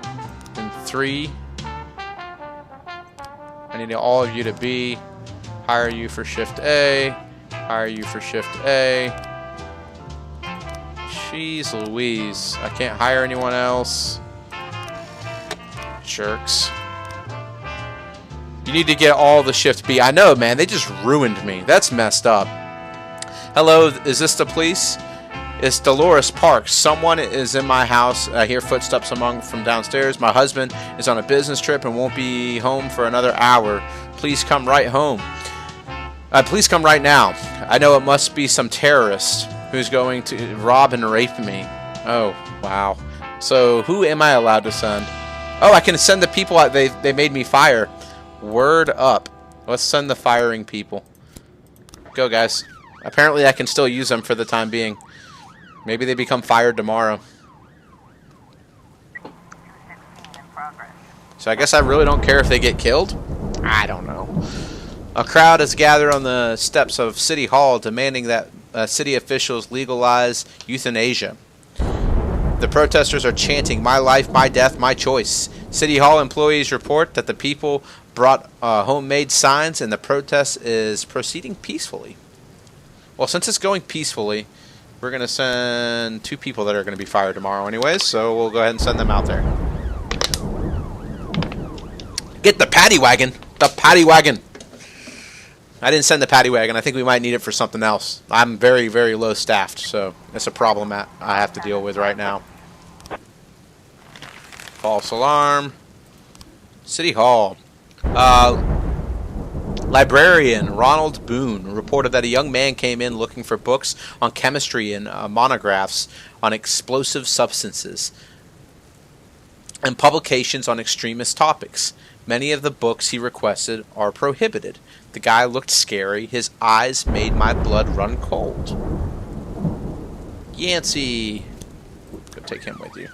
and 3. I need all of you to B. Hire you for shift A. Hire you for shift A. Jeez Louise. I can't hire anyone else. Jerks. You need to get all the shift B. I know, man. They just ruined me. That's messed up. Hello, is this the police? It's Dolores Parks. Someone is in my house. I hear footsteps from downstairs. My husband is on a business trip and won't be home for another hour. Please come right home. Please come right now. I know it must be some terrorist who's going to rob and rape me. Oh, wow. So who am I allowed to send? Oh, I can send the people they made me fire. Word up. Let's send the firing people. Go, guys. Apparently I can still use them for the time being. Maybe they become fired tomorrow. So I guess I really don't care if they get killed? I don't know. A crowd has gathered on the steps of City Hall demanding that city officials legalize euthanasia. The protesters are chanting, "My life, my death, my choice." City Hall employees report that the people brought homemade signs and the protest is proceeding peacefully. Well, since it's going peacefully, we're going to send 2 people that are going to be fired tomorrow anyways, so we'll go ahead and send them out there. Get the paddy wagon! The paddy wagon! I didn't send the paddy wagon. I think we might need it for something else. I'm very, very low staffed, so it's a problem that I have to deal with right now. False alarm. City Hall. Librarian Ronald Boone reported that a young man came in looking for books on chemistry and monographs on explosive substances and publications on extremist topics. Many of the books he requested are prohibited. The guy looked scary. His eyes made my blood run cold. Yancey. Go take him with you.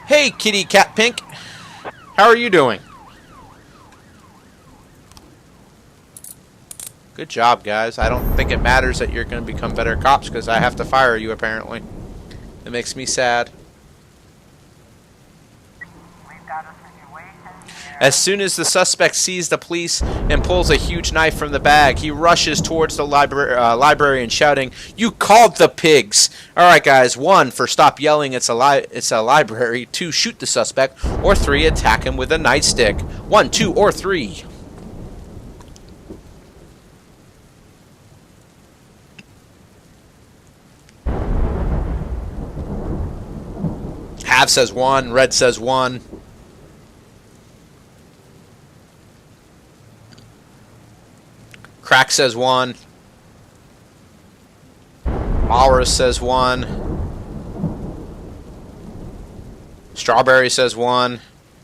Hey, kitty cat pink. How are you doing? Good job, guys. I don't think it matters that you're going to become better cops because I have to fire you, apparently. It makes me sad. We've got a situation. As soon as the suspect sees the police and pulls a huge knife from the bag, he rushes towards the librarian shouting, "You called the pigs!" Alright, guys. 1, for stop yelling, it's a library. 2, shoot the suspect. Or 3, attack him with a nightstick. 1, 2, or 3. Have says 1. Red says 1. Crack says 1. Walrus says 1. Strawberry says 1.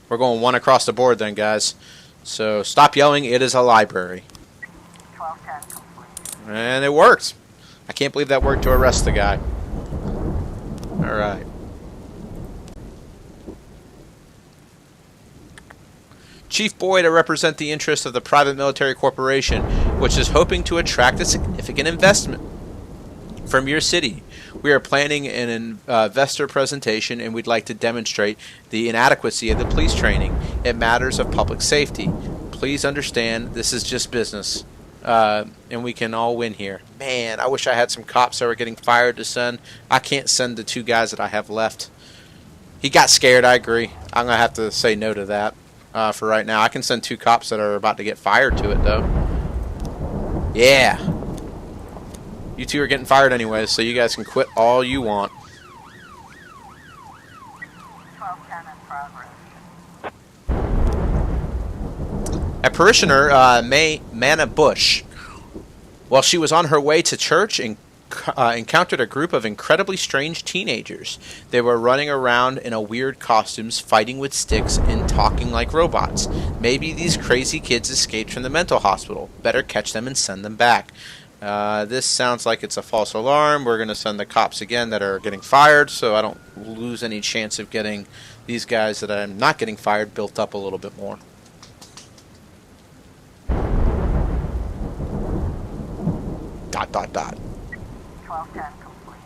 We're going 1 across the board then, guys. So stop yelling. It is a library. 1210 complete. And it worked. I can't believe that worked to arrest the guy. Alright. Chief Boyd, I represent the interests of the private military corporation, which is hoping to attract a significant investment from your city. We are planning an investor presentation, and we'd like to demonstrate the inadequacy of the police training in matters of public safety. Please understand, this is just business, and we can all win here. Man, I wish I had some cops that were getting fired to send. I can't send the 2 guys that I have left. He got scared, I agree. I'm going to have to say no to that. For right now. I can send 2 cops that are about to get fired to it, though. Yeah. You two are getting fired anyways, so you guys can quit all you want. 1210 in progress. A parishioner, Manna Bush, while she was on her way to church, encountered a group of incredibly strange teenagers. They were running around in a weird costumes, fighting with sticks, and talking like robots. Maybe these crazy kids escaped from the mental hospital. Better catch them and send them back. This sounds like it's a false alarm. We're going to send the cops again that are getting fired, so I don't lose any chance of getting these guys that I'm not getting fired built up a little bit more. Dot, dot, dot. 1210 complete.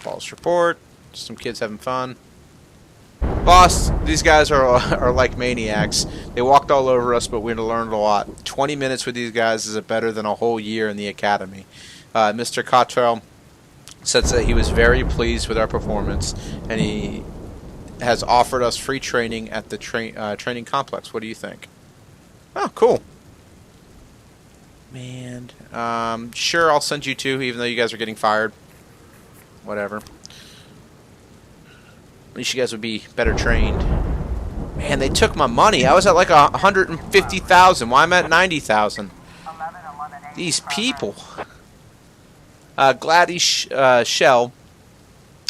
False report. Some kids having fun. Boss, these guys are like maniacs. They walked all over us, but we learned a lot. 20 minutes with these guys is better than a whole year in the academy. Mr. Cottrell said that he was very pleased with our performance, and he has offered us free training at the training complex. What do you think? Oh, cool. Man, sure, I'll send you two, even though you guys are getting fired. Whatever. At least you guys would be better trained. Man, they took my money. I was at like 150,000. Why am I at 90,000? 1111 These people. Gladys Shell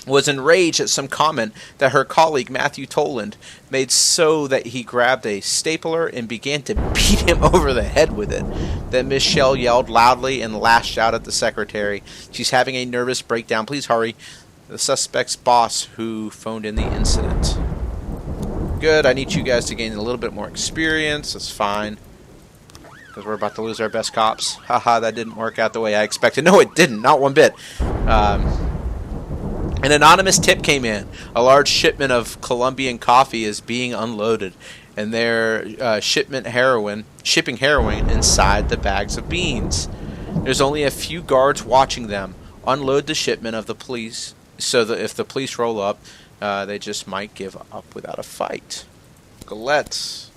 was enraged at some comment that her colleague Matthew Toland made, so that he grabbed a stapler and began to beat him over the head with it. Then Miss Shell yelled loudly and lashed out at the secretary. She's having a nervous breakdown. Please hurry. The suspect's boss who phoned in the incident. Good, I need you guys to gain a little bit more experience. That's fine. Because we're about to lose our best cops. Haha, that didn't work out the way I expected. No, it didn't. Not one bit. An anonymous tip came in. A large shipment of Colombian coffee is being unloaded, and they're shipping heroin inside the bags of beans. There's only a few guards watching them unload the shipment of the police, so that if the police roll up, they just might give up without a fight. Let's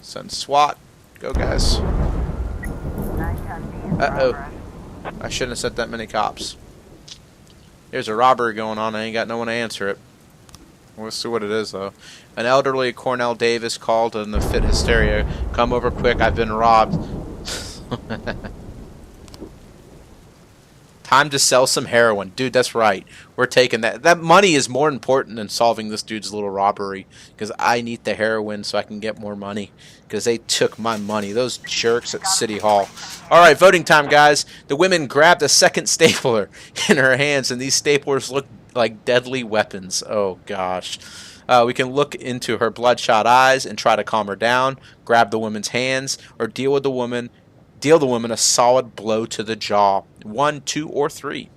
send SWAT. Go, guys. 910B in Uh-oh. progress. I shouldn't have sent that many cops. There's a robbery going on. I ain't got no one to answer it. We'll see what it is, though. An elderly Cornell Davis called in the fit hysteria. Come over quick. I've been robbed. Time to sell some heroin. Dude, that's right. We're taking that. That money is more important than solving this dude's little robbery. Because I need the heroin so I can get more money. Because they took my money. Those jerks at City Hall. Alright, voting time, guys. The women grabbed a second stapler in her hands. And these staplers look like deadly weapons. Oh, gosh. We can look into her bloodshot eyes and try to calm her down. Grab the woman's hands. Or deal the woman a solid blow to the jaw. 1, 2, or 3.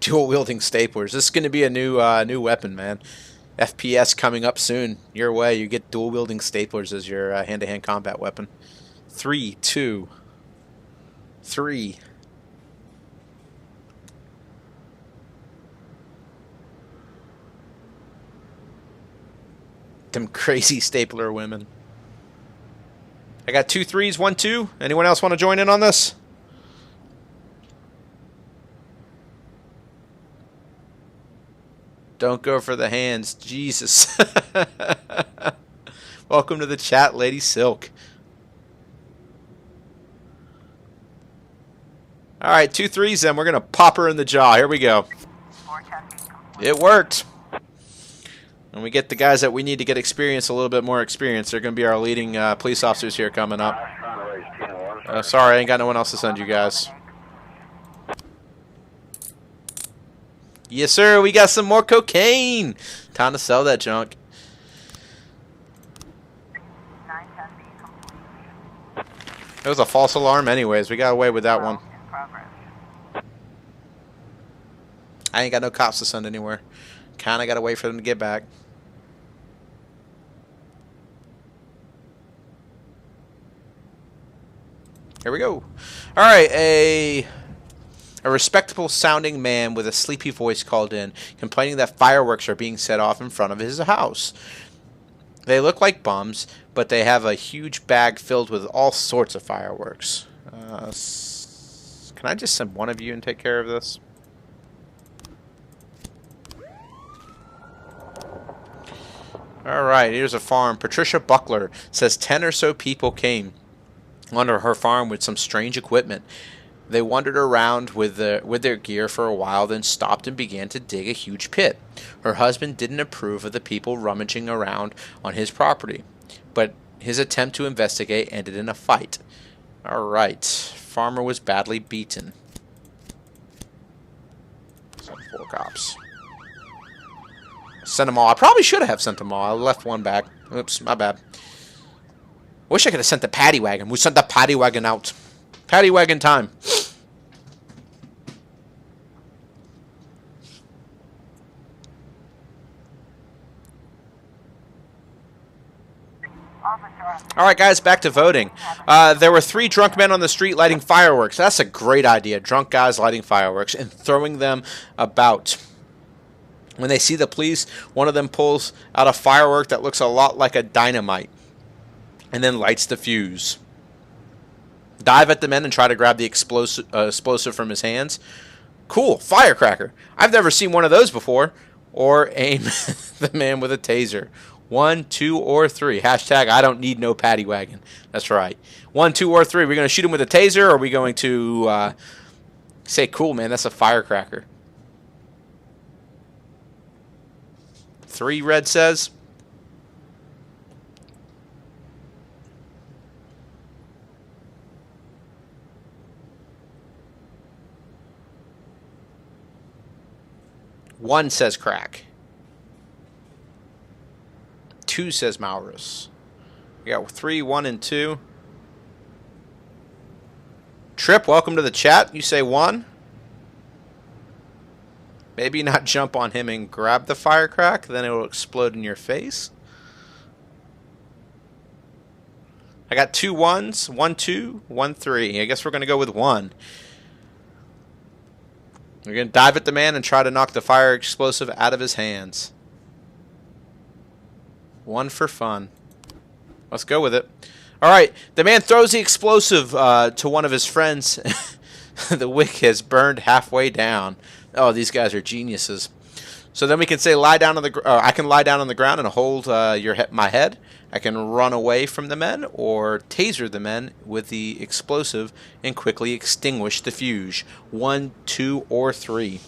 Dual wielding staplers. This is going to be a new weapon, man. FPS coming up soon. Your way. You get dual wielding staplers as your hand-to-hand combat weapon. 3, 2, 3. Them crazy stapler women. I got 2 3s, 1 2. Anyone else want to join in on this? Don't go for the hands. Jesus. Welcome to the chat, Lady Silk. Alright, 2 3s then. We're going to pop her in the jaw. Here we go. 410B complete. It worked. And we get the guys that we need to get experience, a little bit more experience. They're going to be our leading police officers here coming up. Trying to raise 10-1. Sorry, I ain't got no one else to send you guys. Yes, sir. We got some more cocaine. Time to sell that junk. 910B complete. It was a false alarm anyways. We got away with that one. In progress. I ain't got no cops to send anywhere. Kind of got to wait for them to get back. Here we go. All right, a respectable sounding man with a sleepy voice called in, complaining that fireworks are being set off in front of his house. They look like bums, but they have a huge bag filled with all sorts of fireworks. Can I just send one of you and take care of this? Alright, here's a farm. Patricia Buckler says 10 or so people came onto her farm with some strange equipment. They wandered around with their gear for a while, then stopped and began to dig a huge pit. Her husband didn't approve of the people rummaging around on his property, but his attempt to investigate ended in a fight. Alright, farmer was badly beaten. So 4 cops. Sent them all. I probably should have sent them all. I left one back. Oops, my bad. Wish I could have sent the paddy wagon. We sent the paddy wagon out. Paddy wagon time. Alright guys, back to voting. There were 3 drunk men on the street lighting fireworks. That's a great idea. Drunk guys lighting fireworks and throwing them about. When they see the police, one of them pulls out a firework that looks a lot like a dynamite and then lights the fuse. Dive at the men and try to grab the explosive from his hands. Cool, firecracker. I've never seen one of those before. Or aim the man with a taser. 1, 2, or 3. Hashtag I don't need no paddy wagon. That's right. 1, 2, or 3. We're going to shoot him with a taser, or are we going to say, cool, man, that's a firecracker? 3, red says. One says crack. 2 says Maurus. We got 3, 1, and 2. Trip, welcome to the chat. You say 1. Maybe not jump on him and grab the firecrack, then it will explode in your face. I got 2 1s, 1 2, 1 3. I guess we're going to go with 1. We're going to dive at the man and try to knock the fire explosive out of his hands. 1 for fun. Let's go with it. Alright, the man throws the explosive to one of his friends. The wick has burned halfway down. Oh, these guys are geniuses. So then we can say lie down on the I can lie down on the ground and hold my head. I can run away from the men or taser the men with the explosive and quickly extinguish the fuse. 1, 2, or 3.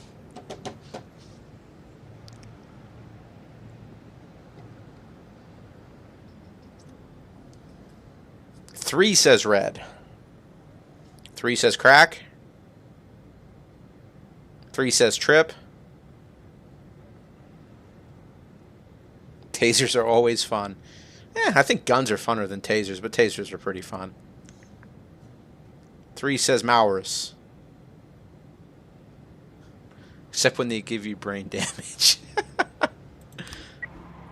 Three says red. 3 says crack. 3 says trip. Tasers are always fun. I think guns are funner than tasers, but tasers are pretty fun. 3 says Maurus. Except when they give you brain damage.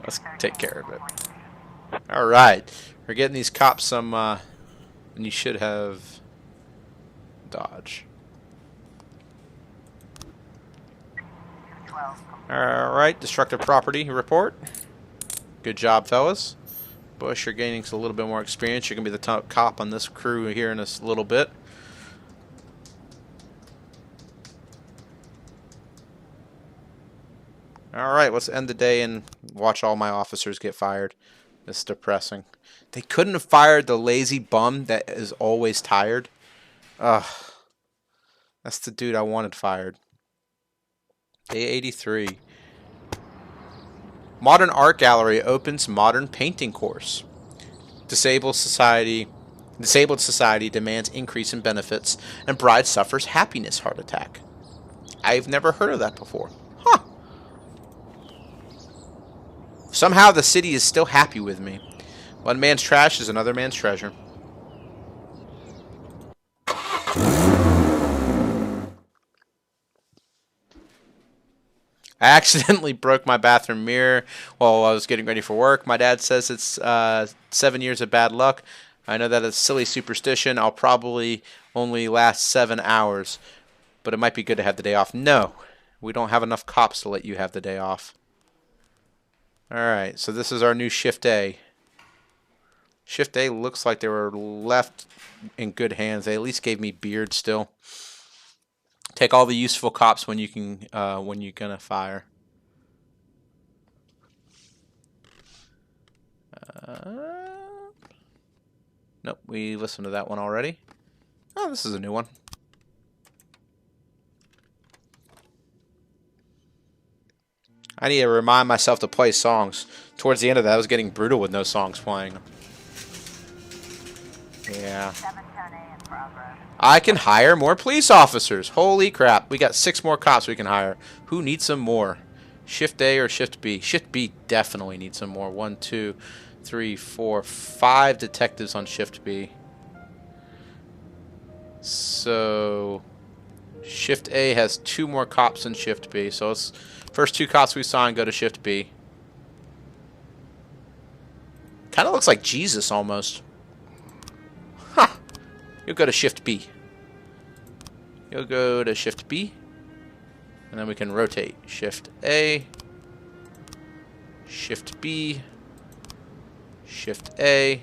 Let's take care of it. Alright. We're getting these cops some, and you should have dodge. Alright, destructive property report. Good job, fellas. Bush, you're gaining a little bit more experience. You're going to be the top cop on this crew here in a little bit. Alright, let's end the day and watch all my officers get fired. This is depressing. They couldn't have fired the lazy bum that is always tired. Ugh. That's the dude I wanted fired. Day 83. Modern Art Gallery opens modern painting course. Disabled society demands increase in benefits, and bride suffers happiness heart attack. I've never heard of that before. Huh. Somehow the city is still happy with me. One man's trash is another man's treasure. I accidentally broke my bathroom mirror while I was getting ready for work. My dad says it's 7 years of bad luck. I know that is a silly superstition. I'll probably only last 7 hours, but it might be good to have the day off. No, we don't have enough cops to let you have the day off. Alright, so this is our new Shift A. Shift A looks like they were left in good hands. They at least gave me Beard still. Take all the useful cops when you can, when you're gonna fire. Nope, we listened to that one already. Oh, this is a new one. I need to remind myself to play songs. Towards the end of that, I was getting brutal with no songs playing. Yeah. 710A in progress. I can hire more police officers. Holy crap. We got 6 more cops we can hire. Who needs some more? Shift A or Shift B? Shift B definitely needs some more. 1, 2, 3, 4, 5 detectives on Shift B. So Shift A has 2 more cops than Shift B. So it's first 2 cops we assign go to Shift B. Kind of looks like Jesus almost. Huh. You'll go to Shift B. You'll go to Shift B. And then we can rotate. Shift A. Shift B. Shift A.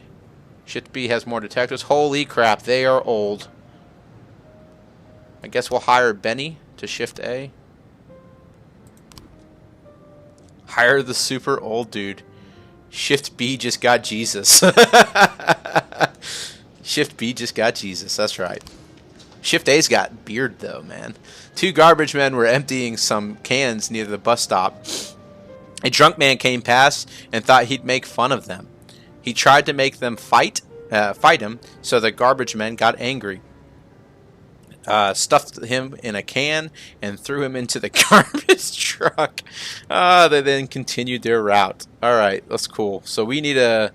Shift B has more detectives. Holy crap, they are old. I guess we'll hire Benny to Shift A. Hire the super old dude. Shift B just got Jesus. Shift B just got Jesus, that's right. Shift A's got Beard though, man. 2 garbage men were emptying some cans near the bus stop. A drunk man came past and thought he'd make fun of them. He tried to make them fight him, so the garbage men got angry. Stuffed him in a can and threw him into the garbage truck. They then continued their route. Alright, that's cool. So we need to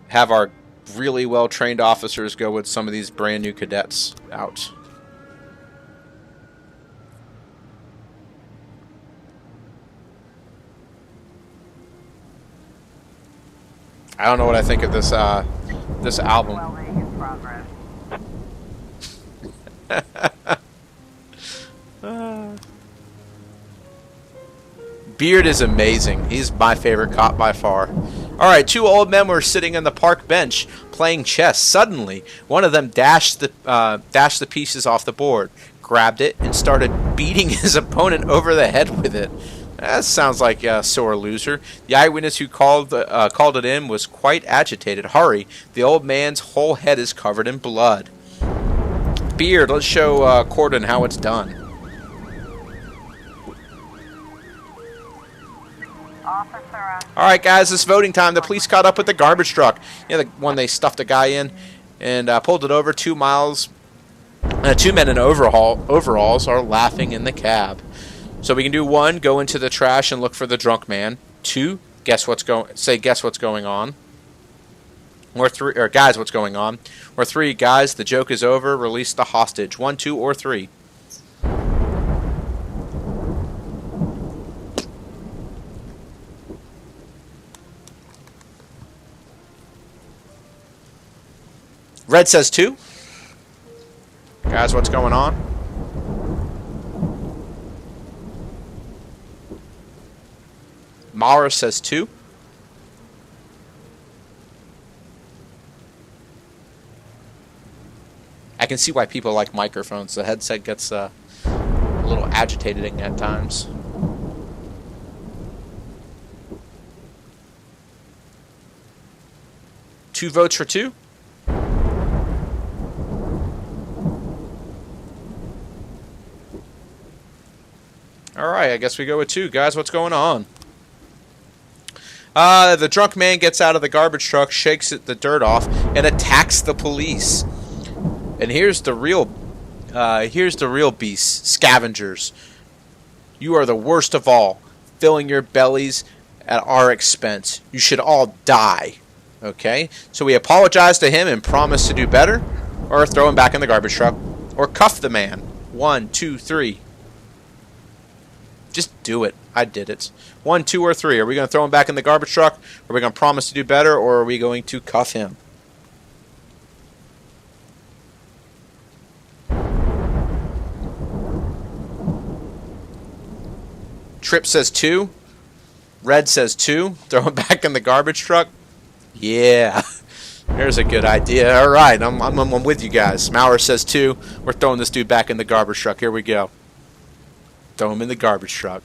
have our really well-trained officers go with some of these brand new cadets out. I don't know what I think of this this album. 12A in progress. Beard is amazing. He's my favorite cop by far. Alright, 2 old men were sitting on the park bench playing chess. Suddenly, one of them dashed the pieces off the board, grabbed it, and started beating his opponent over the head with it. That sounds like a sore loser. The eyewitness who called it in was quite agitated. Hurry, the old man's whole head is covered in blood. Beard, let's show Corden how it's done. Officer on Alright guys, it's voting time. The police caught up with the garbage truck. You know, the one they stuffed a guy in and pulled it over 2 miles. 2 men in overalls are laughing in the cab. So we can do 1, go into the trash and look for the drunk man. 2, guess what's going on. Or 3, or guys, what's going on. Or 3, guys, the joke is over, release the hostage. 1, 2, or 3. Red says 2. Guys, what's going on? Mara says 2. I can see why people like microphones. The headset gets a little agitating at times. Two votes for 2. Alright, I guess we go with 2. Guys, what's going on? The drunk man gets out of the garbage truck, shakes the dirt off, and attacks the police. And here's the real beast, scavengers. You are the worst of all, filling your bellies at our expense. You should all die. Okay? So we apologize to him and promise to do better, or throw him back in the garbage truck, or cuff the man. 1, 2, 3. Just do it. I did it. 1, 2, or 3. Are we going to throw him back in the garbage truck? Are we going to promise to do better, or are we going to cuff him? Trip says 2. Red says 2. Throw him back in the garbage truck. Yeah. There's a good idea. All right, I'm with you guys. Maurer says 2. We're throwing this dude back in the garbage truck. Here we go. Throw him in the garbage truck.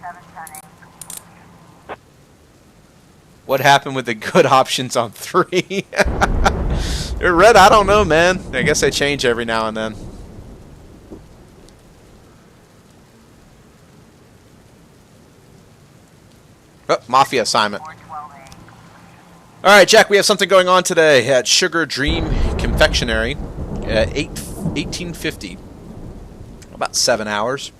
710. What happened with the good options on 3? Red, I don't know, man. I guess they change every now and then. Oh, Mafia assignment. 412A. All right, Jack, we have something going on today at Sugar Dream Confectionery at 1850. About 7 hours.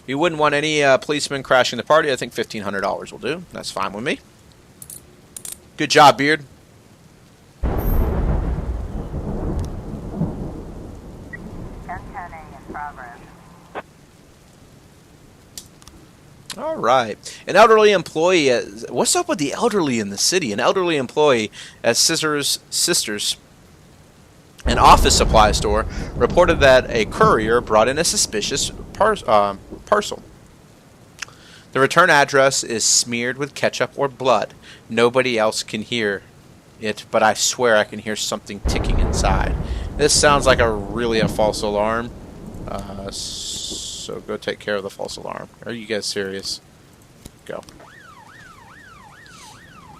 We wouldn't want any policemen crashing the party. I think $1,500 will do. That's fine with me. Good job, Beard. 1010A in progress. All right. An elderly employee. What's up with the elderly in the city? An elderly employee at Scissors Sisters, an office supply store, reported that a courier brought in a suspicious parcel. The return address is smeared with ketchup or blood. Nobody else can hear it, but I swear I can hear something ticking inside. This sounds like a false alarm. So go take care of the false alarm. Are you guys serious? Go.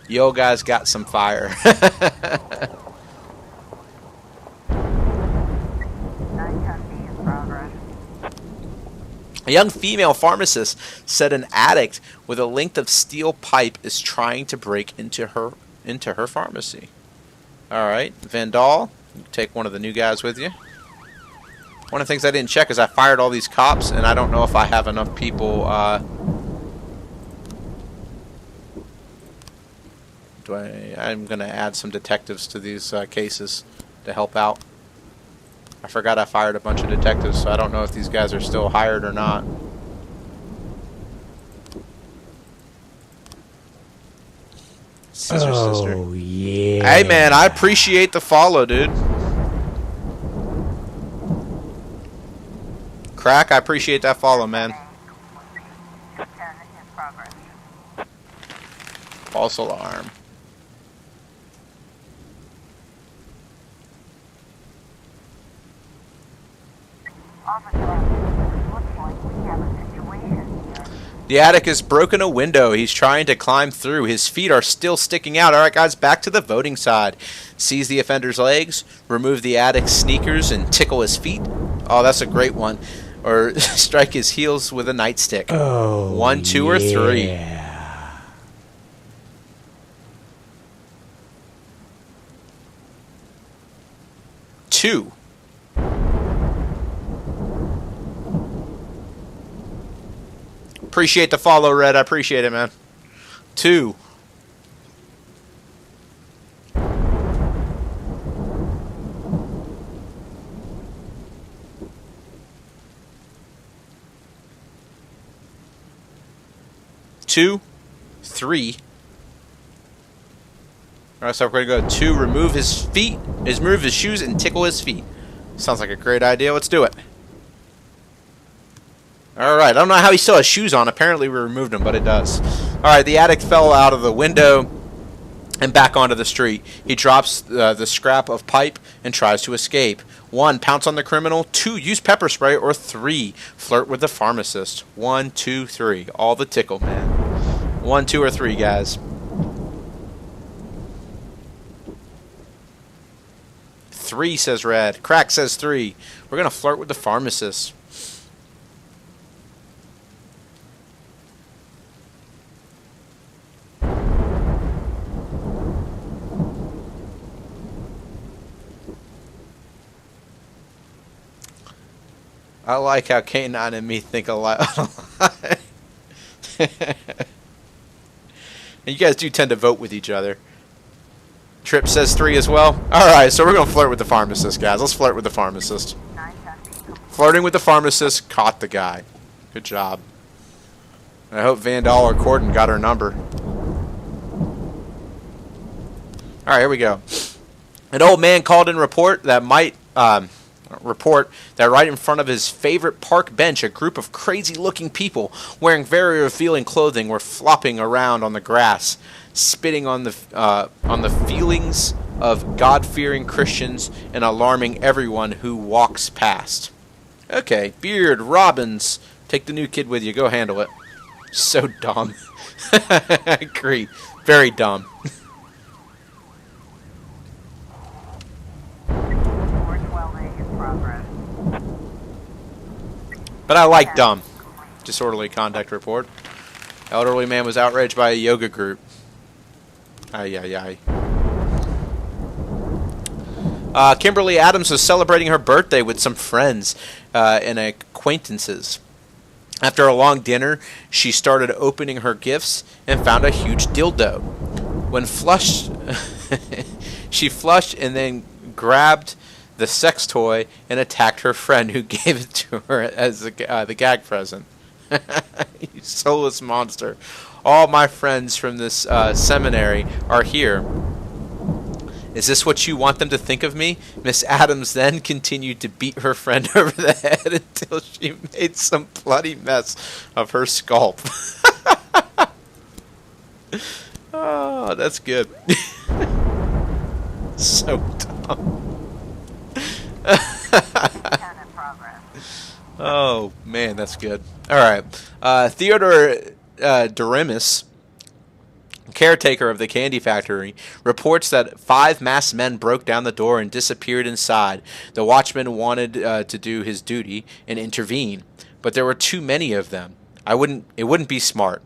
Yo, guys got some fire. 910B in progress. A young female pharmacist said an addict with a length of steel pipe is trying to break into her pharmacy. All right, Vandal, you take one of the new guys with you. One of the things I didn't check is I fired all these cops, and I don't know if I have enough people. I'm going to add some detectives to these cases to help out. I forgot I fired a bunch of detectives, so I don't know if these guys are still hired or not. Sister. Yeah. Hey, man, I appreciate the follow, dude. Crack, I appreciate that follow, man. 10 in progress. False alarm. Officer, looks like we have a situation here. The attic has broken a window. He's trying to climb through. His feet are still sticking out. All right, guys, back to the voting side. Seize the offender's legs, remove the addict's sneakers, and tickle his feet. Oh, that's a great one. Or strike his heels with a nightstick. Oh, 1, 2, or 3. yeah. 2. Appreciate the follow, Red. I appreciate it, man. 2. 2, 3. Alright, so we're going to go 2, remove his feet, remove his shoes, and tickle his feet. Sounds like a great idea. Let's do it. Alright, I don't know how he still has shoes on. Apparently we removed them, but it does. Alright, the addict fell out of the window and back onto the street. He drops the scrap of pipe and tries to escape. 1, pounce on the criminal. 2, use pepper spray. Or 3, flirt with the pharmacist. 1, 2, 3. All the tickle, man. 1, 2, or 3, guys. 3, says Red. Crack says 3. We're going to flirt with the pharmacist. I like how K9 and me think alike. And you guys do tend to vote with each other. Trip says 3 as well. Alright, so we're going to flirt with the pharmacist, guys. Let's flirt with the pharmacist. 910B. Flirting with the pharmacist caught the guy. Good job. I hope Vandal or Corden got her number. Alright, here we go. An old man called in report that report that right in front of his favorite park bench, a group of crazy-looking people wearing very revealing clothing were flopping around on the grass, spitting on the feelings of God-fearing Christians and alarming everyone who walks past. Okay, Beard, Robbins, take the new kid with you. Go handle it. So dumb. I agree. Very dumb. 412A in progress. But I like dumb. Disorderly conduct report. Elderly man was outraged by a yoga group. Ay, ay, ay. Kimberly Adams was celebrating her birthday with some friends and acquaintances. After a long dinner, she started opening her gifts and found a huge dildo. When flushed, she flushed and then grabbed the sex toy and attacked her friend who gave it to her as the gag present. You soulless monster. All my friends from this seminary are here. Is this what you want them to think of me? Miss Adams then continued to beat her friend over the head until she made some bloody mess of her scalp. Oh, that's good. So dumb. 10 in progress. Oh, man, that's good. All right. Theodore Doremus, caretaker of the candy factory, reports that 5 masked men broke down the door and disappeared inside. The watchman wanted to do his duty and intervene, but there were too many of them. It wouldn't be smart.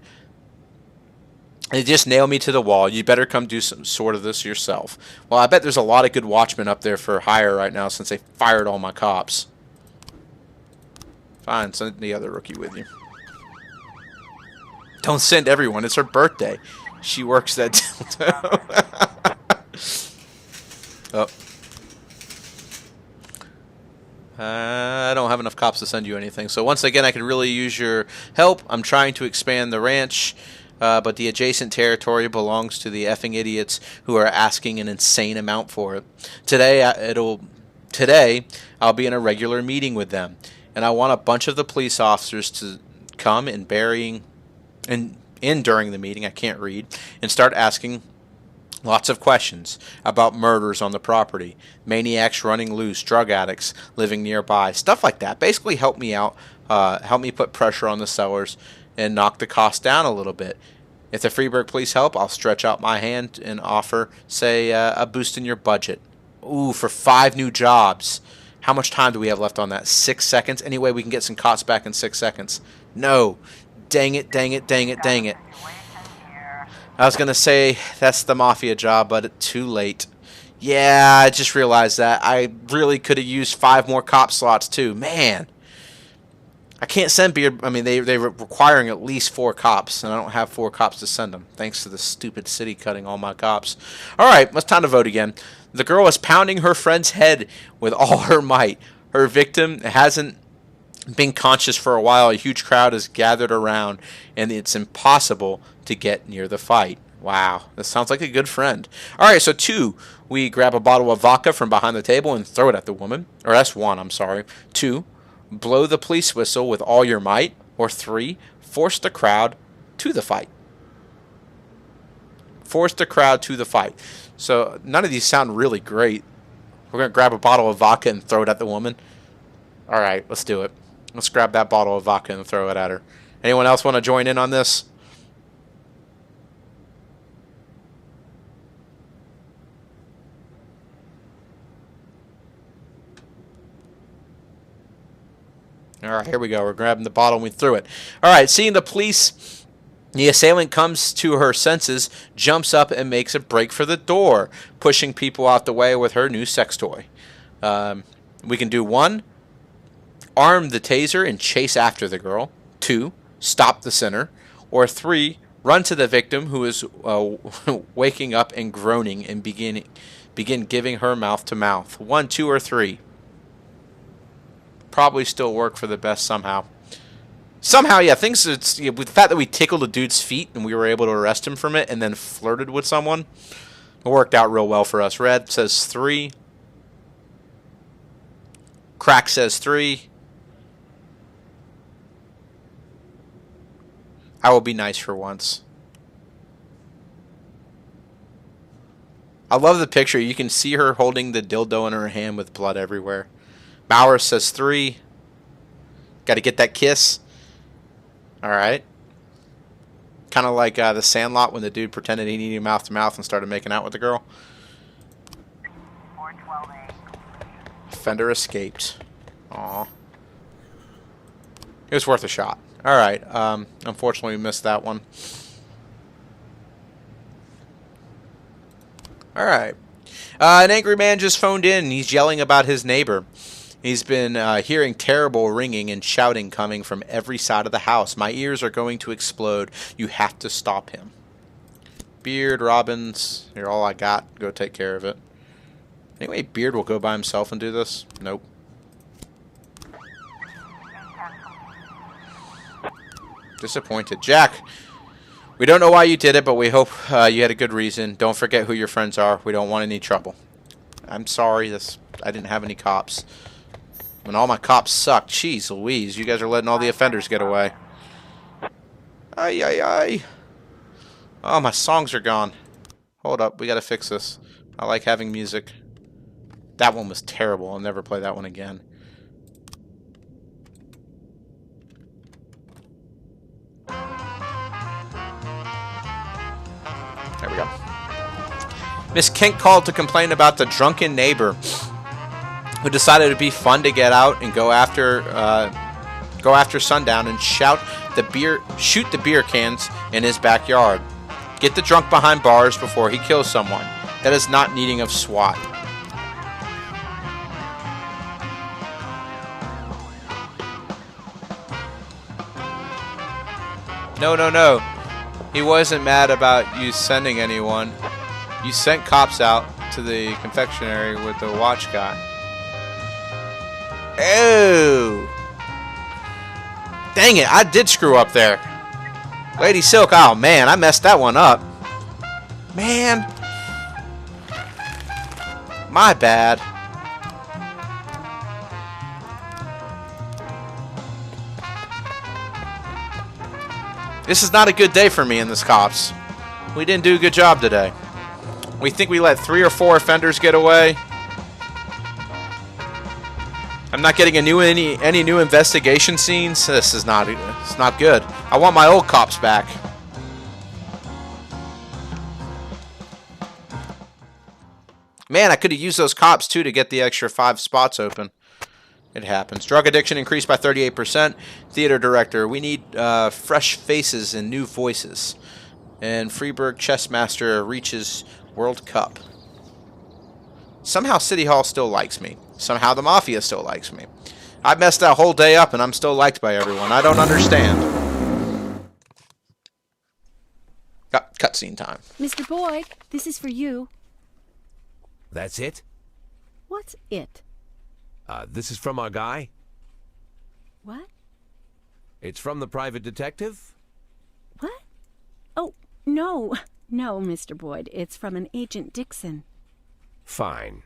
They just nailed me to the wall. You better come do some sort of this yourself. Well, I bet there's a lot of good watchmen up there for hire right now since they fired all my cops. Fine, send the other rookie with you. Don't send everyone. It's her birthday. She works that dildo. Oh. I don't have enough cops to send you anything. So once again, I could really use your help. I'm trying to expand the ranch, but the adjacent territory belongs to the effing idiots who are asking an insane amount for it. Today, I'll be in a regular meeting with them, and I want a bunch of the police officers to come and during the meeting, I can't read, and start asking lots of questions about murders on the property, maniacs running loose, drug addicts living nearby, stuff like that. Basically help me out, help me put pressure on the sellers and knock the cost down a little bit. If the Freeburg police help, I'll stretch out my hand and offer, say, a boost in your budget. Ooh, for 5 new jobs. How much time do we have left on that? 6 seconds? Anyway, we can get some costs back in 6 seconds. No. Dang it, dang it, dang it, dang it. I was going to say that's the mafia job, but too late. Yeah, I just realized that. I really could have used 5 more cop slots, too. Man. I can't send Beard. I mean, they're requiring at least 4 cops, and I don't have 4 cops to send them, thanks to the stupid city cutting all my cops. All right, it's time to vote again. The girl is pounding her friend's head with all her might. Her victim hasn't been conscious for a while. A huge crowd is gathered around, and it's impossible to get near the fight. Wow, this sounds like a good friend. All right, so 2, we grab a bottle of vodka from behind the table and throw it at the woman. Or that's 1, I'm sorry. 2, blow the police whistle with all your might. Or 3, force the crowd to the fight. Force the crowd to the fight. So none of these sound really great. We're going to grab a bottle of vodka and throw it at the woman. All right, let's do it. Let's grab that bottle of vodka and throw it at her. Anyone else want to join in on this? All right, here we go. We're grabbing the bottle and we threw it. All right, seeing the police, the assailant comes to her senses, jumps up and makes a break for the door, pushing people out the way with her new sex toy. We can do 1, arm the taser and chase after the girl. 2, stop the sinner. Or 3, run to the victim who is waking up and groaning and begin giving her mouth to mouth. 1, 2, or 3. Probably still work for the best somehow. Somehow, yeah, with the fact that we tickled a dude's feet and we were able to arrest him from it and then flirted with someone, it worked out real well for us. Red says 3. Crack says 3. I will be nice for once. I love the picture. You can see her holding the dildo in her hand with blood everywhere. Bauer says 3. Got to get that kiss. Alright. Kind of like the Sandlot when the dude pretended he needed mouth to mouth and started making out with the girl. 412A. Offender escaped. Aw. It was worth a shot. Alright. Unfortunately, we missed that one. Alright. An angry man just phoned in. He's yelling about his neighbor. He's been hearing terrible ringing and shouting coming from every side of the house. My ears are going to explode. You have to stop him. Beard, Robbins, you're all I got. Go take care of it. Anyway, Beard will go by himself and do this? Nope. Disappointed. Jack, we don't know why you did it, but we hope you had a good reason. Don't forget who your friends are. We don't want any trouble. I'm sorry. I didn't have any cops. When all my cops sucked. Jeez Louise, you guys are letting all the offenders get away. Ay, ay, ay. Oh, my songs are gone. Hold up, we gotta fix this. I like having music. That one was terrible. I'll never play that one again. There we go. Miss Kent called to complain about the drunken neighbor who decided it'd be fun to get out and go after sundown and shoot the beer cans in his backyard. Get the drunk behind bars before he kills someone. That is not needing of SWAT. No, no, no. He wasn't mad about you sending anyone. You sent cops out to the confectionery with the watch guy. Oh! Dang it, I did screw up there. Lady Silk, oh man, I messed that one up. Man. My bad. This is not a good day for me and this cops. We didn't do a good job today. We think we let 3 or 4 offenders get away. I'm not getting any new investigation scenes. This is not good. I want my old cops back. Man, I could have used those cops too to get the extra 5 spots open. It happens. Drug addiction increased by 38%. Theater director, we need fresh faces and new voices. And Freeburg Chessmaster reaches World Cup. Somehow City Hall still likes me. Somehow the Mafia still likes me. I messed that whole day up and I'm still liked by everyone. I don't understand. Cutscene time. Mr. Boyd, this is for you. That's it? What's it? This is from our guy? What? It's from the private detective? What? Oh, no. No, Mr. Boyd. It's from an Agent Dixon. Fine.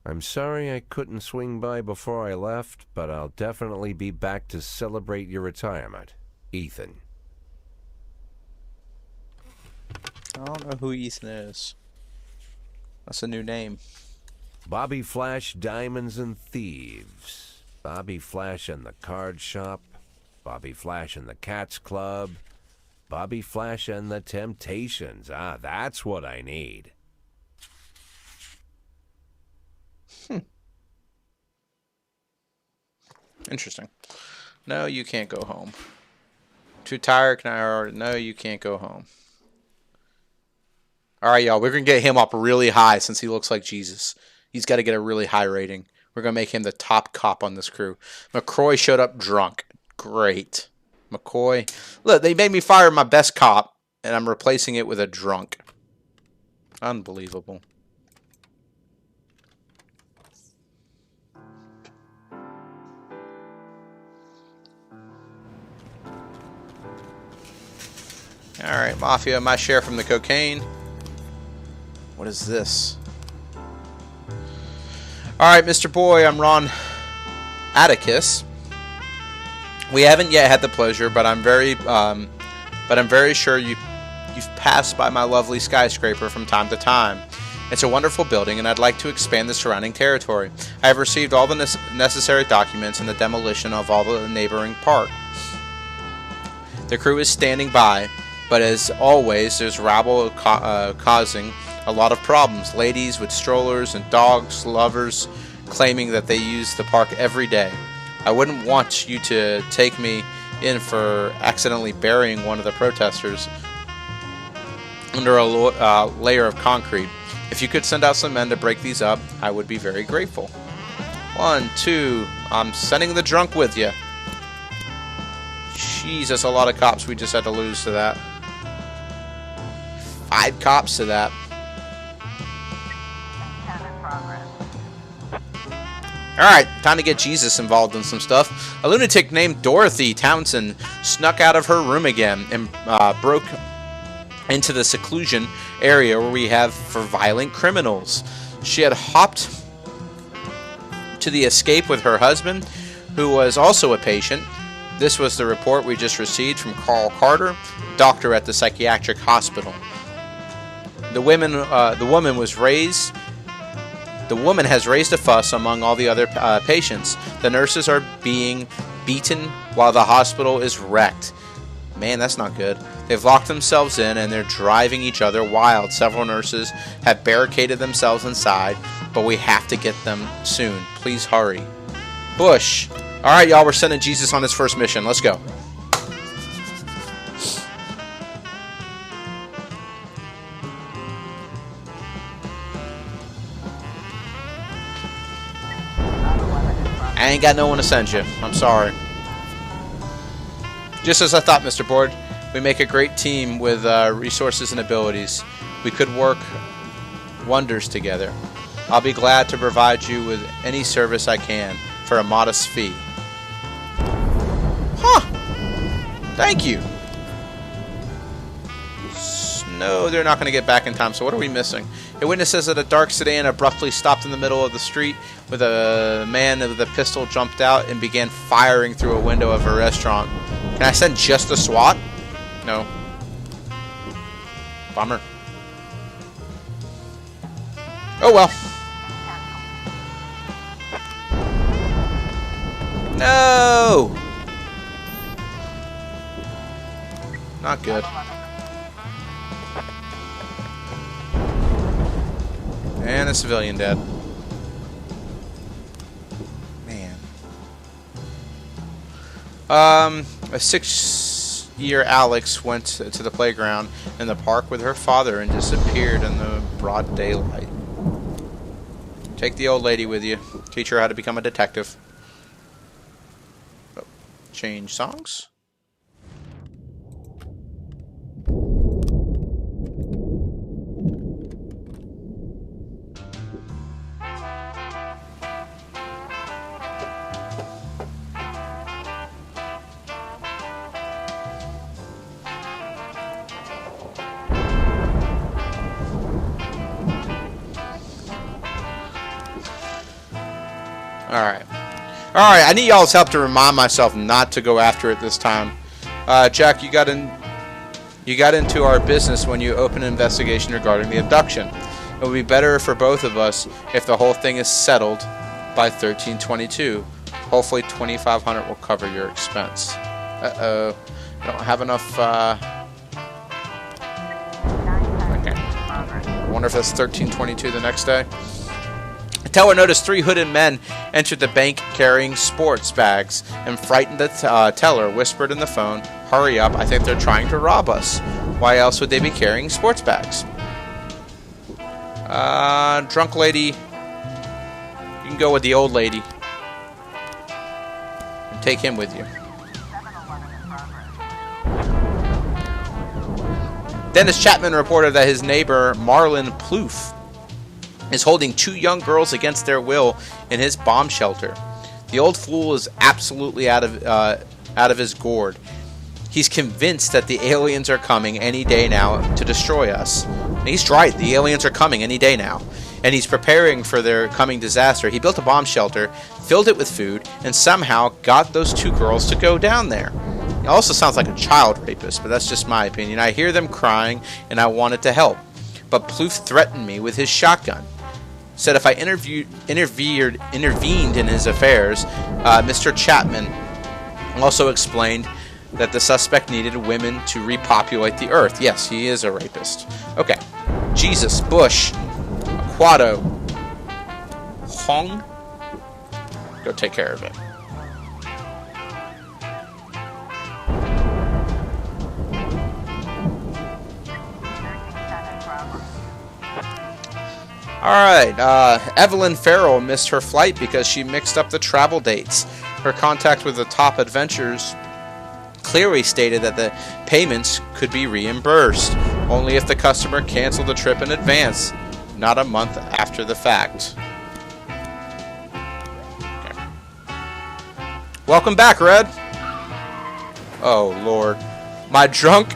I'm sorry I couldn't swing by before I left, but I'll definitely be back to celebrate your retirement. Ethan. I don't know who Ethan is. That's a new name. Bobby Flash, Diamonds and Thieves. Bobby Flash and the Card Shop. Bobby Flash and the Cats Club. Bobby Flash and the Temptations. Ah, that's what I need. Interesting. No, you can't go home. Too tired? Can I already? No, you can't go home. Alright, y'all. We're going to get him up really high since he looks like Jesus. He's got to get a really high rating. We're going to make him the top cop on this crew. McCroy showed up drunk. Great. McCoy. Look, they made me fire my best cop, and I'm replacing it with a drunk. Unbelievable. Alright, Mafia, my share from the cocaine. What is this? Alright, Mr. Boy, I'm Ron Atticus. We haven't yet had the pleasure, but I'm very sure you've passed by my lovely skyscraper from time to time. It's a wonderful building, and I'd like to expand the surrounding territory. I have received all the necessary documents in the demolition of all the neighboring park. The crew is standing by, but as always, there's rabble causing a lot of problems. Ladies with strollers and dogs, lovers, claiming that they use the park every day. I wouldn't want you to take me in for accidentally burying one of the protesters under a layer of concrete. If you could send out some men to break these up, I would be very grateful. 1, 2, I'm sending the drunk with you. Jesus, a lot of cops we just had to lose to that. 5 cops to that. Alright, time to get Jesus involved in some stuff. A lunatic named Dorothy Townsend snuck out of her room again and broke into the seclusion area where we have for violent criminals. She had hopped to the escape with her husband, who was also a patient. This was the report we just received from Carl Carter, doctor at the psychiatric hospital. The woman has raised a fuss among all the other patients. The nurses are being beaten while the hospital is wrecked. Man, that's not good. They've locked themselves in and they're driving each other wild. Several nurses have barricaded themselves inside, but we have to get them soon. Please hurry. Bush. Alright, y'all, we're sending Jesus on his first mission. Let's go. I ain't got no one to send you. I'm sorry. Just as I thought, Mr. Boyd. We make a great team with resources and abilities. We could work wonders together. I'll be glad to provide you with any service I can for a modest fee. Huh. Thank you. No, they're not going to get back in time, so what are we missing? A witness says that a dark sedan abruptly stopped in the middle of the street with a man with a pistol jumped out and began firing through a window of a restaurant. Can I send just a SWAT? No. Bummer. Oh well. No! Not good. And a civilian dead. Man. A 6-year Alex went to the playground in the park with her father and disappeared in the broad daylight. Take the old lady with you. Teach her how to become a detective. Oh, change songs. Alright, I need y'all's help to remind myself not to go after it this time. Jack, you got into our business when you opened an investigation regarding the abduction. It would be better for both of us if the whole thing is settled by 1322. Hopefully 2500 will cover your expense. Uh-oh. I don't have enough, Okay. I wonder if that's 1322 the next day. The teller noticed 3 hooded men entered the bank carrying sports bags and frightened the teller, whispered in the phone, "Hurry up, I think they're trying to rob us." Why else would they be carrying sports bags? Drunk lady. You can go with the old lady. And take him with you. Dennis Chapman reported that his neighbor, Marlon Plouffe, is holding 2 young girls against their will in his bomb shelter. The old fool is absolutely out of his gourd. He's convinced that the aliens are coming any day now to destroy us. And he's right. The aliens are coming any day now. And he's preparing for their coming disaster. He built a bomb shelter, filled it with food, and somehow got those 2 girls to go down there. He also sounds like a child rapist, but that's just my opinion. I hear them crying, and I wanted to help. But Plouffe threatened me with his shotgun. Said if I intervened in his affairs. Mr. Chapman also explained that the suspect needed women to repopulate the earth. Yes, he is a rapist. Okay. Jesus, Bush, Quado, Hong. Go take care of it. Alright, Evelyn Farrell missed her flight because she mixed up the travel dates. Her contact with the Top Adventures clearly stated that the payments could be reimbursed, only if the customer canceled the trip in advance, not a month after the fact. Okay. Welcome back, Red. Oh, Lord. My drunk...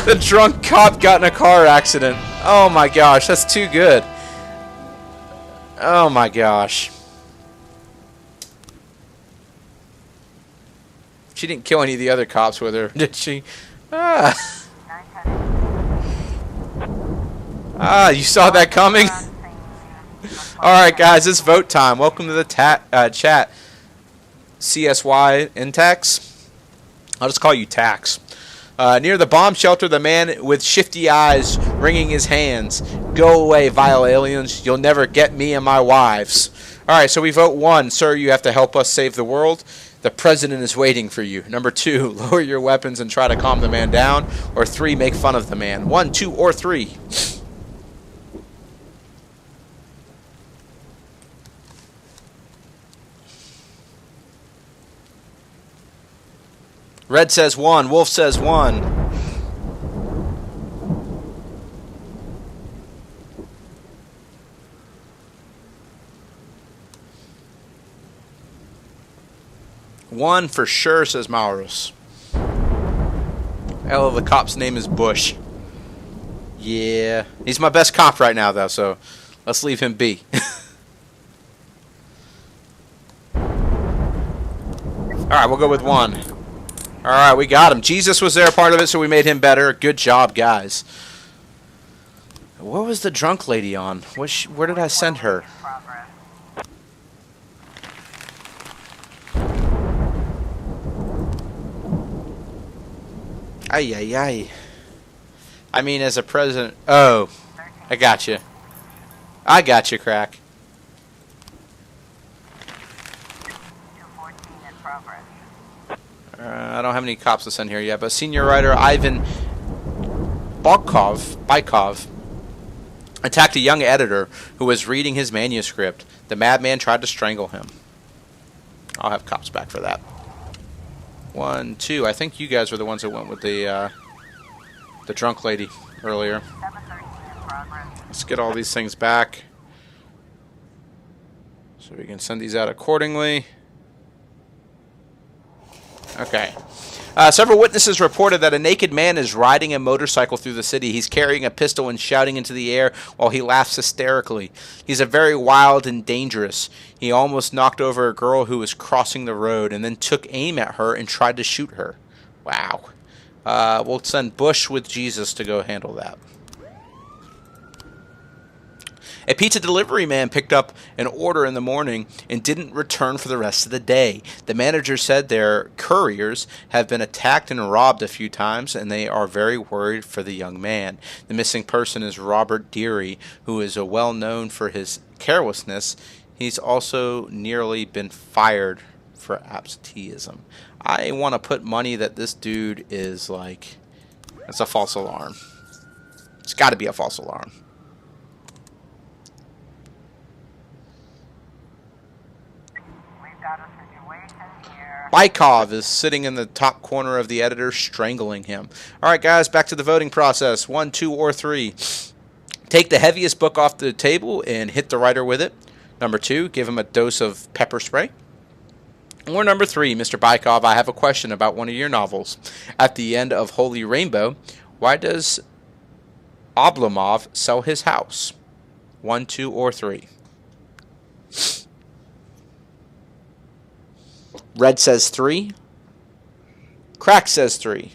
The drunk cop got in a car accident. Oh my gosh, that's too good. Oh my gosh. She didn't kill any of the other cops with her, did she? Ah, you saw that coming? Alright guys, it's vote time. Welcome to the chat. CSY Intex. I'll just call you Tax. Near the bomb shelter, the man with shifty eyes wringing his hands. Go away, vile aliens. You'll never get me and my wives. Alright, so we vote 1. Sir, you have to help us save the world. The president is waiting for you. Number 2, lower your weapons and try to calm the man down. Or 3, make fun of the man. 1, 2, or 3. Red says 1. Wolf says 1. One for sure, says Maurus. Hell, the cop's name is Bush. Yeah. He's my best cop right now, though, so let's leave him be. Alright, we'll go with 1. Alright, we got him. Jesus was there, part of it, so we made him better. Good job, guys. What was the drunk lady on? Where did I send her? Ay, ay, ay. I mean, as a president... Oh, I got you. I got you, Crack. I don't have any cops to send here yet, but senior writer Ivan Bykov attacked a young editor who was reading his manuscript. The madman tried to strangle him. I'll have cops back for that. 1, 2. I think you guys were the ones that went with the drunk lady earlier. Let's get all these things back so we can send these out accordingly. Okay. Several witnesses reported that a naked man is riding a motorcycle through the city. He's carrying a pistol and shouting into the air while he laughs hysterically. He's a very wild and dangerous. He almost knocked over a girl who was crossing the road and then took aim at her and tried to shoot her. Wow. We'll send Bush with Jesus to go handle that. A pizza delivery man picked up an order in the morning and didn't return for the rest of the day. The manager said their couriers have been attacked and robbed a few times, and they are very worried for the young man. The missing person is Robert Deary, who is well known for his carelessness. He's also nearly been fired for absenteeism. I want to put money that this dude is like... It's a false alarm. It's got to be a false alarm. Bykov is sitting in the top corner of the editor, strangling him. Alright, guys, back to the voting process. 1, 2, or 3. Take the heaviest book off the table and hit the writer with it. Number 2, give him a dose of pepper spray. Or number 3, Mr. Bykov, I have a question about one of your novels. At the end of Holy Rainbow, why does Oblomov sell his house? 1, 2, or 3. Red says 3. Crack says 3.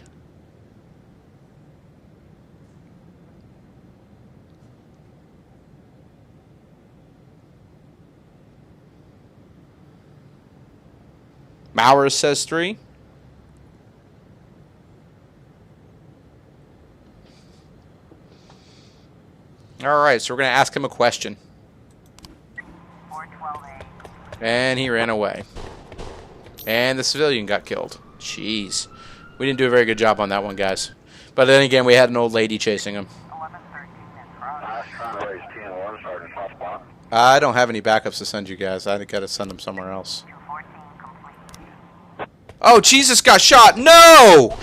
Maurer says 3. All right, so we're going to ask him a question. 412A. And he ran away. And the civilian got killed. Jeez. We didn't do a very good job on that one, guys. But then again, we had an old lady chasing him. 1113 in front. I was trying to raise 10-1, Sergeant Hotspot. I don't have any backups to send you guys. I got to send them somewhere else. 214 complete. Oh, Jesus got shot. No!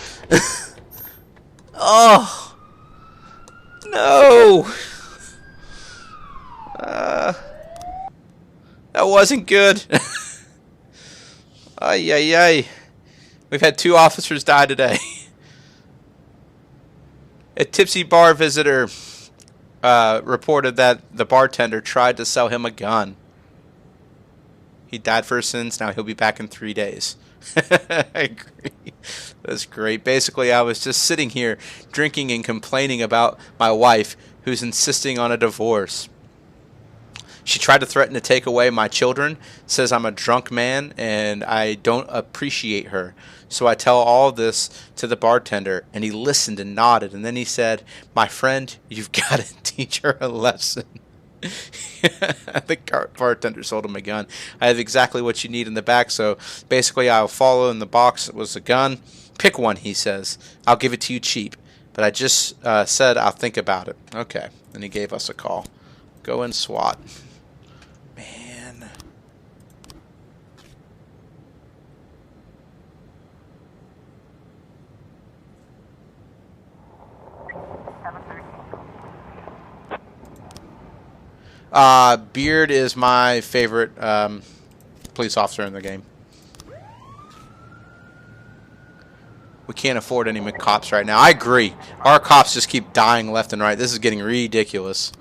Oh. No. That wasn't good. Ay, ay, ay. We've had 2 officers die today. A tipsy bar visitor reported that the bartender tried to sell him a gun. He died for his sins. Now he'll be back in 3 days. I agree. That's great. Basically, I was just sitting here drinking and complaining about my wife who's insisting on a divorce. She tried to threaten to take away my children, says I'm a drunk man and I don't appreciate her. So I tell all this to the bartender, and he listened and nodded, and then he said, "My friend, you've got to teach her a lesson." The bartender sold him a gun. I have exactly what you need in the back, so basically I'll follow in the box. It was a gun. Pick one, he says. I'll give it to you cheap. But I just said I'll think about it. Okay. And he gave us a call. Go and SWAT. Man. Beard is my favorite police officer in the game. We can't afford any cops right now. I agree. Our cops just keep dying left and right. This is getting ridiculous.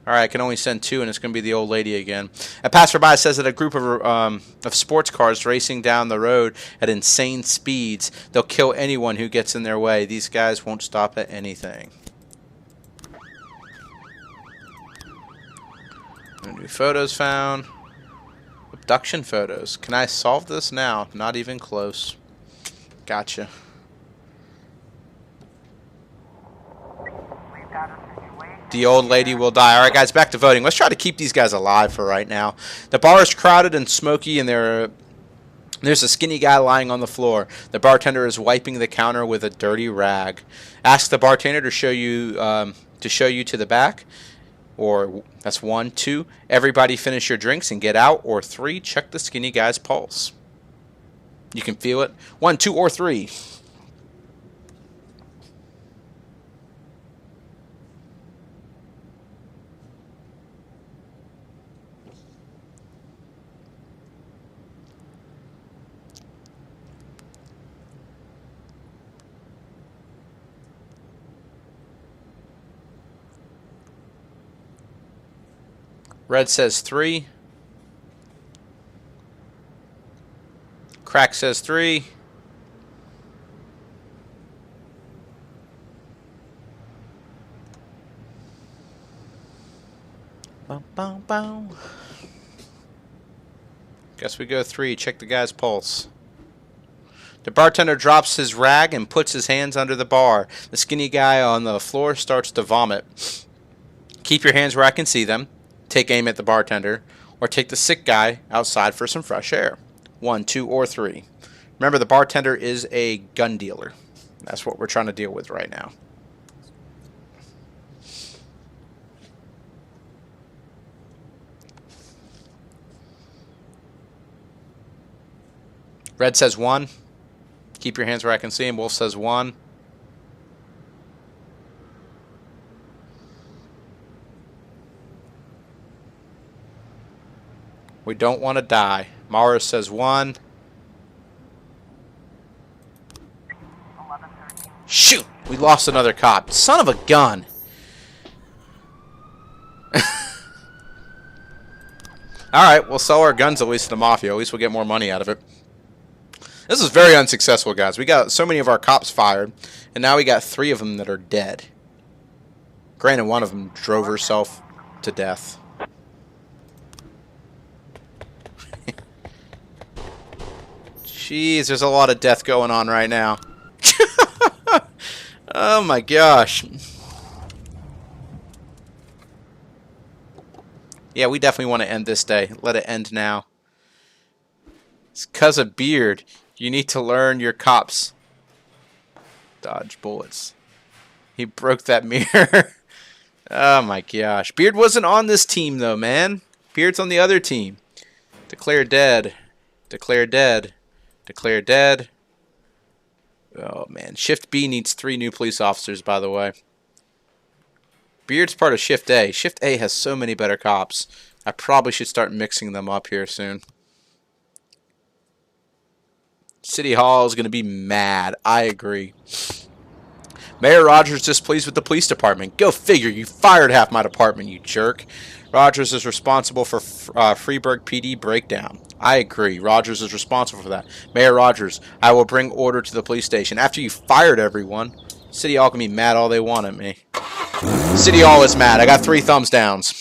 Alright, I can only send 2, and it's going to be the old lady again. A passerby says that a group of sports cars racing down the road at insane speeds. They'll kill anyone who gets in their way. These guys won't stop at anything. New photos found. Abduction photos. Can I solve this now? Not even close. Gotcha. We've got a situation. The old lady will die. Alright guys, back to voting. Let's try to keep these guys alive for right now. The bar is crowded and smoky, and there's a skinny guy lying on the floor. The bartender is wiping the counter with a dirty rag. Ask the bartender to show you to the back. Or that's 1, 2. Everybody finish your drinks and get out. Or 3. Check the skinny guy's pulse. You can feel it. 1, 2, or 3. Red says 3. Crack says 3. Bow, bow, bow. Guess we go 3. Check the guy's pulse. The bartender drops his rag and puts his hands under the bar. The skinny guy on the floor starts to vomit. Keep your hands where I can see them. Take aim at the bartender, or take the sick guy outside for some fresh air. 1, 2, or 3. Remember, the bartender is a gun dealer. That's what we're trying to deal with right now. Red says 1. Keep your hands where I can see him. Wolf says 1. We don't want to die. Mara says 1. Shoot! We lost another cop. Son of a gun! Alright, we'll sell our guns at least to the Mafia. At least we'll get more money out of it. This is very unsuccessful, guys. We got so many of our cops fired, and now we got 3 of them that are dead. Granted, one of them drove herself to death. Jeez, there's a lot of death going on right now. Oh my gosh. Yeah, we definitely want to end this day. Let it end now. It's 'cause of Beard. You need to learn your cops. Dodge bullets. He broke that mirror. Oh my gosh. Beard wasn't on this team though, man. Beard's on the other team. Declare dead. Declare dead. Declare dead. Oh man. Shift B needs 3 new police officers, by the way. Beard's part of Shift A. Shift A has so many better cops. I probably should start mixing them up here soon. City Hall is going to be mad. I agree. Mayor Rogers displeased with the police department. Go figure. You fired half my department, you jerk. Rogers is responsible for Freeburg PD breakdown. I agree. Rogers is responsible for that. Mayor Rogers, I will bring order to the police station. After you fired everyone, City Hall can be mad all they want at me. City Hall is mad. I got 3 thumbs downs.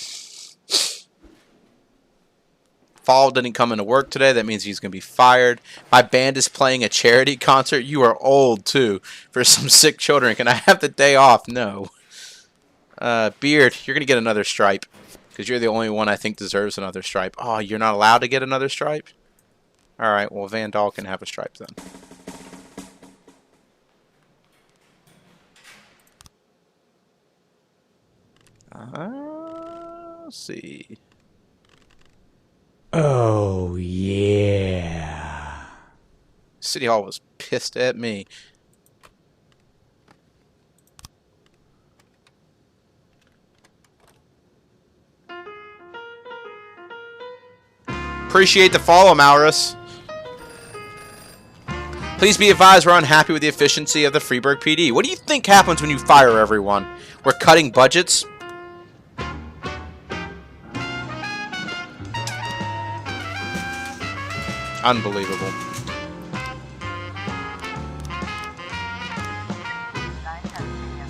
Fall didn't come into work today. That means he's going to be fired. My band is playing a charity concert. You are old, too, for some sick children. Can I have the day off? No. Beard, you're going to get another stripe. Because you're the only one I think deserves another stripe. Oh, you're not allowed to get another stripe? Alright, well, Van Dahl can have a stripe then. Let's see. Oh, yeah. City Hall was pissed at me. Appreciate the follow, Maurus. Please be advised we're unhappy with the efficiency of the Freeburg PD. What do you think happens when you fire everyone? We're cutting budgets? Unbelievable.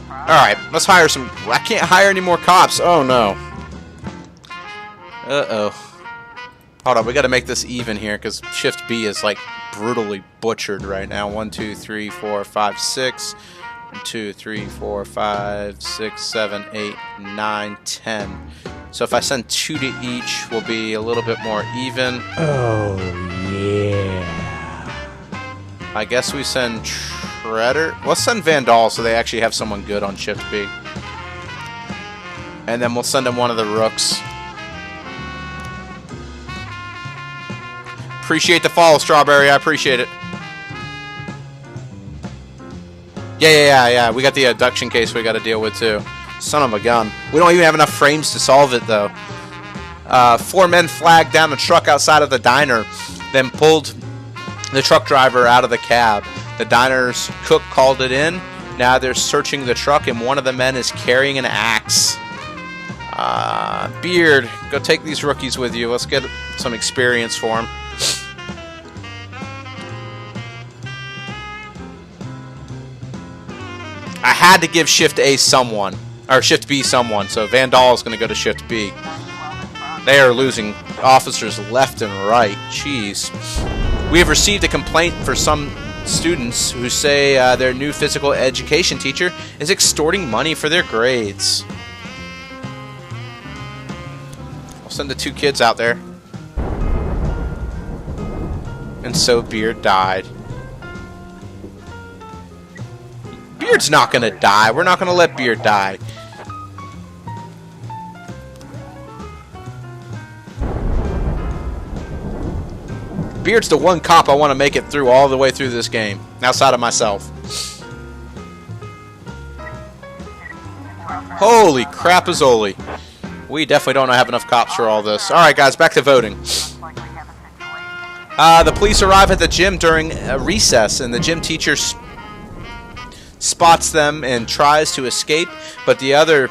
Alright, let's hire some... I can't hire any more cops. Oh, no. Uh-oh. Hold on, we gotta make this even here, because Shift B is, like, brutally butchered right now. 1, 2, 3, 4, 5, 6. 1, 2, 3, 4, 5, 6, 7, 8, 9, 10. So if I send 2 to each, we'll be a little bit more even. Oh, yeah. I guess we send Shredder. Let's send Van Dahl so they actually have someone good on Shift B. And then we'll send them one of the rooks. Appreciate the follow, Strawberry. I appreciate it. Yeah. We got the abduction case we got to deal with, too. Son of a gun. We don't even have enough frames to solve it, though. 4 men flagged down the truck outside of the diner, then pulled the truck driver out of the cab. The diner's cook called it in. Now they're searching the truck, and one of the men is carrying an axe. Beard, go take these rookies with you. Let's get some experience for them. I had to give Shift A someone, or Shift B someone, so Van Dahl is going to go to Shift B. They are losing officers left and right. Jeez. We have received a complaint for some students who say their new physical education teacher is extorting money for their grades. I'll send the 2 kids out there. And so Beard died. Beard's not going to die. We're not going to let Beard die. Beard's the one cop I want to make it through all the way through this game, outside of myself. Holy crap-azoli. We definitely don't have enough cops for all this. Alright guys, back to voting. The police arrive at the gym during a recess, and the gym teacher spots them and tries to escape, but the other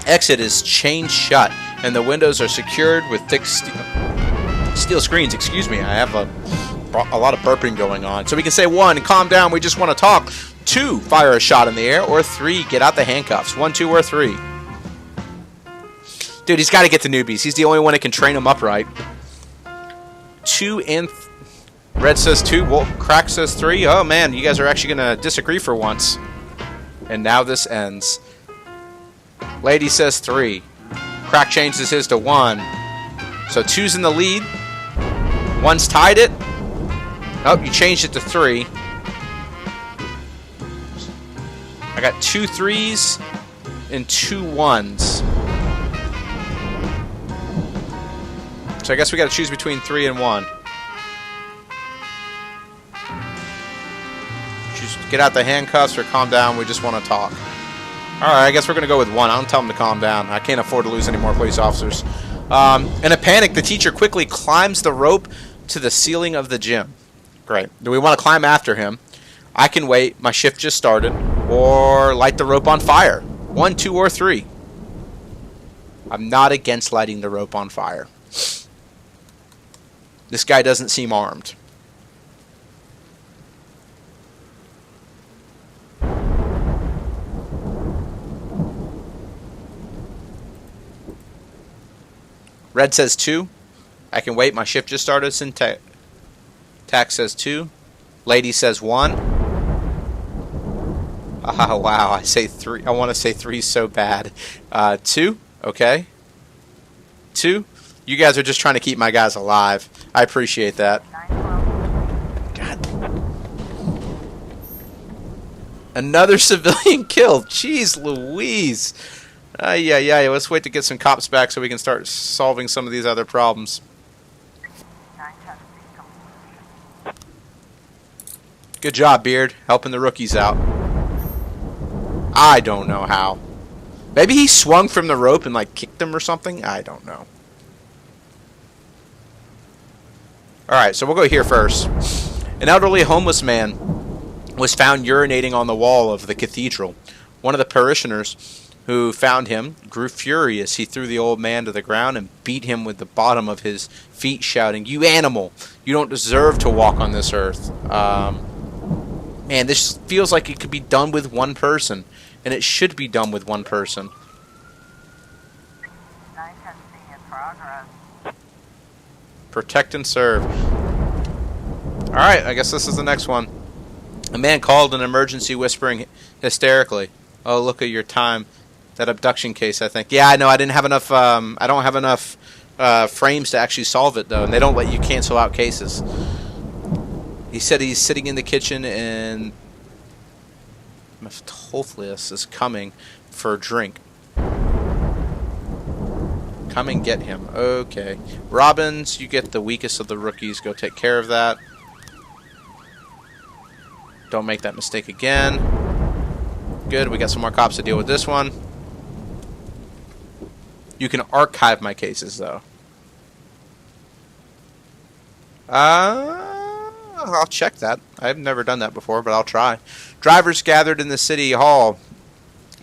exit is chained shut, and the windows are secured with thick steel screens. Excuse me, I have a lot of burping going on. So we can say 1, calm down, we just want to talk. 2, fire a shot in the air. Or 3, get out the handcuffs. 1, 2, or 3. Dude, he's got to get the newbies. He's the only one that can train them up right. 2 and... Red says 2. Crack says 3. Oh, man, you guys are actually going to disagree for once. And now this ends. Lady says 3. Crack changes his to 1. So 2's in the lead. 1's tied it. Oh, you changed it to 3. I got 2 3s and 2 1s. So I guess we got to choose between 3 and 1. Choose get out the handcuffs or calm down. We just want to talk. All right, I guess we're going to go with 1. I don't tell them to calm down. I can't afford to lose any more police officers. In a panic, the teacher quickly climbs the rope to the ceiling of the gym. Great. Do we want to climb after him? I can wait. My shift just started. Or light the rope on fire. 1, 2, or 3. I'm not against lighting the rope on fire. This guy doesn't seem armed. Red says 2. I can wait. My shift just started. Tax says 2. Lady says 1. Oh, wow. I say 3. I want to say 3 so bad. 2. Okay. 2. You guys are just trying to keep my guys alive. I appreciate that. God. Another civilian killed. Jeez Louise. Yeah. Let's wait to get some cops back so we can start solving some of these other problems. Good job, Beard, helping the rookies out. I don't know how. Maybe he swung from the rope and like kicked them or something? I don't know. Alright, so we'll go here first. An elderly homeless man was found urinating on the wall of the cathedral. One of the parishioners who found him grew furious. He threw the old man to the ground and beat him with the bottom of his feet, shouting, "You animal! You don't deserve to walk on this earth." Man, this feels like it could be done with one person, and it should be done with one person. Protect and serve. Alright, I guess this is the next one. A man called an emergency whispering hysterically, "Oh, look at your time. That abduction case, I think." Yeah, I know, I didn't have enough, I don't have enough frames to actually solve it, though, and they don't let you cancel out cases. He said he's sitting in the kitchen and Mephistopheles is coming for a drink. Come and get him. Okay. Robbins, you get the weakest of the rookies. Go take care of that. Don't make that mistake again. Good, we got some more cops to deal with this one. You can archive my cases, though. I'll check that. I've never done that before, but I'll try. Drivers gathered in the city hall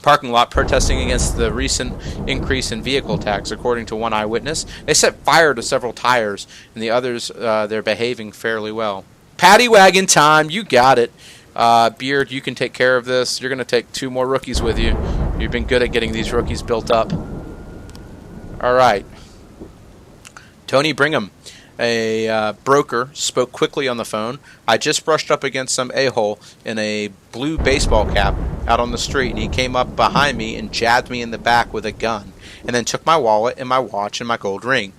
parking lot protesting against the recent increase in vehicle tax. According to one eyewitness, they set fire to several tires, and the others, they're behaving fairly well. Paddy wagon time. You got it. Beard, you can take care of this. You're going to take 2 more rookies with you. You've been good at getting these rookies built up. All right. Tony Brigham, a broker, spoke quickly on the phone. "I just brushed up against some a-hole in a blue baseball cap out on the street, and he came up behind me and jabbed me in the back with a gun, and then took my wallet and my watch and my gold ring.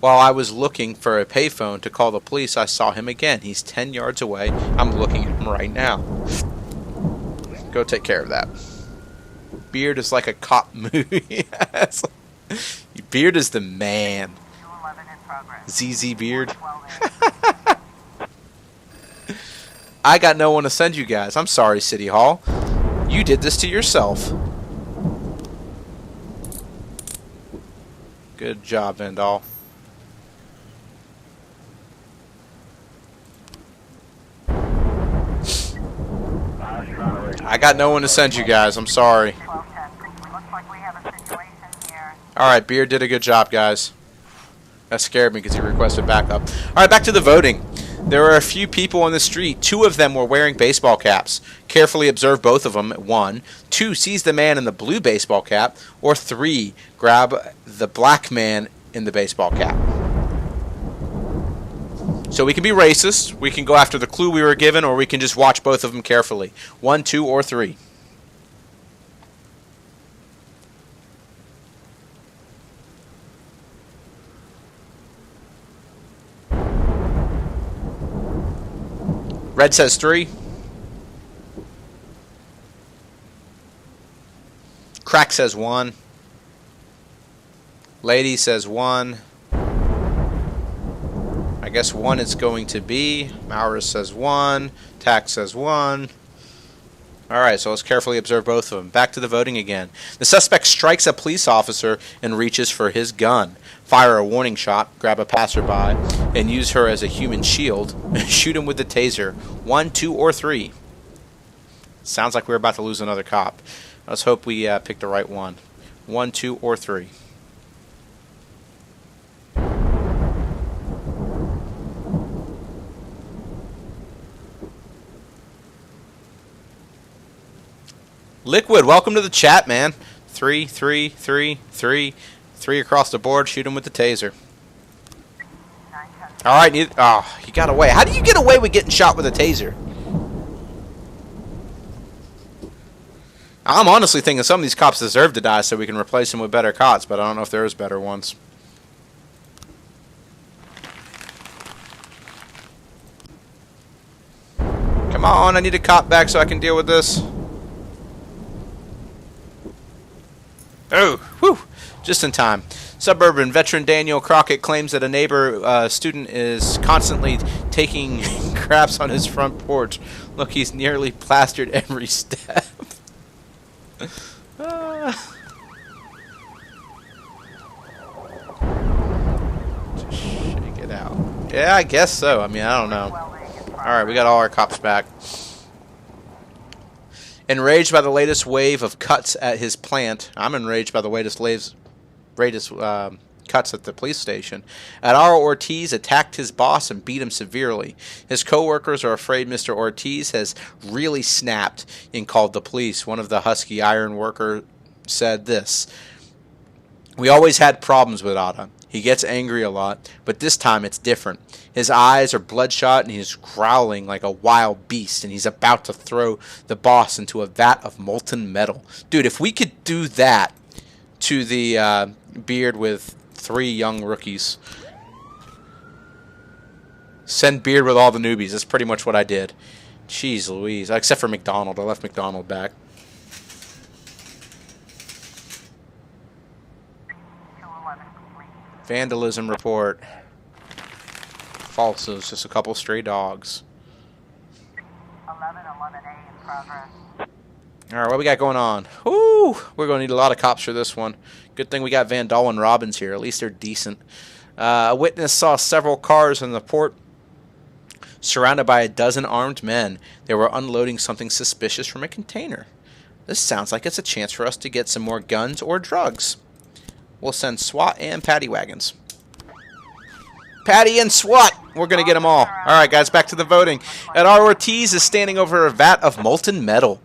While I was looking for a payphone to call the police, I saw him again. He's 10 yards away. I'm looking at him right now." Go take care of that. Beard is like a cop movie. Beard is the man. ZZ Beard. I got no one to send you guys. I'm sorry, City Hall. You did this to yourself. Good job, Vandal. I got no one to send you guys. I'm sorry. 1210. Looks like we have a situation here. Alright, Beard did a good job, guys. That scared me because he requested backup. Alright, back to the voting. There were a few people on the street. 2 of them were wearing baseball caps. Carefully observe both of them. 1. 2. Seize the man in the blue baseball cap. Or 3. Grab the black man in the baseball cap. So we can be racist. We can go after the clue we were given, or we can just watch both of them carefully. 1, 2, or 3. Red says 3. Crack says 1. Lady says 1. I guess 1 is going to be. Maurus says 1. Tack says 1. Alright, so let's carefully observe both of them. Back to the voting again. The suspect strikes a police officer and reaches for his gun. Fire a warning shot, grab a passerby, and use her as a human shield. Shoot him with the taser. 1, 2, or 3. Sounds like we're about to lose another cop. Let's hope we pick the right one. 1, 2, or 3. Liquid, welcome to the chat, man. 3, 3, 3, 3. 3 across the board. Shoot him with the taser. Alright, you got away. How do you get away with getting shot with a taser? I'm honestly thinking some of these cops deserve to die so we can replace them with better cops, but I don't know if there's better ones. Come on, I need a cop back so I can deal with this. Oh, whew, just in time. Suburban veteran Daniel Crockett claims that a neighbor student is constantly taking craps on his front porch. Look, he's nearly plastered every step. Just shake it out. Yeah, I guess so. I mean, I don't know. Alright, we got all our cops back. Enraged by the latest wave of cuts at his plant. I'm enraged by the latest cuts at the police station. Adaro Ortiz attacked his boss and beat him severely. His co-workers are afraid Mr. Ortiz has really snapped and called the police. One of the Husky iron workers said this: "We always had problems with Ada. He gets angry a lot, but this time it's different. His eyes are bloodshot and he's growling like a wild beast, and he's about to throw the boss into a vat of molten metal." Dude, if we could do that to the Beard with 3 young rookies. Send Beard with all the newbies. That's pretty much what I did. Jeez Louise. Except for McDonald. I left McDonald back. Vandalism report. False. It was just a couple stray dogs. 1111A in progress. Alright, what we got going on? Woo! We're going to need a lot of cops for this one. Good thing we got Van Dahl and Robbins here. At least they're decent. A witness saw several cars in the port surrounded by a dozen armed men. They were unloading something suspicious from a container. This sounds like it's a chance for us to get some more guns or drugs. We'll send SWAT and paddy wagons. Paddy and SWAT! We're going to get them all. Alright, guys, back to the voting. Adaro Ortiz is standing over a vat of molten metal.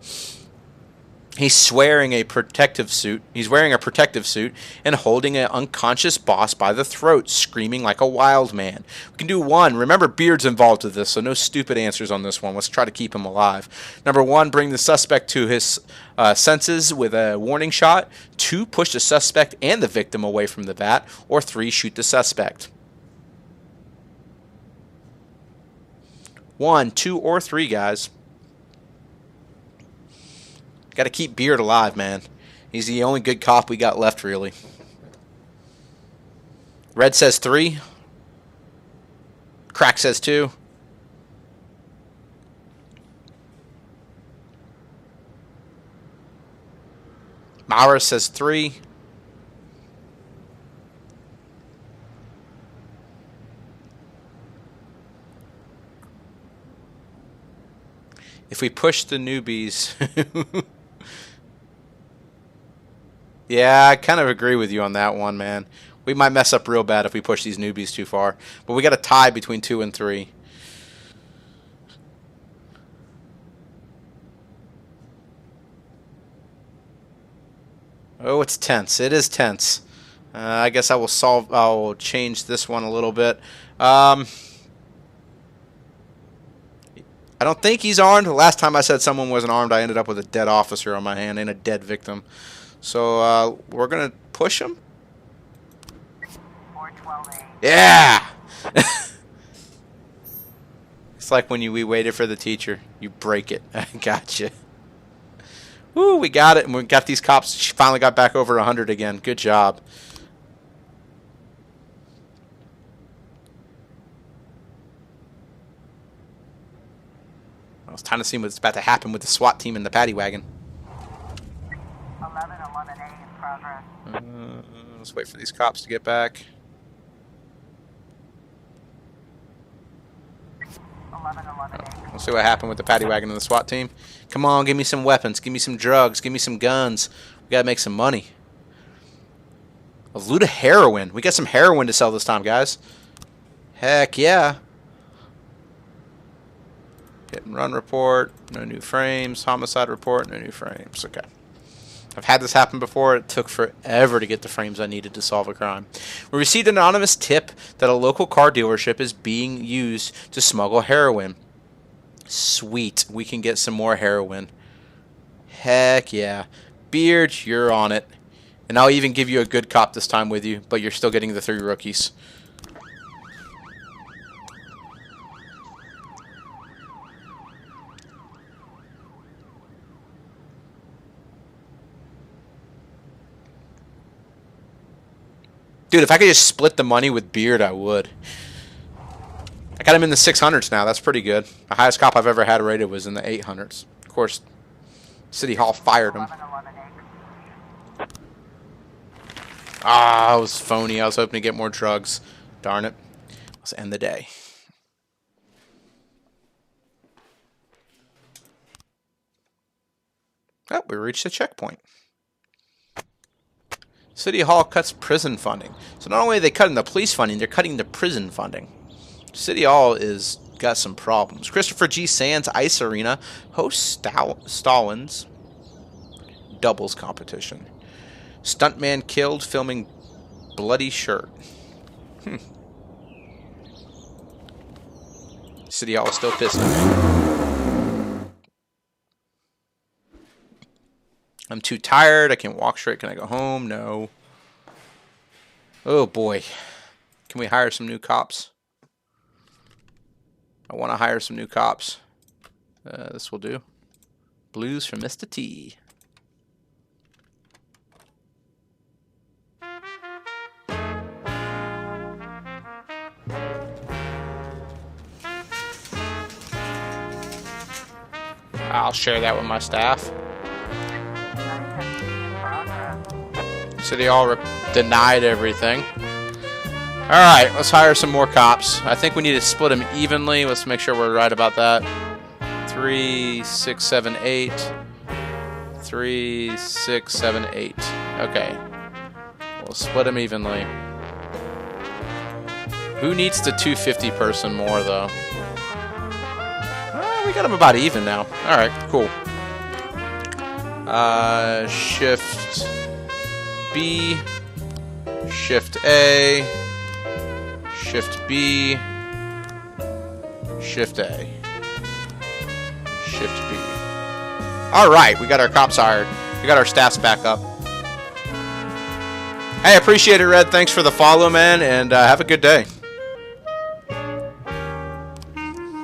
He's wearing a protective suit and holding an unconscious boss by the throat, screaming like a wild man. We can do 1. Remember, Beard's involved with this, so no stupid answers on this one. Let's try to keep him alive. Number 1, bring the suspect to his senses with a warning shot. 2, push the suspect and the victim away from the vat. Or 3, shoot the suspect. 1, 2, or 3, guys. Got to keep Beard alive, man. He's the only good cop we got left, really. Red says 3. Crack says 2. Maurus says 3. If we push the newbies... Yeah, I kind of agree with you on that one, man. We might mess up real bad if we push these newbies too far. But we got a tie between 2 and 3. Oh, it's tense. It is tense. I guess I'll change this one a little bit. I don't think he's armed. The last time I said someone wasn't armed, I ended up with a dead officer on my hand and a dead victim. So we're going to push him. 412A. Yeah! It's like when we waited for the teacher. You break it. I gotcha. Woo, we got it. And we got these cops. She finally got back over 100 again. Good job. Well, it's time to see what's about to happen with the SWAT team and the paddy wagon. 1111A in progress. Let's wait for these cops to get back. 1111A. We'll see what happened with the paddy wagon and the SWAT team. Come on, give me some weapons. Give me some drugs. Give me some guns. We gotta make some money. A loot of heroin. We got some heroin to sell this time, guys. Heck yeah. Hit and run report. No new frames. Homicide report. No new frames. Okay. I've had this happen before. It took forever to get the frames I needed to solve a crime. We received an anonymous tip that a local car dealership is being used to smuggle heroin. Sweet. We can get some more heroin. Heck yeah. Beard, you're on it. And I'll even give you a good cop this time with you, but you're still getting the 3 rookies. Dude, if I could just split the money with Beard, I would. I got him in the 600s now. That's pretty good. The highest cop I've ever had rated was in the 800s. Of course, City Hall fired him. 1111A. Ah, it was phony. I was hoping to get more drugs. Darn it. Let's end the day. Oh, we reached the checkpoint. City Hall cuts prison funding. So not only are they cutting the police funding, they're cutting the prison funding. City Hall is got some problems. Christopher G. Sands Ice Arena hosts Stalin's doubles competition. Stuntman killed filming bloody shirt. City Hall is still pissed at me. I'm too tired. I can't walk straight. Can I go home? No. Oh, boy. Can we hire some new cops? I want to hire some new cops. This will do. Blues from Mr. T. I'll share that with my staff. So they all denied everything. Alright, let's hire some more cops. I think we need to split them evenly. Let's make sure we're right about that. 3, 6, 7, 8. 3, 6, 7, 8. Okay. We'll split them evenly. Who needs the 250 person more, though? We got them about even now. Alright, cool. Shift B, Shift A, Shift B, Shift A, Shift B. Alright, we got our cops hired. We got our staffs back up. Hey, appreciate it, Red. Thanks for the follow, man, and have a good day.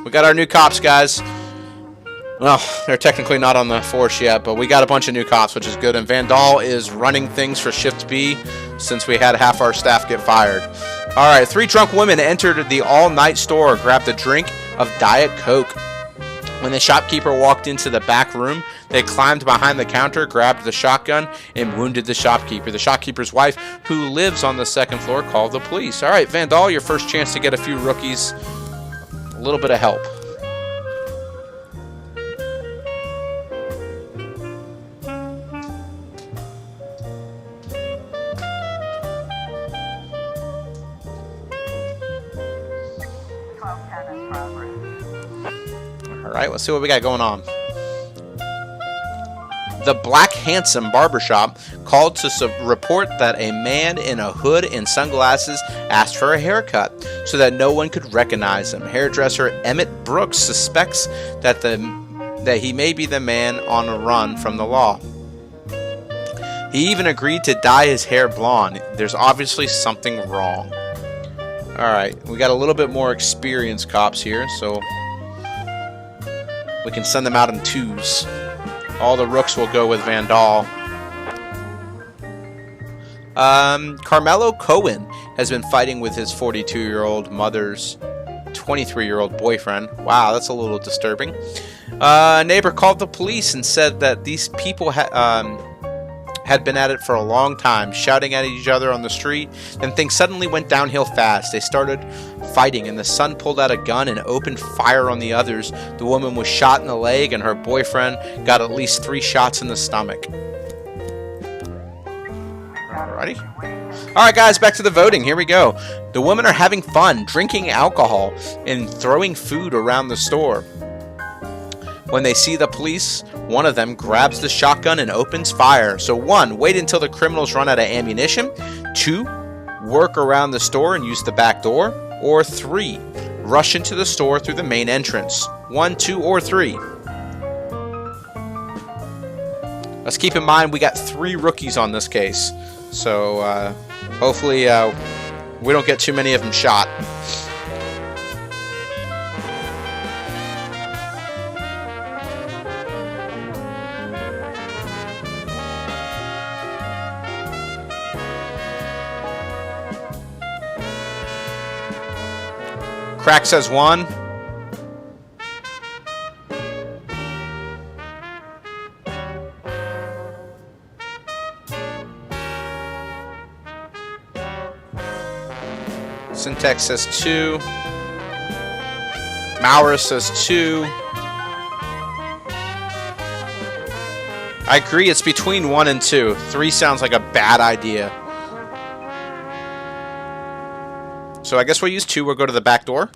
We got our new cops, guys. Well, they're technically not on the force yet, but we got a bunch of new cops, which is good. And Vandal is running things for Shift B since we had half our staff get fired. All right, 3 drunk women entered the all-night store, grabbed a drink of Diet Coke. When the shopkeeper walked into the back room, they climbed behind the counter, grabbed the shotgun, and wounded the shopkeeper. The shopkeeper's wife, who lives on the 2nd floor, called the police. All right, Vandal, your first chance to get a few rookies. A little bit of help. Alright, let's see what we got going on. The Black Handsome Barbershop called to report that a man in a hood and sunglasses asked for a haircut so that no one could recognize him. Hairdresser Emmett Brooks suspects that he may be the man on a run from the law. He even agreed to dye his hair blonde. There's obviously something wrong. Alright, we got a little bit more experienced cops here, so we can send them out in twos. All the rooks will go with Vandal. Carmelo Cohen has been fighting with his 42-year-old mother's 23-year-old boyfriend. Wow, that's a little disturbing. A neighbor called the police and said that these people had been at it for a long time, shouting at each other on the street. Then things suddenly went downhill fast. They started fighting, and the son pulled out a gun and opened fire on the others. The woman was shot in the leg, and her boyfriend got at least 3 shots in the stomach. Alrighty. Alright guys, back to the voting. Here we go. The women are having fun, drinking alcohol, and throwing food around the store. When they see the police, one of them grabs the shotgun and opens fire. So 1, wait until the criminals run out of ammunition. 2, work around the store and use the back door. Or 3, rush into the store through the main entrance. 1, 2, or 3. Let's keep in mind we got 3 rookies on this case. So hopefully we don't get too many of them shot. Crack says 1. Syntax says 2. Maurer says 2. I agree, it's between 1 and 2. 3 sounds like a bad idea. So I guess we'll use 2. We'll go to the back door.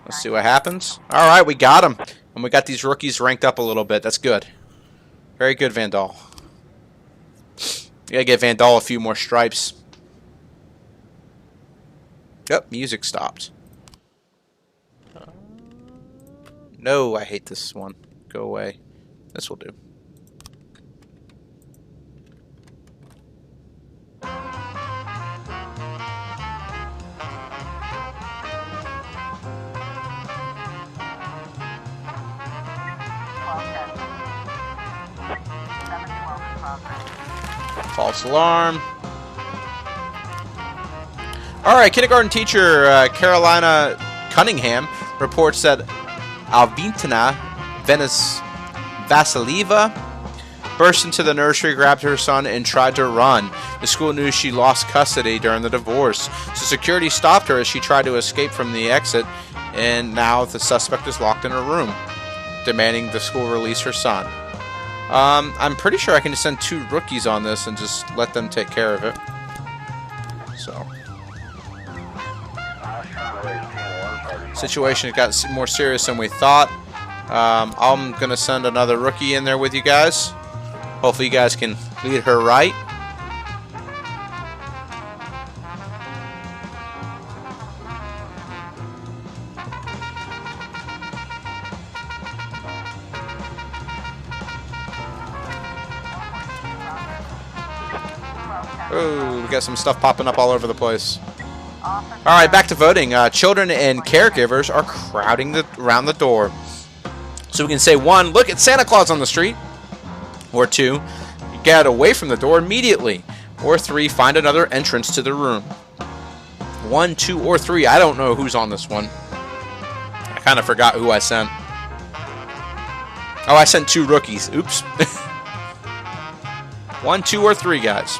Let's see what happens. Alright, we got him. And we got these rookies ranked up a little bit. That's good. Very good, Vandal. You gotta get Vandal a few more stripes. Yep, music stopped. No, I hate this one. Go away. This will do. False alarm. Alright, kindergarten teacher Carolina Cunningham reports that Alvintina Vasileva burst into the nursery, grabbed her son, and tried to run. The school knew she lost custody during the divorce, so security stopped her as she tried to escape from the exit, and now the suspect is locked in her room, demanding the school release her son. I'm pretty sure I can just send 2 rookies on this and just let them take care of it. So. Situation got more serious than we thought. I'm going to send another rookie in there with you guys. Hopefully you guys can lead her right. Oh, we got some stuff popping up all over the place. Alright, back to voting. Children and caregivers are crowding around the door. So we can say 1, look at Santa Claus on the street. Or 2, get away from the door immediately. Or 3, find another entrance to the room. 1, 2, or 3. I don't know who's on this one. I kind of forgot who I sent. Oh, I sent 2 rookies. Oops. 1, 2, or 3, guys.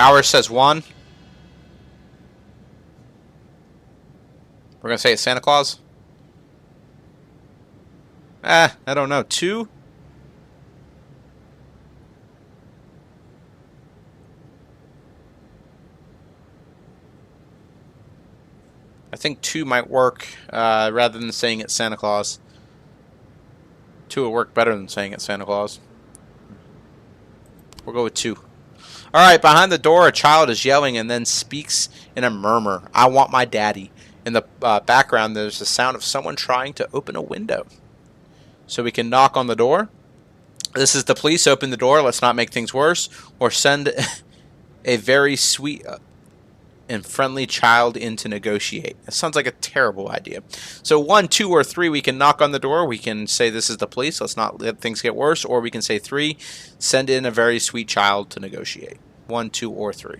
Maurer says 1. We're going to say it's Santa Claus? I don't know. 2? I think 2 might work rather than saying it's Santa Claus. 2 will work better than saying it's Santa Claus. We'll go with 2. Alright, behind the door, a child is yelling and then speaks in a murmur. I want my daddy. In the background, there's the sound of someone trying to open a window. So we can knock on the door. This is the police. Open the door. Let's not make things worse. Or send a very sweet and friendly child in to negotiate. That sounds like a terrible idea. So 1, 2, or 3, we can knock on the door. We can say this is the police. Let's not let things get worse. Or we can say 3, send in a very sweet child to negotiate. 1, 2, or 3.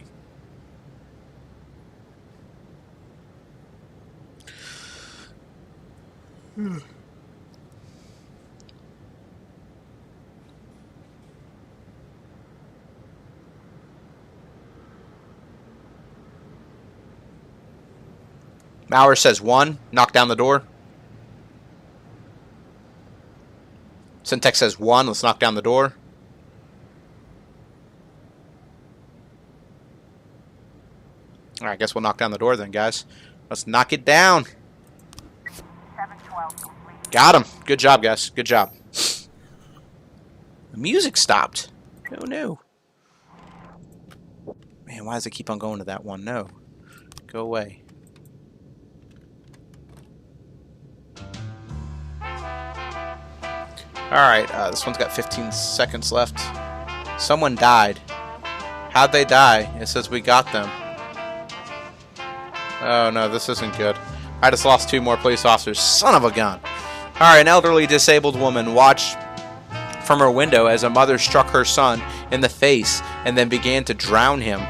Maurer says 1. Knock down the door. Syntex says 1. Let's knock down the door. Alright, I guess we'll knock down the door then, guys. Let's knock it down. 712 complete. Got him. Good job, guys. Good job. The music stopped. Oh, no. Man, why does it keep on going to that one? No. Go away. Alright, this one's got 15 seconds left. Someone died. How'd they die? It says we got them. Oh no, this isn't good. I just lost 2 more police officers. Son of a gun. Alright, an elderly disabled woman watched from her window as a mother struck her son in the face and then began to drown him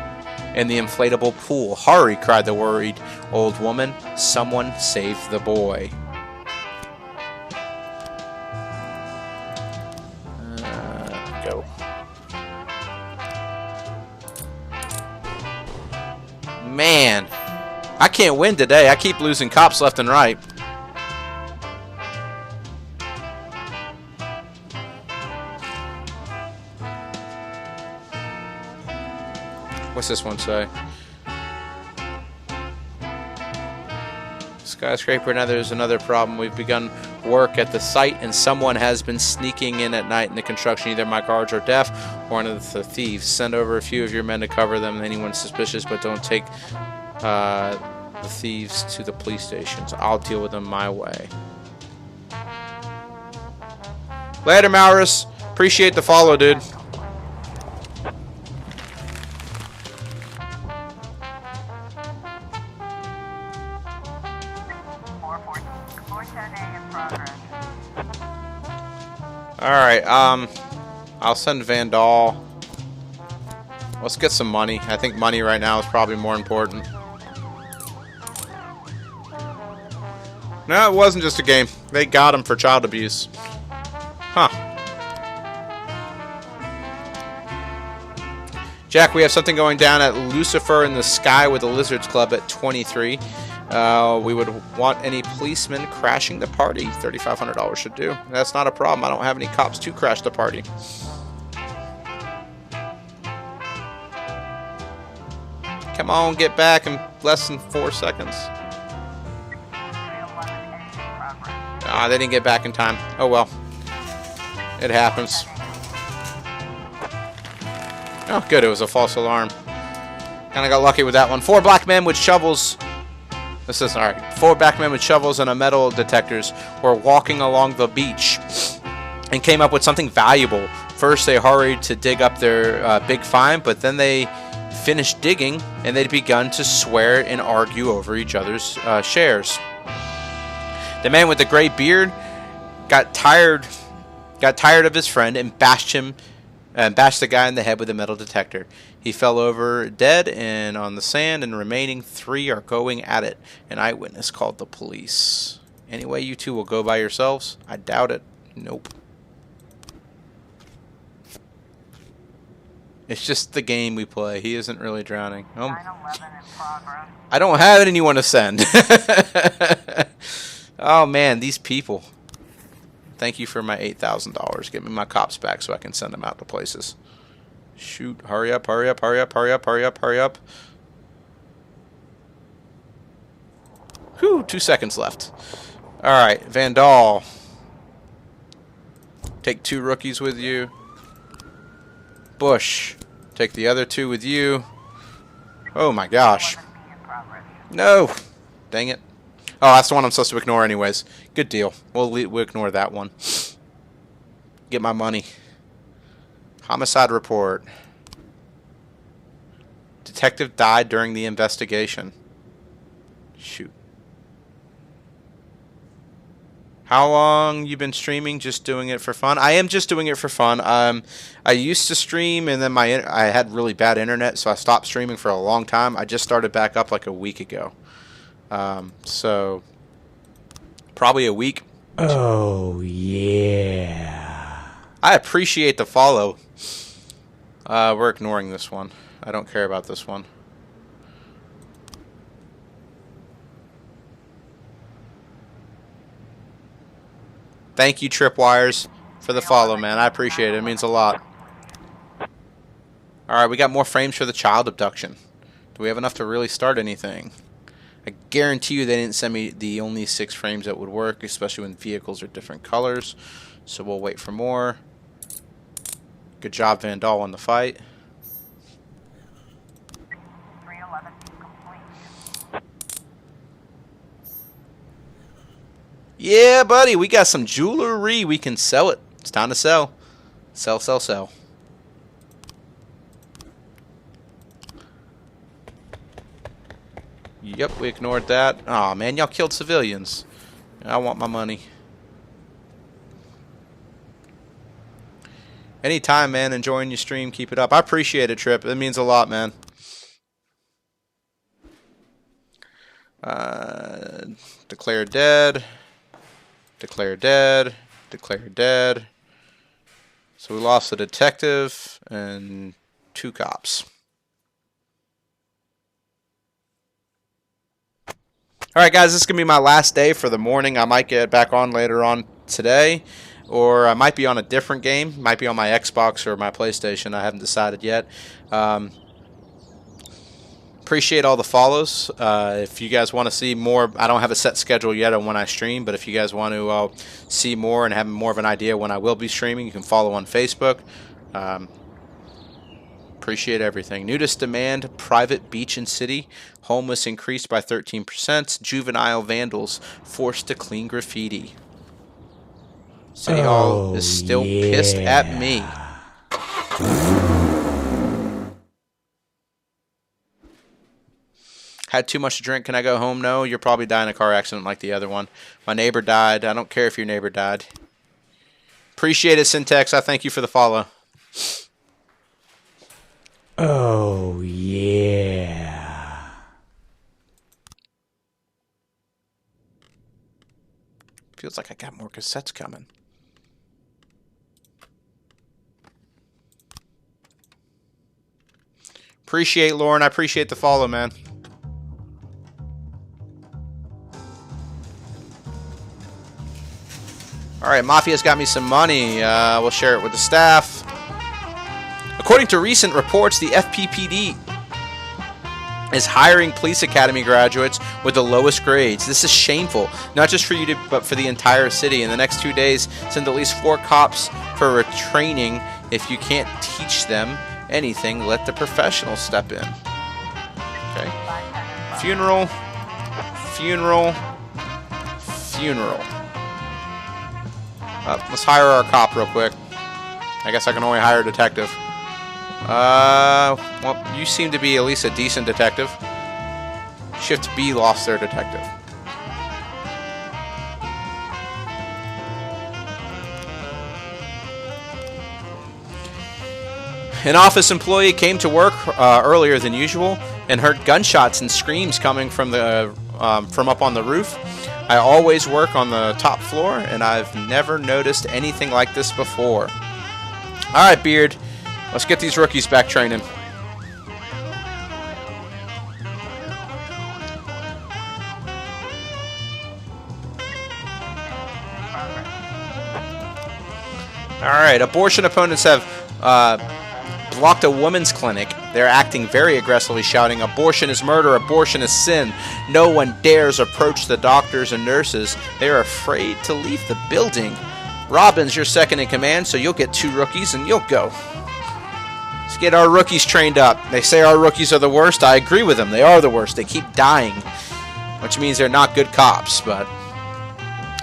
in the inflatable pool. Hurry, cried the worried old woman. Someone save the boy. Go. Man, I can't win today. I keep losing cops left and right. What's this one say? Skyscraper. Now there's another problem. We've begun work at the site and someone has been sneaking in at night in the construction. Either my guards are deaf or one of the thieves. Send over a few of your men to cover them. Anyone suspicious, but don't take the thieves to the police stations. I'll deal with them my way. Later, Maurus. Appreciate the follow, dude. Alright, I'll send Vandal. Let's get some money. I think money right now is probably more important. No, it wasn't just a game. They got him for child abuse. Huh. Jack, we have something going down at Lucifer in the Sky with the Lizards Club at 23. We would want any policemen crashing the party. $3,500 should do. That's not a problem. I don't have any cops to crash the party. Come on, get back in less than 4 seconds. Ah, they didn't get back in time. Oh well. It happens. Oh, good. It was a false alarm. Kind of got lucky with that one. 4 black men with shovels. This is alright. 4 black men with shovels and a metal detectors were walking along the beach and came up with something valuable. First, they hurried to dig up their big find, but then they finished digging and they'd begun to swear and argue over each other's shares. The man with the gray beard got tired of his friend and bashed the guy in the head with a metal detector. He fell over dead and on the sand, and the remaining 3 are going at it. An eyewitness called the police. Anyway, you 2 will go by yourselves? I doubt it. Nope. It's just the game we play. He isn't really drowning. Oh. 9/11 in progress. I don't have anyone to send. Oh, man, these people. Thank you for my $8,000. Give me my cops back so I can send them out to places. Shoot. Hurry up, hurry up, hurry up, hurry up, hurry up, hurry up. Whew, 2 seconds left. All right, Vandal. Take 2 rookies with you. Bush. Take the other 2 with you. Oh, my gosh. No. Dang it. Oh, that's the one I'm supposed to ignore anyways. Good deal. We'll ignore that one. Get my money. Homicide report. Detective died during the investigation. Shoot. How long you been streaming? Just doing it for fun? I am just doing it for fun. I used to stream, and then I had really bad internet, so I stopped streaming for a long time. I just started back up like a week ago. So probably a week. Oh, yeah. I appreciate the follow. We're ignoring this one. I don't care about this one. Thank you, Tripwires, for the follow, man. I appreciate it. It means a lot. Alright, we got more frames for the child abduction. Do we have enough to really start anything? I guarantee you they didn't send me the only 6 frames that would work, especially when vehicles are different colors. So we'll wait for more. Good job, Vandal, on the fight. 311 complete. Yeah, buddy, we got some jewelry. We can sell it. It's time to sell. Sell, sell, sell. Yep, we ignored that. Aw, man, y'all killed civilians. I want my money. Anytime, man. Enjoying your stream. Keep it up. I appreciate it, Trip. It means a lot, man. Declare dead. Declare dead. Declare dead. So we lost a detective and 2 cops. Alright guys, this is going to be my last day for the morning. I might get back on later on today, or I might be on a different game. Might be on my Xbox or my PlayStation. I haven't decided yet. Appreciate all the follows. If you guys want to see more, I don't have a set schedule yet on when I stream, but if you guys want to see more and have more of an idea when I will be streaming, you can follow on Facebook. Appreciate everything. Nudist demand, private beach and city. Homeless increased by 13%. Juvenile vandals forced to clean graffiti. City Hall is still pissed at me. Had too much to drink. Can I go home? No, you're probably dying in a car accident like the other one. My neighbor died. I don't care if your neighbor died. Appreciate it, Syntax. I thank you for the follow. Oh, yeah. Feels like I got more cassettes coming. Appreciate Lauren. I appreciate the follow, man. Alright, Mafia's got me some money. We'll share it with the staff. According to recent reports, the FPPD is hiring police academy graduates with the lowest grades. This is shameful, not just for you, but for the entire city. In the next 2 days, send at least 4 cops for a training. If you can't teach them anything, let the professionals step in. Okay. Funeral. Funeral. Funeral. Let's hire our cop real quick. I guess I can only hire a detective. Well, you seem to be at least a decent detective. Shift B lost their detective. An office employee came to work earlier than usual and heard gunshots and screams coming from the from up on the roof. I always work on the top floor, and I've never noticed anything like this before. All right, Beard. Let's get these rookies back training. All right, abortion opponents have blocked a women's clinic. They're acting very aggressively, shouting, "Abortion is murder, abortion is sin. No one dares approach the doctors and nurses. They are afraid to leave the building." Robin's your second in command, so you'll get 2 rookies and you'll go. Let's get our rookies trained up. They say our rookies are the worst. I agree with them. They are the worst. They keep dying, which means they're not good cops, but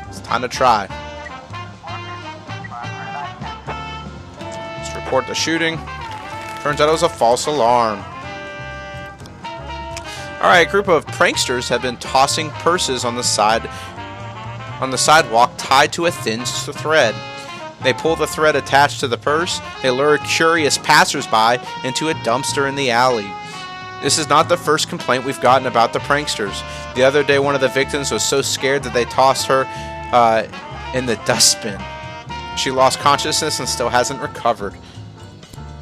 it's time to try. Report the shooting. Turns out it was a false alarm. Alright, a group of pranksters have been tossing purses on the sidewalk tied to a thin thread. They pull the thread attached to the purse. They lure curious passersby into a dumpster in the alley. This is not the first complaint we've gotten about the pranksters. The other day, one of the victims was so scared that they tossed her in the dustbin. She lost consciousness and still hasn't recovered.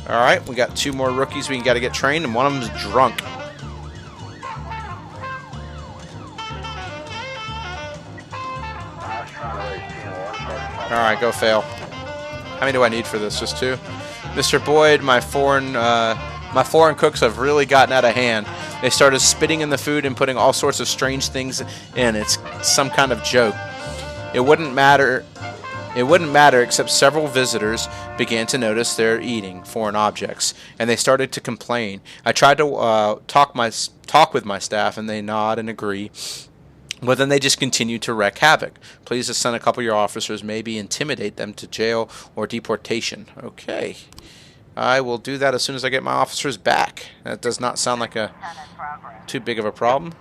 Alright, we got 2 more rookies we got to get trained, and one of them's drunk. Alright, go fail. How many do I need for this? Just 2? Mr. Boyd, my foreign cooks have really gotten out of hand. They started spitting in the food and putting all sorts of strange things in. It's some kind of joke. It wouldn't matter except several visitors began to notice they're eating foreign objects, and they started to complain. I tried to talk with my staff, and they nod and agree, but then they just continue to wreak havoc. Please just send a couple of your officers, maybe intimidate them to jail or deportation. Okay. I will do that as soon as I get my officers back. That does not sound like too big of a problem.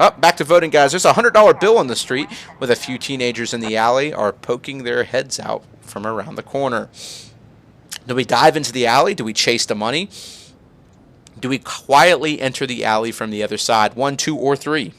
Oh, back to voting, guys. There's a $100 bill on the street with a few teenagers in the alley are poking their heads out from around the corner. Do we dive into the alley? Do we chase the money? Do we quietly enter the alley from the other side? 1, 2, or 3?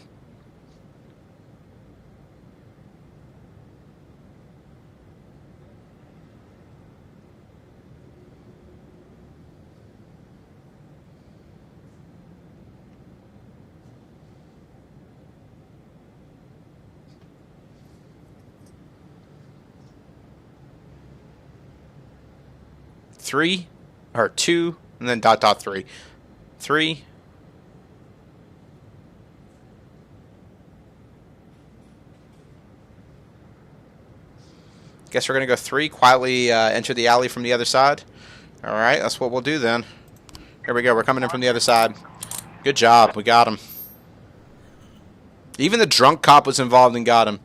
Three, or 2, and then ... 3. 3. Guess we're going to go 3, quietly enter the alley from the other side. Alright, that's what we'll do then. Here we go, we're coming in from the other side. Good job, we got him. Even the drunk cop was involved and got him.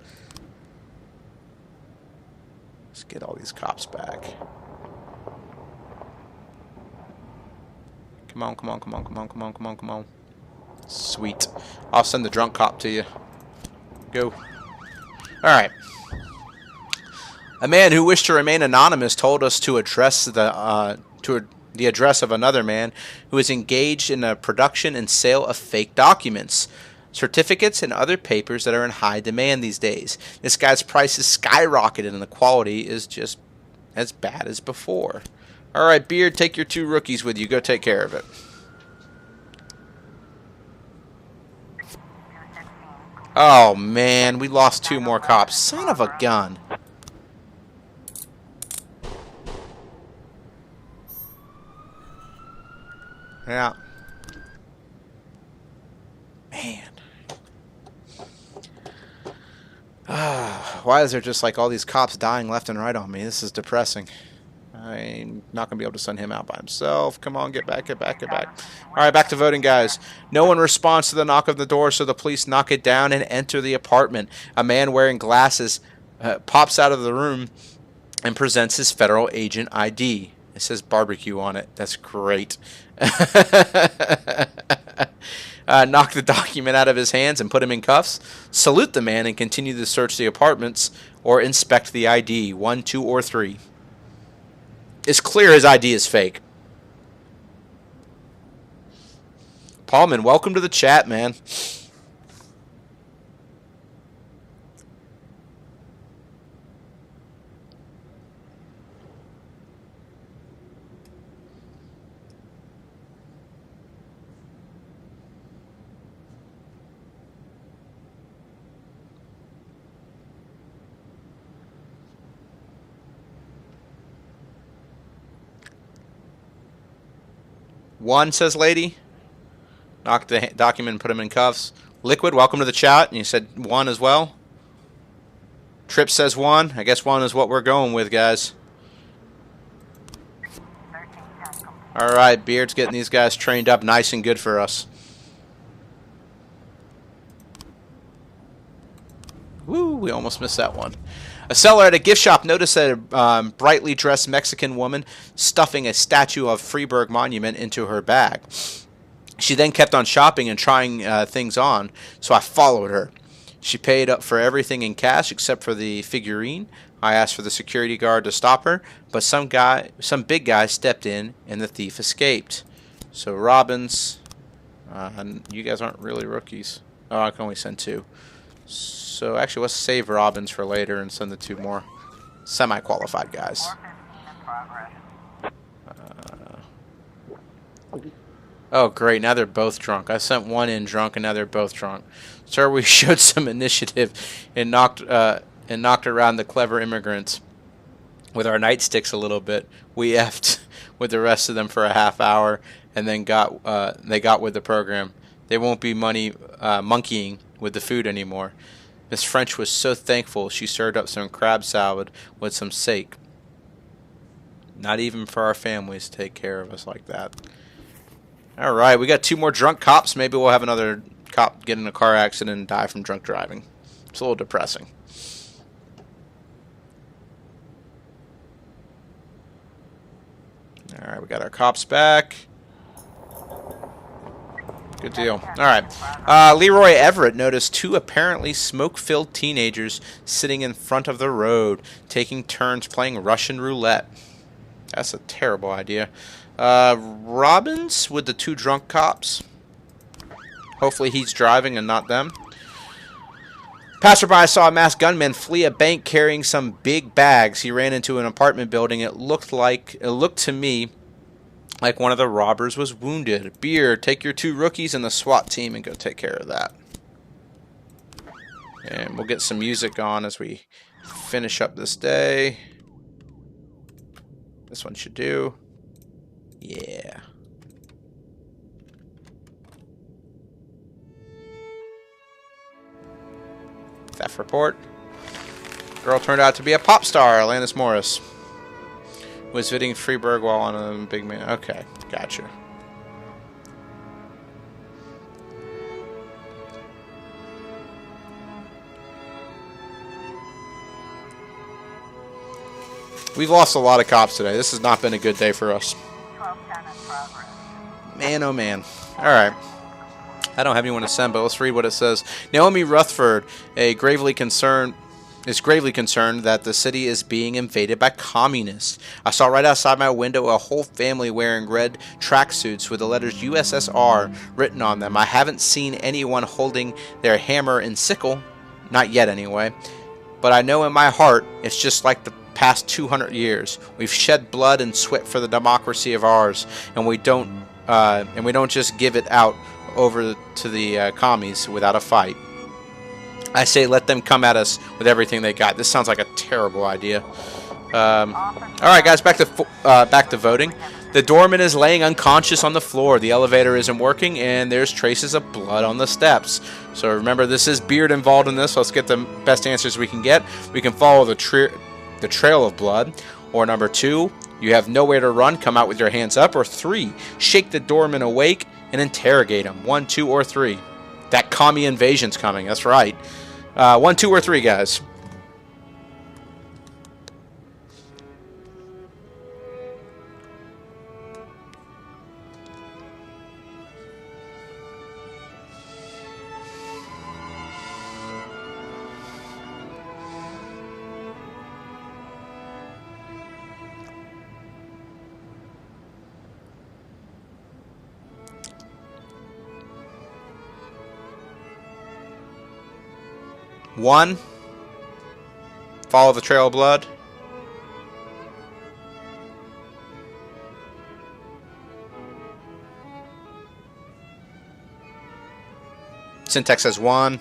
Let's get all these cops back. Come on, come on, come on, come on, come on, come on, come on. Sweet. I'll send the drunk cop to you. Go. Alright. A man who wished to remain anonymous told us to address the address of another man who is engaged in the production and sale of fake documents, certificates, and other papers that are in high demand these days. This guy's price is skyrocketed and the quality is just as bad as before. Alright, Beard, take your 2 rookies with you. Go take care of it. Oh, man. We lost 2 more cops. Son of a gun. Yeah. Man. Why is there just like all these cops dying left and right on me? This is depressing. I'm not going to be able to send him out by himself. Come on, get back, get back, get back. All right, back to voting, guys. No one responds to the knock on the door, so the police knock it down and enter the apartment. A man wearing glasses pops out of the room and presents his federal agent ID. It says barbecue on it. That's great. Knock the document out of his hands and put him in cuffs. Salute the man and continue to search the apartments or inspect the ID. 1, 2, or 3. It's clear his ID is fake. Paulman, welcome to the chat, man. One, says Lady. Knocked the document and put him in cuffs. Liquid, welcome to the chat. And you said one as well. Trip says one. I guess one is what we're going with, guys. Alright, Beard's getting these guys trained up nice and good for us. Woo, we almost missed that one. A seller at a gift shop noticed a brightly dressed Mexican woman stuffing a statue of Freeburg Monument into her bag. She then kept on shopping and trying things on, so I followed her. She paid up for everything in cash except for the figurine. I asked for the security guard to stop her, but some big guy stepped in and the thief escaped. So Robbins, you guys aren't really rookies. Oh, I can only send two. So actually, let's save Robbins for later and send the two more semi-qualified guys. Oh, great. Now they're both drunk. I sent one in drunk, and now they're both drunk. Sir, we showed some initiative and knocked around the clever immigrants with our nightsticks a little bit. We effed with the rest of them for a half hour, and then they got with the program. They won't be monkeying with the food anymore. Miss French was so thankful she served up some crab salad with some steak. Not even for our families to take care of us like that. All right, we got two more drunk cops. Maybe we'll have another cop get in a car accident and die from drunk driving. It's a little depressing. All right, we got our cops back. Good deal. All right. Leroy Everett noticed two apparently smoke-filled teenagers sitting in front of the road, taking turns playing Russian roulette. That's a terrible idea. Robbins with the two drunk cops. Hopefully he's driving and not them. Passerby saw a masked gunman flee a bank carrying some big bags. He ran into an apartment building. It looked to me like one of the robbers was wounded. Beard, take your two rookies and the SWAT team and go take care of that. And we'll get some music on as we finish up this day. This one should do. Yeah. Theft report. Girl turned out to be a pop star, Alanis Morris. Was visiting Freeburg while on a big man. Okay, gotcha. We've lost a lot of cops today. This has not been a good day for us. Man, oh man. Alright. I don't have anyone to send, but let's read what it says. Naomi Rutherford is gravely concerned that the city is being invaded by communists. I saw right outside my window a whole family wearing red tracksuits with the letters USSR written on them. I haven't seen anyone holding their hammer and sickle. Not yet, anyway. But I know in my heart it's just like the past 200 years. We've shed blood and sweat for the democracy of ours, and we don't just give it out over to the commies without a fight. I say let them come at us with everything they got. This sounds like a terrible idea. All right, guys, back to voting. The doorman is laying unconscious on the floor. The elevator isn't working, and there's traces of blood on the steps. So remember, this is Beard involved in this. So let's get the best answers we can get. We can follow the trail of blood. Or number 2, you have nowhere to run. Come out with your hands up. Or 3, shake the doorman awake and interrogate him. 1, 2, or 3. That commie invasion's coming. That's right. 1, 2, or 3, guys. One, follow the trail of blood. Syntax says 1.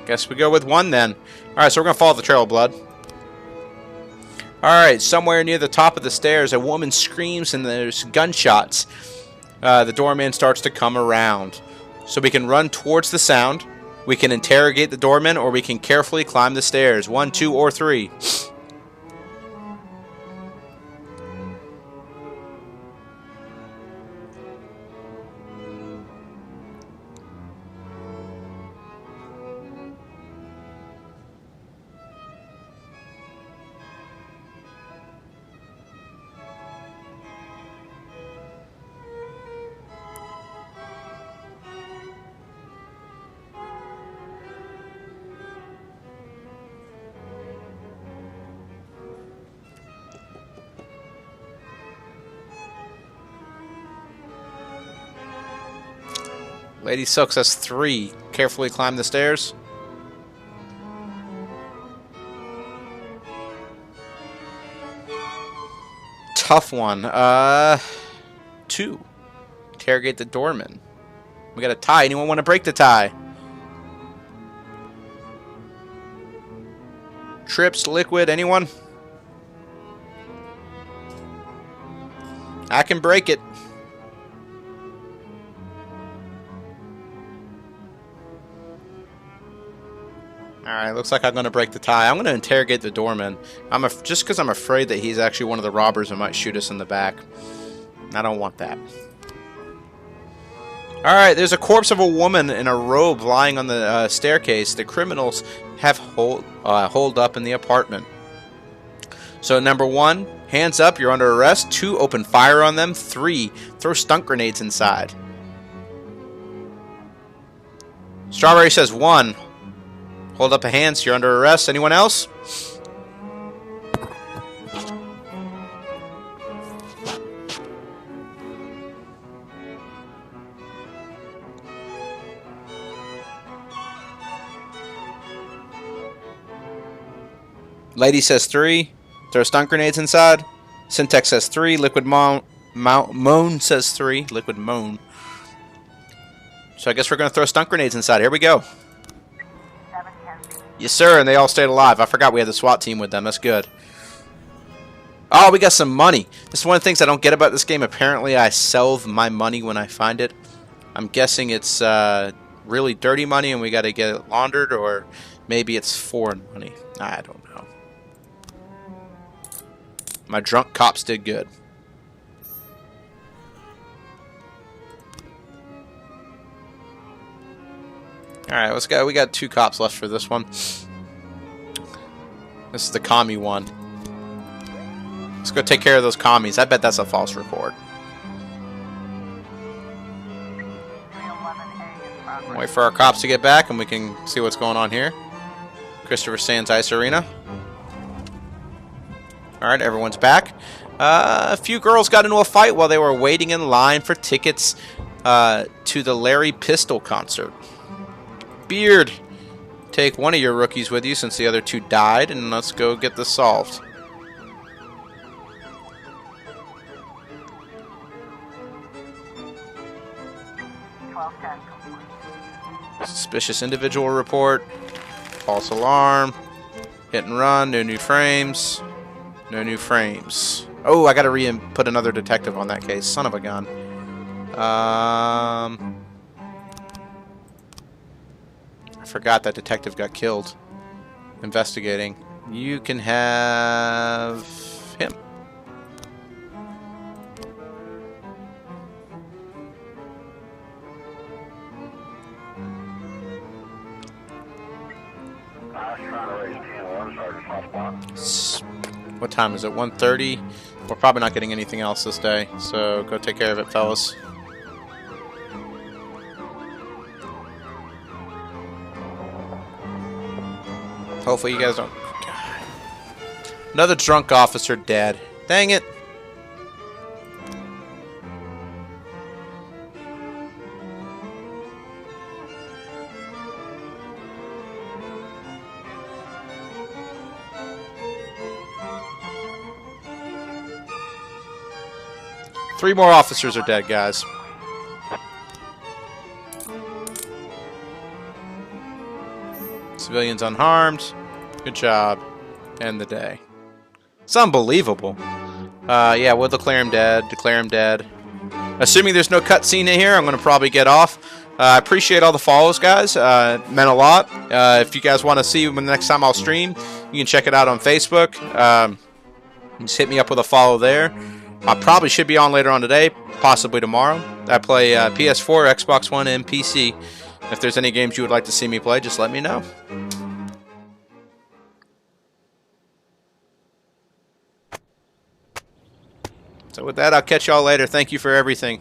Guess we go with 1 then. Alright, so we're going to follow the trail of blood. Alright, somewhere near the top of the stairs, a woman screams and there's gunshots. The doorman starts to come around. So we can run towards the sound, we can interrogate the doorman, or we can carefully climb the stairs. 1, 2, or 3. Lady Silk says 3. Carefully climb the stairs. Tough one. 2. Interrogate the doorman. We got a tie. Anyone want to break the tie? Trips, liquid, anyone? I can break it. Alright, looks like I'm going to break the tie. I'm going to interrogate the doorman. Just because I'm afraid that he's actually one of the robbers and might shoot us in the back. I don't want that. Alright, there's a corpse of a woman in a robe lying on the staircase. The criminals have holed up in the apartment. So number 1, hands up, you're under arrest. 2, open fire on them. 3, throw stun grenades inside. Strawberry says 1. Hold up a hand, so you're under arrest. Anyone else? Lady says 3. Throw stun grenades inside. Syntax says 3. Liquid Moan says 3. Liquid Moan. So I guess we're going to throw stun grenades inside. Here we go. Yes, sir, and they all stayed alive. I forgot we had the SWAT team with them. That's good. Oh, we got some money. This is one of the things I don't get about this game. Apparently, I sell my money when I find it. I'm guessing it's really dirty money and we got to get it laundered, or maybe it's foreign money. I don't know. My drunk cops did good. Alright, let's go. We got 2 cops left for this one. This is the commie one. Let's go take care of those commies. I bet that's a false report. Wait for our cops to get back and we can see what's going on here. Christopher Sands Ice Arena. Alright, everyone's back. A few girls got into a fight while they were waiting in line for tickets to the Larry Pistol concert. Beard, take one of your rookies with you since the other 2 died, and let's go get this solved. Suspicious individual report. False alarm. Hit and run. No new frames. No new frames. Oh, I gotta put another detective on that case. Son of a gun. I forgot that detective got killed. Investigating. You can have him. What time is it? 1:30? We're probably not getting anything else this day, so go take care of it, fellas. Hopefully you guys don't... God. Another drunk officer dead. Dang it. Three more officers are dead, guys. Civilians unharmed. Good job. End the day. It's unbelievable. Yeah, we'll declare him dead. Declare him dead. Assuming there's no cutscene in here, I'm going to probably get off. I appreciate all the follows, guys. Meant a lot. If you guys want to see when the next time I'll stream, you can check it out on Facebook. Just hit me up with a follow there. I probably should be on later on today, possibly tomorrow. I play PS4, Xbox One, and PC. If there's any games you would like to see me play, just let me know. So with that, I'll catch y'all later. Thank you for everything.